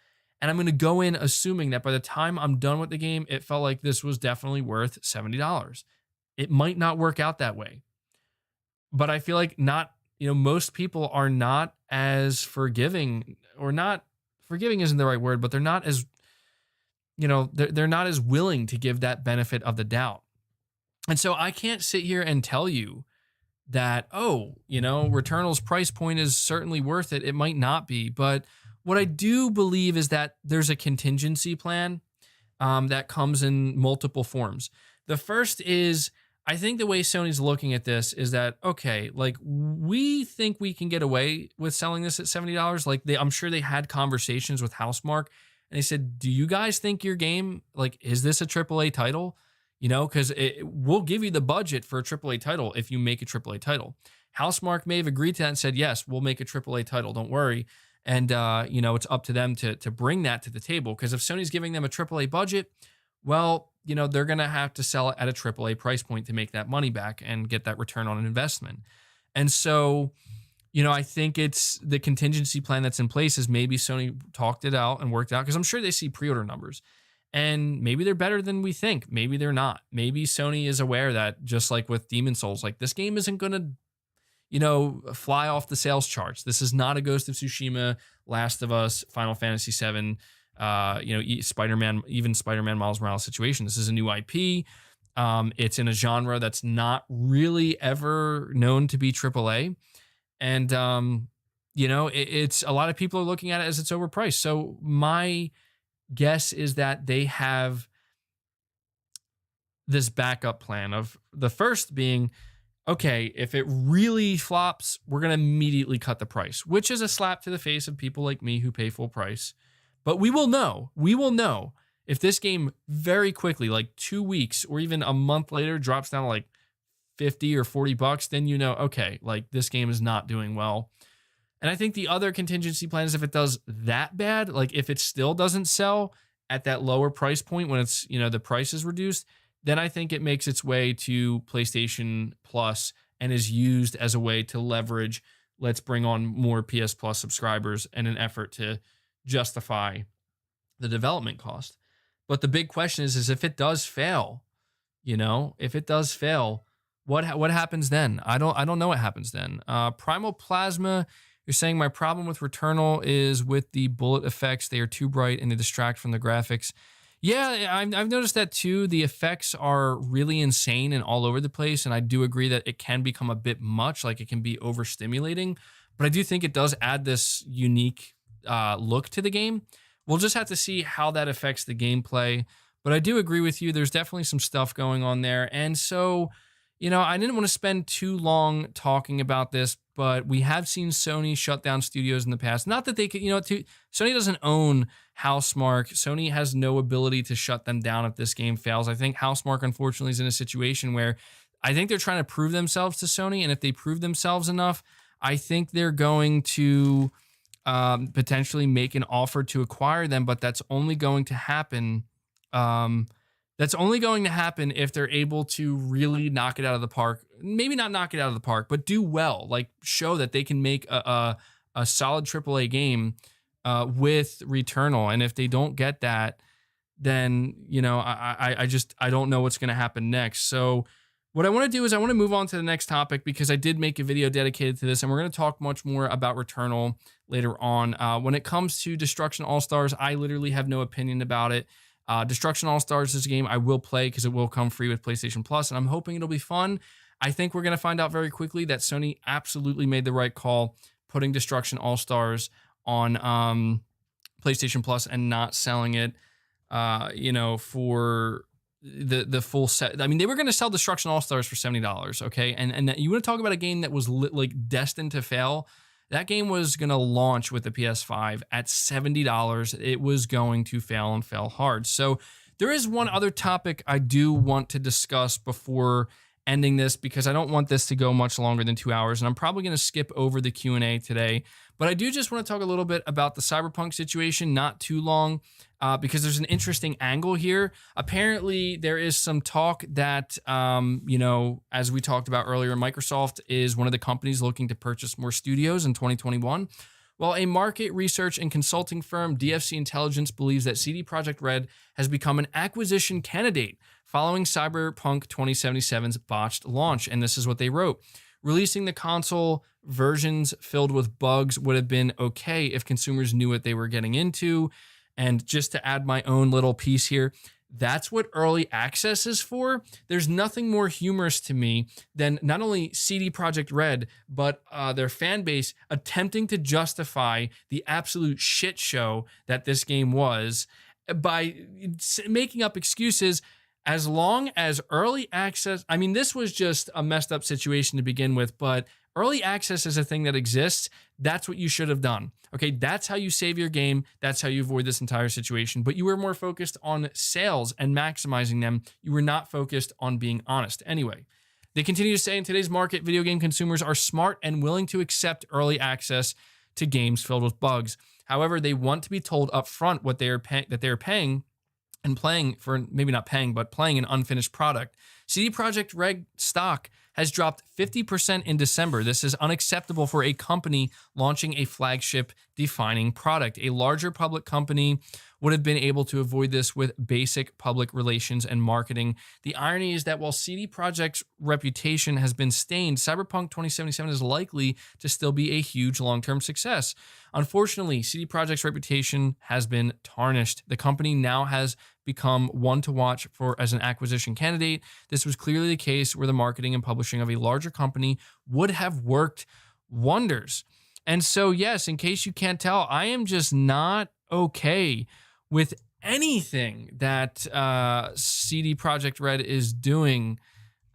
And I'm going to go in assuming that by the time I'm done with the game, it felt like this was definitely worth $70. It might not work out that way. But I feel like most people are not as forgiving, or not forgiving isn't the right word, but they're not as, they're not as willing to give that benefit of the doubt. And so I can't sit here and tell you that, Returnal's price point is certainly worth it. It might not be, but what I do believe is that there's a contingency plan that comes in multiple forms. The first is, I think the way Sony's looking at this is that, okay, like we think we can get away with selling this at $70. Like I'm sure they had conversations with Housemarque and they said, do you guys think your game, like, is this a AAA title? You know, because we'll give you the budget for a AAA title if you make a AAA title. Housemarque may have agreed to that and said, yes, we'll make a AAA title. Don't worry. And, you know, it's up to them to bring that to the table. Because if Sony's giving them a AAA budget, well, you know, they're going to have to sell it at a AAA price point to make that money back and get that return on an investment. And so, you know, I think it's the contingency plan that's in place is maybe Sony talked it out and worked out, because I'm sure they see pre-order numbers and maybe they're better than we think. Maybe they're not. Maybe Sony is aware that, just like with Demon Souls, like this game isn't going to, you know, fly off the sales charts. This is not a Ghost of Tsushima, Last of Us, Final Fantasy VII, you know, Spider-Man, even Spider-Man Miles Morales situation. This is a new IP. It's in a genre that's not really ever known to be AAA. And, you know, it's a lot of people are looking at it as it's overpriced. So my guess is that they have this backup plan of the first being, okay, if it really flops, we're going to immediately cut the price, which is a slap to the face of people like me who pay full price. But we will know if this game very quickly, like 2 weeks or even a month later, drops down to like 50 or $40, then you know, okay, like this game is not doing well. And I think the other contingency plan is if it does that bad, like if it still doesn't sell at that lower price point when it's, you know, the price is reduced, then I think it makes its way to PlayStation Plus and is used as a way to leverage, let's bring on more PS Plus subscribers in an effort to justify the development cost. But the big question is if it does fail, you know, if it does fail, what happens then? I don't know what happens then. Primal Plasma, you're saying my problem with Returnal is with the bullet effects. They are too bright and they distract from the graphics. Yeah, I've noticed that too. The effects are really insane and all over the place. And I do agree that it can become a bit much, like it can be overstimulating. But I do think it does add this unique look to the game. We'll just have to see how that affects the gameplay. But I do agree with you. There's definitely some stuff going on there. And so, you know, I didn't want to spend too long talking about this, but we have seen Sony shut down studios in the past. Not that they could, you know, Sony doesn't own Housemarque. Sony has no ability to shut them down if this game fails. I think Housemarque, unfortunately, is in a situation where I think they're trying to prove themselves to Sony. And if they prove themselves enough, I think they're going to potentially make an offer to acquire them, but that's only going to happen. That's only going to happen if they're able to really knock it out of the park. Maybe not knock it out of the park, but do well. Like show that they can make a solid AAA game with Returnal. And if they don't get that, then you know I don't know what's going to happen next. So what I want to do is I want to move on to the next topic because I did make a video dedicated to this, and we're going to talk much more about Returnal later on. When it comes to Destruction All-Stars, I literally have no opinion about it. Destruction All-Stars is a game I will play because it will come free with PlayStation Plus, and I'm hoping it'll be fun. I think we're going to find out very quickly that Sony absolutely made the right call putting Destruction All-Stars on PlayStation Plus and not selling it, you know, for the full set. I mean, they were going to sell Destruction All-Stars for $70, okay? And you want to talk about a game that was like destined to fail? That game was going to launch with the PS5 at $70. It was going to fail and fail hard. So there is one other topic I do want to discuss before ending this because I don't want this to go much longer than 2 hours, and I'm probably going to skip over the Q&A today. But I do just want to talk a little bit about the Cyberpunk situation, not too long, because there's an interesting angle here. Apparently, there is some talk that, you know, as we talked about earlier, Microsoft is one of the companies looking to purchase more studios in 2021. Well, a market research and consulting firm, DFC Intelligence, believes that CD Projekt Red has become an acquisition candidate following Cyberpunk 2077's botched launch. And this is what they wrote. Releasing the console versions filled with bugs would have been okay if consumers knew what they were getting into. And just to add my own little piece here, that's what early access is for. There's nothing more humorous to me than not only CD Projekt Red, but their fan base attempting to justify the absolute shit show that this game was by making up excuses. As long as early access, I mean, this was just a messed up situation to begin with, but early access is a thing that exists. That's what you should have done. Okay, that's how you save your game. That's how you avoid this entire situation. But you were more focused on sales and maximizing them. You were not focused on being honest. Anyway, they continue to say in today's market, video game consumers are smart and willing to accept early access to games filled with bugs. However, they want to be told upfront what they are that they are paying and playing for, maybe not paying, but playing an unfinished product. CD Projekt Red stock has dropped 50% in December. This is unacceptable for a company launching a flagship defining product. A larger public company would have been able to avoid this with basic public relations and marketing. The irony is that while CD Projekt's reputation has been stained, Cyberpunk 2077 is likely to still be a huge long-term success. Unfortunately, CD Projekt's reputation has been tarnished. The company now has become one to watch for as an acquisition candidate. This was clearly the case where the marketing and publishing of a larger company would have worked wonders. And so, yes, in case you can't tell, I am just not okay with anything that CD Projekt Red is doing,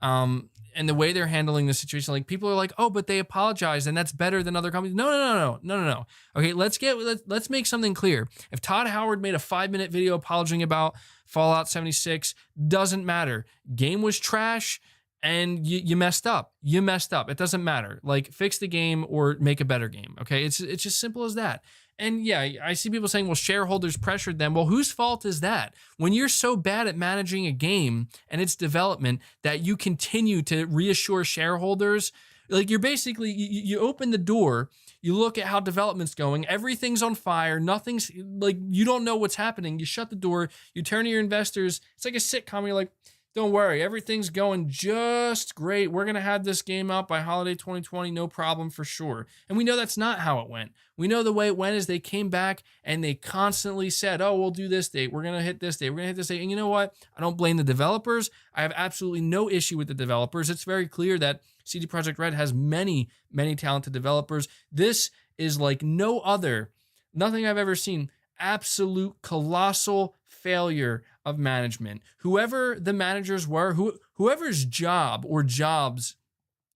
and the way they're handling the situation. Like, people are like, "Oh, but they apologized, and that's better than other companies." No. Okay, let's make something clear. If Todd Howard made a 5-minute video apologizing about Fallout 76, doesn't matter. Game was trash, and you messed up. You messed up. It doesn't matter. Like, fix the game or make a better game. Okay, it's just simple as that. And yeah, I see people saying, well, shareholders pressured them. Well, whose fault is that? When you're so bad at managing a game and its development that you continue to reassure shareholders, like, you're basically, you open the door, you look at how development's going, everything's on fire, nothing's, like, you don't know what's happening. You shut the door, you turn to your investors. It's like a sitcom. You're like, don't worry, everything's going just great. We're going to have this game out by holiday 2020, no problem for sure. And we know that's not how it went. We know the way it went is they came back and they constantly said, oh, we'll do this date. We're going to hit this date. We're going to hit this date. And you know what? I don't blame the developers. I have absolutely no issue with the developers. It's very clear that CD Projekt Red has many, many talented developers. This is like no other, nothing I've ever seen. Absolute colossal failure of management. Whoever the managers were, whoever's job or jobs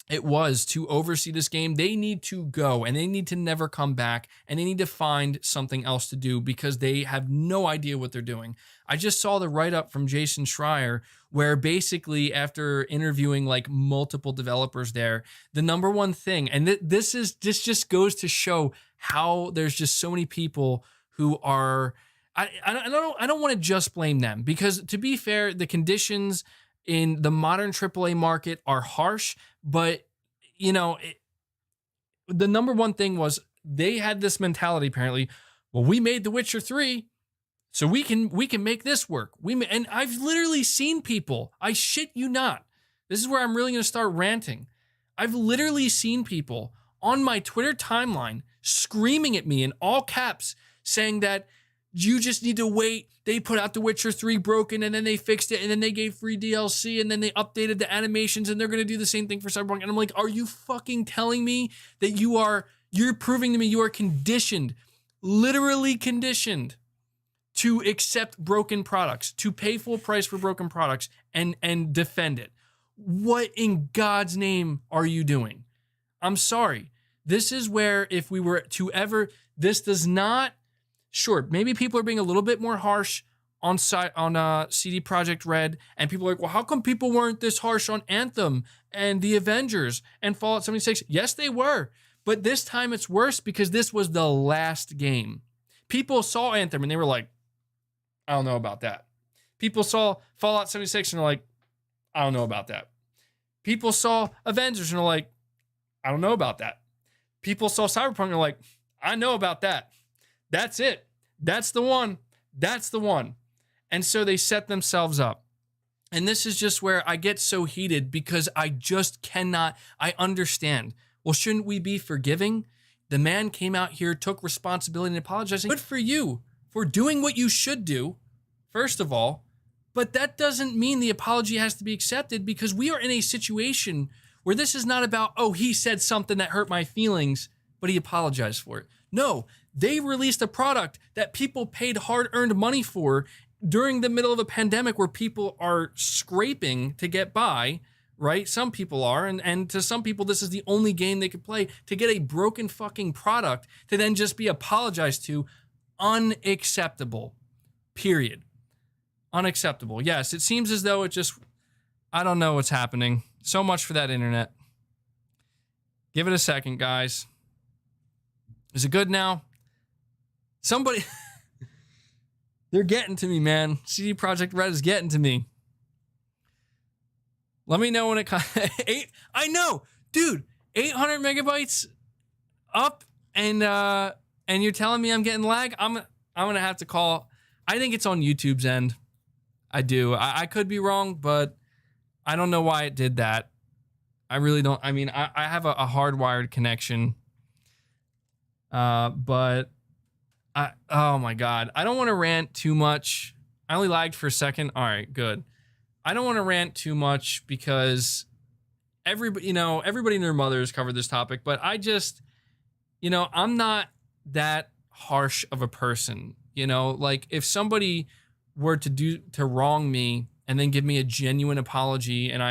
it was to oversee this game, they need to go and they need to never come back, and they need to find something else to do because they have no idea what they're doing. I just saw the write-up from Jason Schreier where basically after interviewing like multiple developers there, the number one thing, and this just goes to show how there's just so many people who are, I don't want to just blame them, because to be fair, the conditions in the modern AAA market are harsh, but you know, the number one thing was they had this mentality apparently, well, we made The Witcher 3, so we can make this work. And I've literally seen people, I shit you not, this is where I'm really going to start ranting. I've literally seen people on my Twitter timeline screaming at me in all caps saying that you just need to wait. They put out The Witcher 3 broken, and then they fixed it, and then they gave free DLC, and then they updated the animations, and they're going to do the same thing for Cyberpunk. And I'm like, are you fucking telling me that you're proving to me you are conditioned, literally conditioned to accept broken products, to pay full price for broken products and defend it? What in God's name are you doing? I'm sorry. This is where if we were to ever, this does not, sure, maybe people are being a little bit more harsh on CD Projekt Red, and people are like, well, how come people weren't this harsh on Anthem and The Avengers and Fallout 76? Yes, they were, but this time it's worse because this was the last game. People saw Anthem and they were like, I don't know about that. People saw Fallout 76 and they're like, I don't know about that. People saw Avengers and they're like, I don't know about that. People saw Cyberpunk and they're like, I know about that. That's it. That's the one. That's the one. And so they set themselves up. And this is just where I get so heated because I just cannot, I understand. Well, shouldn't we be forgiving? The man came out here, took responsibility and apologizing. Good for you for doing what you should do, first of all. But that doesn't mean the apology has to be accepted, because we are in a situation where this is not about, oh, he said something that hurt my feelings, but he apologized for it. No, they released a product that people paid hard-earned money for, during the middle of a pandemic where people are scraping to get by, right? Some people are, and to some people, this is the only game they could play. To get a broken fucking product to then just be apologized to, unacceptable. Period. Unacceptable. Yes, it seems as though it just, I don't know what's happening. So much for that internet. Give it a second, guys. Is it good now? Somebody, they're getting to me, man. CD Projekt Red is getting to me. Let me know when it comes. I know, dude. 800 megabytes up, and you're telling me I'm getting lag. I'm gonna have to call. I think it's on YouTube's end. I do. I could be wrong, but I don't know why it did that. I really don't. I mean, I have a hardwired connection, but oh my God, I don't want to rant too much. I only lagged for a second. All right, good. I don't want to rant too much because everybody and their mother has covered this topic, but I just, I'm not that harsh of a person. Like if somebody were to wrong me and then give me a genuine apology and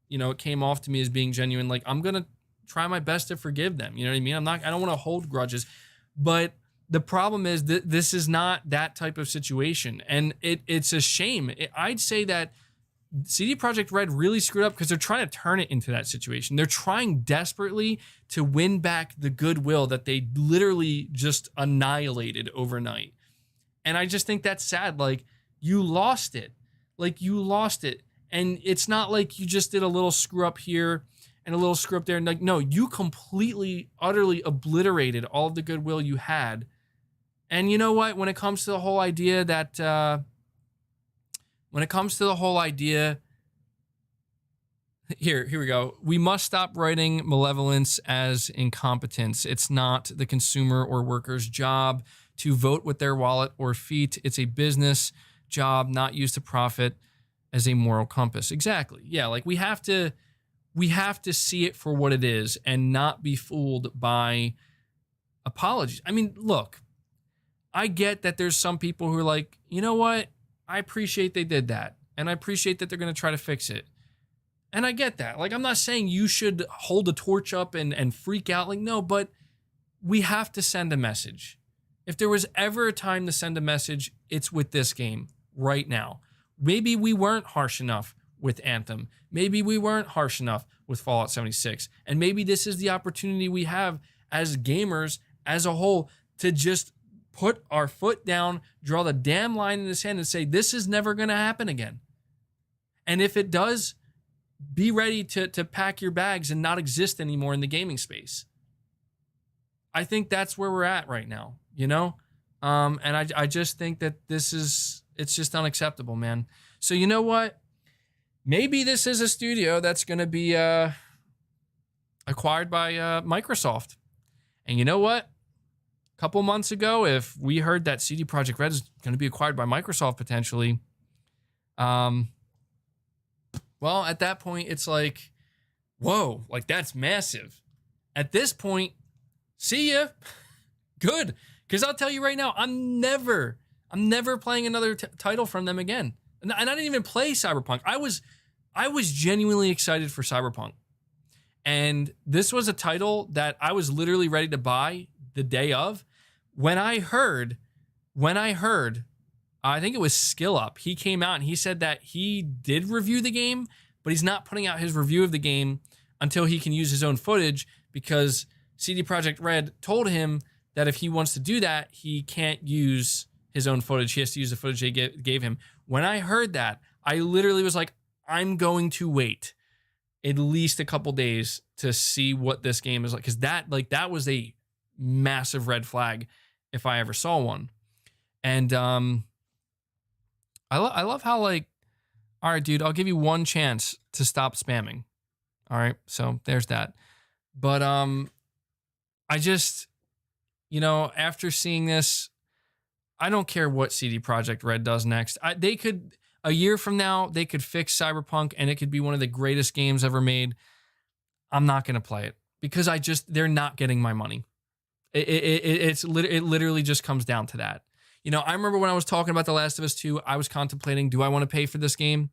it came off to me as being genuine, like I'm going to try my best to forgive them. You know what I mean? I don't want to hold grudges, but the problem is that this is not that type of situation. And it's a shame. I'd say that CD Projekt Red really screwed up because they're trying to turn it into that situation. They're trying desperately to win back the goodwill that they literally just annihilated overnight. And I just think that's sad. Like, you lost it. And it's not like you just did a little screw up here and a little screw up there. And like, no, you completely, utterly obliterated all of the goodwill you had. And you know what? When it comes to the whole idea that, here we go. We must stop writing malevolence as incompetence. It's not the consumer or worker's job to vote with their wallet or feet. It's a business job, not used to profit as a moral compass. Exactly. Yeah, like we have to see it for what it is and not be fooled by apologies. I mean, look, I get that there's some people who are like, you know what? I appreciate they did that. And I appreciate that they're going to try to fix it. And I get that. Like, I'm not saying you should hold a torch up and freak out. Like, no, but we have to send a message. If there was ever a time to send a message, it's with this game right now. Maybe we weren't harsh enough with Anthem. Maybe we weren't harsh enough with Fallout 76. And maybe this is the opportunity we have as gamers as a whole to just put our foot down, draw the damn line in the sand and say, this is never going to happen again. And if it does, be ready to pack your bags and not exist anymore in the gaming space. I think that's where we're at right now, And I just think that it's just unacceptable, man. So you know what? Maybe this is a studio that's going to be acquired by Microsoft. And you know what? A couple months ago, if we heard that CD Projekt Red is going to be acquired by Microsoft potentially, well, at that point, it's like, whoa, like that's massive. At this point, see ya. Good. Because I'll tell you right now, I'm never playing another title from them again. And I didn't even play Cyberpunk. I was genuinely excited for Cyberpunk. And this was a title that I was literally ready to buy the day of. When I heard, I think it was Skill Up. He came out and he said that he did review the game, but he's not putting out his review of the game until he can use his own footage because CD Projekt Red told him that if he wants to do that, he can't use his own footage. He has to use the footage they gave him. When I heard that, I literally was like, I'm going to wait at least a couple days to see what this game is like. Because that was a massive red flag if I ever saw one. And I love how all right, dude, I'll give you one chance to stop spamming. All right, so there's that. But I just, after seeing this, I don't care what CD Projekt Red does next. They could, a year from now, they could fix Cyberpunk and it could be one of the greatest games ever made. I'm not going to play it because they're not getting my money. It literally just comes down to that. I remember when I was talking about The Last of Us 2, I was contemplating, do I want to pay for this game?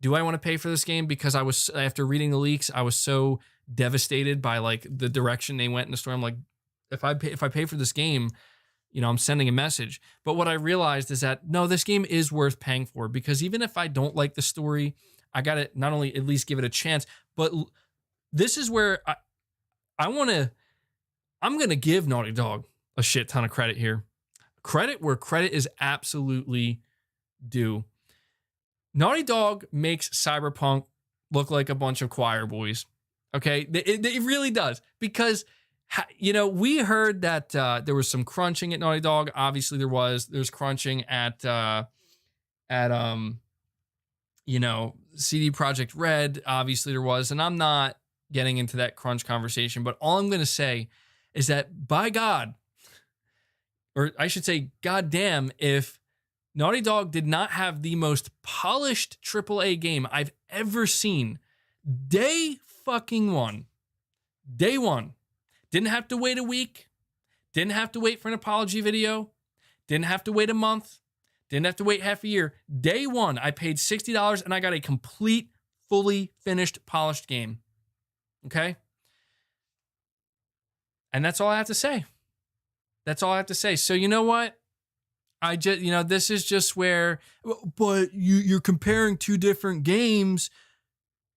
Do I want to pay for this game? Because after reading the leaks, I was so devastated by like the direction they went in the story. I'm like, if I pay for this game, I'm sending a message. But what I realized is that no, this game is worth paying for, because even if I don't like the story, I got to not only at least give it a chance, but this is where I'm going to give Naughty Dog a shit ton of credit here. Credit where credit is absolutely due. Naughty Dog makes Cyberpunk look like a bunch of choir boys. Okay? It really does. Because, we heard that there was some crunching at Naughty Dog. Obviously there was. There's crunching at CD Projekt Red. Obviously there was. And I'm not getting into that crunch conversation. But all I'm going to say is that by God, or I should say goddamn, if Naughty Dog did not have the most polished AAA game I've ever seen, day one, didn't have to wait a week, didn't have to wait for an apology video, didn't have to wait a month, didn't have to wait half a year. Day one, I paid $60 and I got a complete, fully finished, polished game. Okay? And that's all I have to say. That's all I have to say. So you know what? I just, this is just where, but you're comparing two different games.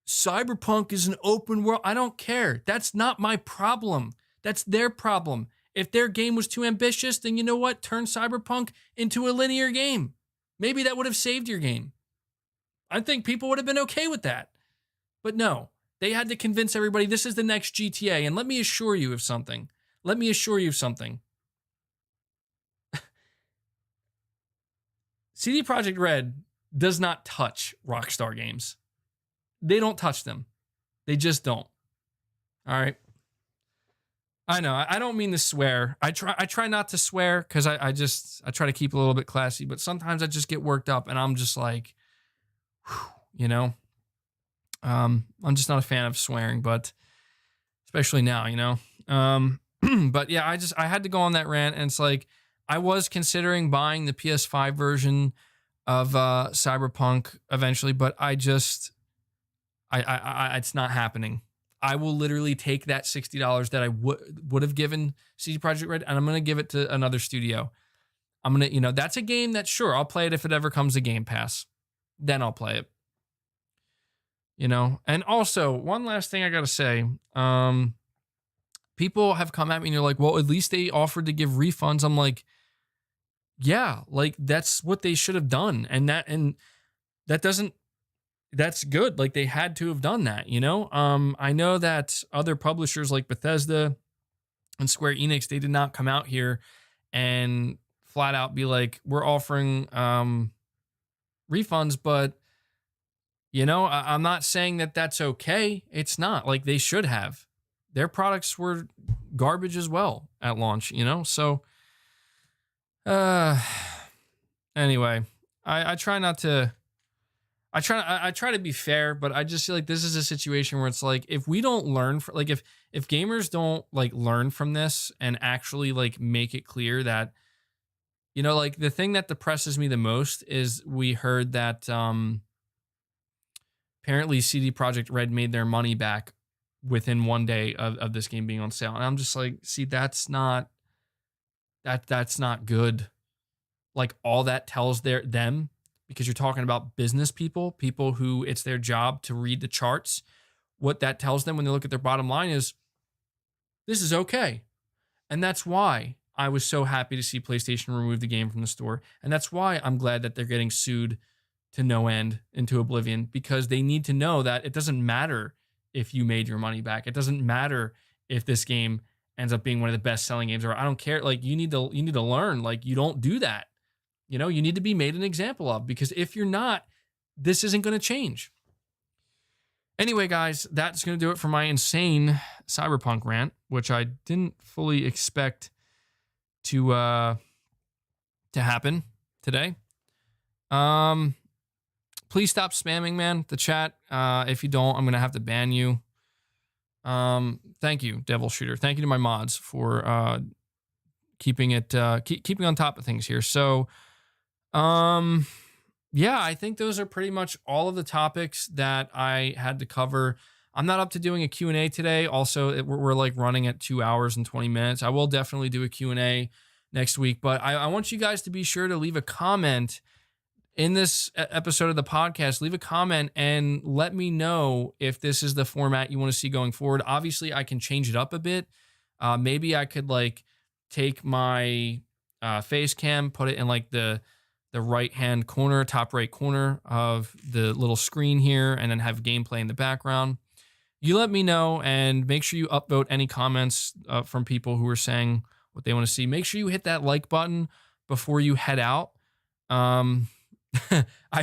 Cyberpunk is an open world. I don't care. That's not my problem. That's their problem. If their game was too ambitious, then you know what? Turn Cyberpunk into a linear game. Maybe that would have saved your game. I think people would have been okay with that. But no, they had to convince everybody this is the next GTA. And let me assure you of something. CD Projekt Red does not touch Rockstar games. They don't touch them. They just don't. All right. I know. I don't mean to swear. I try not to swear because I try to keep a little bit classy, but sometimes I just get worked up and I'm just like, I'm just not a fan of swearing, but especially now, but yeah, I had to go on that rant, and it's like, I was considering buying the PS5 version of Cyberpunk eventually, but it's not happening. I will literally take that $60 that I would have given CD Projekt Red, and I'm going to give it to another studio. I'm going to, that's a game that, sure, I'll play it if it ever comes to Game Pass. Then I'll play it. And also, one last thing I got to say. People have come at me and they're like, well, at least they offered to give refunds. I'm like, yeah, like that's what they should have done. That's good. Like they had to have done that, I know that other publishers like Bethesda and Square Enix, they did not come out here and flat out be like, we're offering refunds, but I'm not saying that that's okay. It's not. Like they should have. Their products were garbage as well at launch, So, anyway, I try not to. I try to be fair, but I just feel like this is a situation where it's like, if we don't learn, if gamers don't like learn from this and actually like make it clear that, like the thing that depresses me the most is we heard that apparently CD Projekt Red made their money back within one day of this game being on sale. And I'm just like, see, that's not good. Like all that tells them, because you're talking about business people who it's their job to read the charts. What that tells them when they look at their bottom line is, this is okay. And that's why I was so happy to see PlayStation remove the game from the store. And that's why I'm glad that they're getting sued to no end, into oblivion, because they need to know that it doesn't matter if you made your money back. It doesn't matter if this game ends up being one of the best selling games, or I don't care. Like you need to learn, like you don't do that. You need to be made an example of, because if you're not, this isn't going to change. Anyway, guys, that's going to do it for my insane Cyberpunk rant, which I didn't fully expect to happen today. Please stop spamming, man, the chat. If you don't, I'm going to have to ban you. Thank you, Devil Shooter. Thank you to my mods for keeping it keeping on top of things here. So yeah, I think those are pretty much all of the topics that I had to cover. I'm not up to doing a Q&A today. Also, we're like running at 2 hours and 20 minutes. I will definitely do a Q&A next week, but I want you guys to be sure to leave a comment in this episode of the podcast. Leave a comment and let me know if this is the format you want to see going forward. Obviously, I can change it up a bit. Maybe I could like take my face cam, put it in like the right hand corner, top right corner of the little screen here, and then have gameplay in the background. You let me know, and make sure you upvote any comments from people who are saying what they want to see. Make sure you hit that like button before you head out. I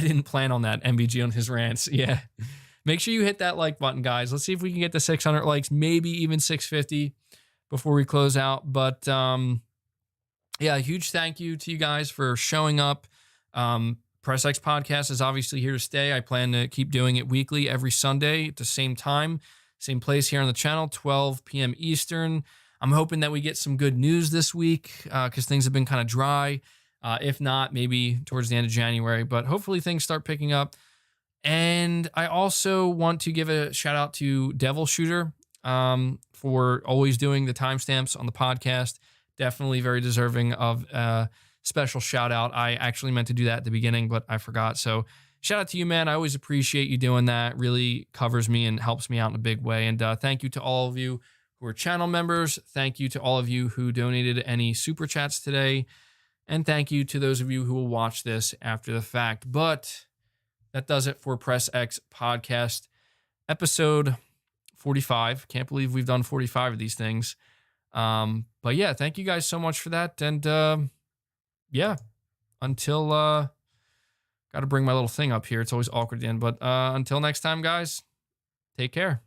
didn't plan on that, MBG on his rants. Yeah. Make sure you hit that like button, guys. Let's see if we can get to 600 likes, maybe even 650 before we close out. But yeah, a huge thank you to you guys for showing up. Press X Podcast is obviously here to stay. I plan to keep doing it weekly every Sunday at the same time, same place here on the channel, 12 p.m. Eastern. I'm hoping that we get some good news this week because things have been kind of dry. If not, maybe towards the end of January, but hopefully things start picking up. And I also want to give a shout out to Devil Shooter for always doing the timestamps on the podcast. Definitely very deserving of a special shout out. I actually meant to do that at the beginning, but I forgot. So shout out to you, man. I always appreciate you doing that. Really covers me and helps me out in a big way. And thank you to all of you who are channel members. Thank you to all of you who donated any super chats today. And thank you to those of you who will watch this after the fact. But that does it for Press X Podcast episode 45. Can't believe we've done 45 of these things. But yeah, thank you guys so much for that. And yeah, until got to bring my little thing up here. It's always awkward at the end. But until next time, guys, take care.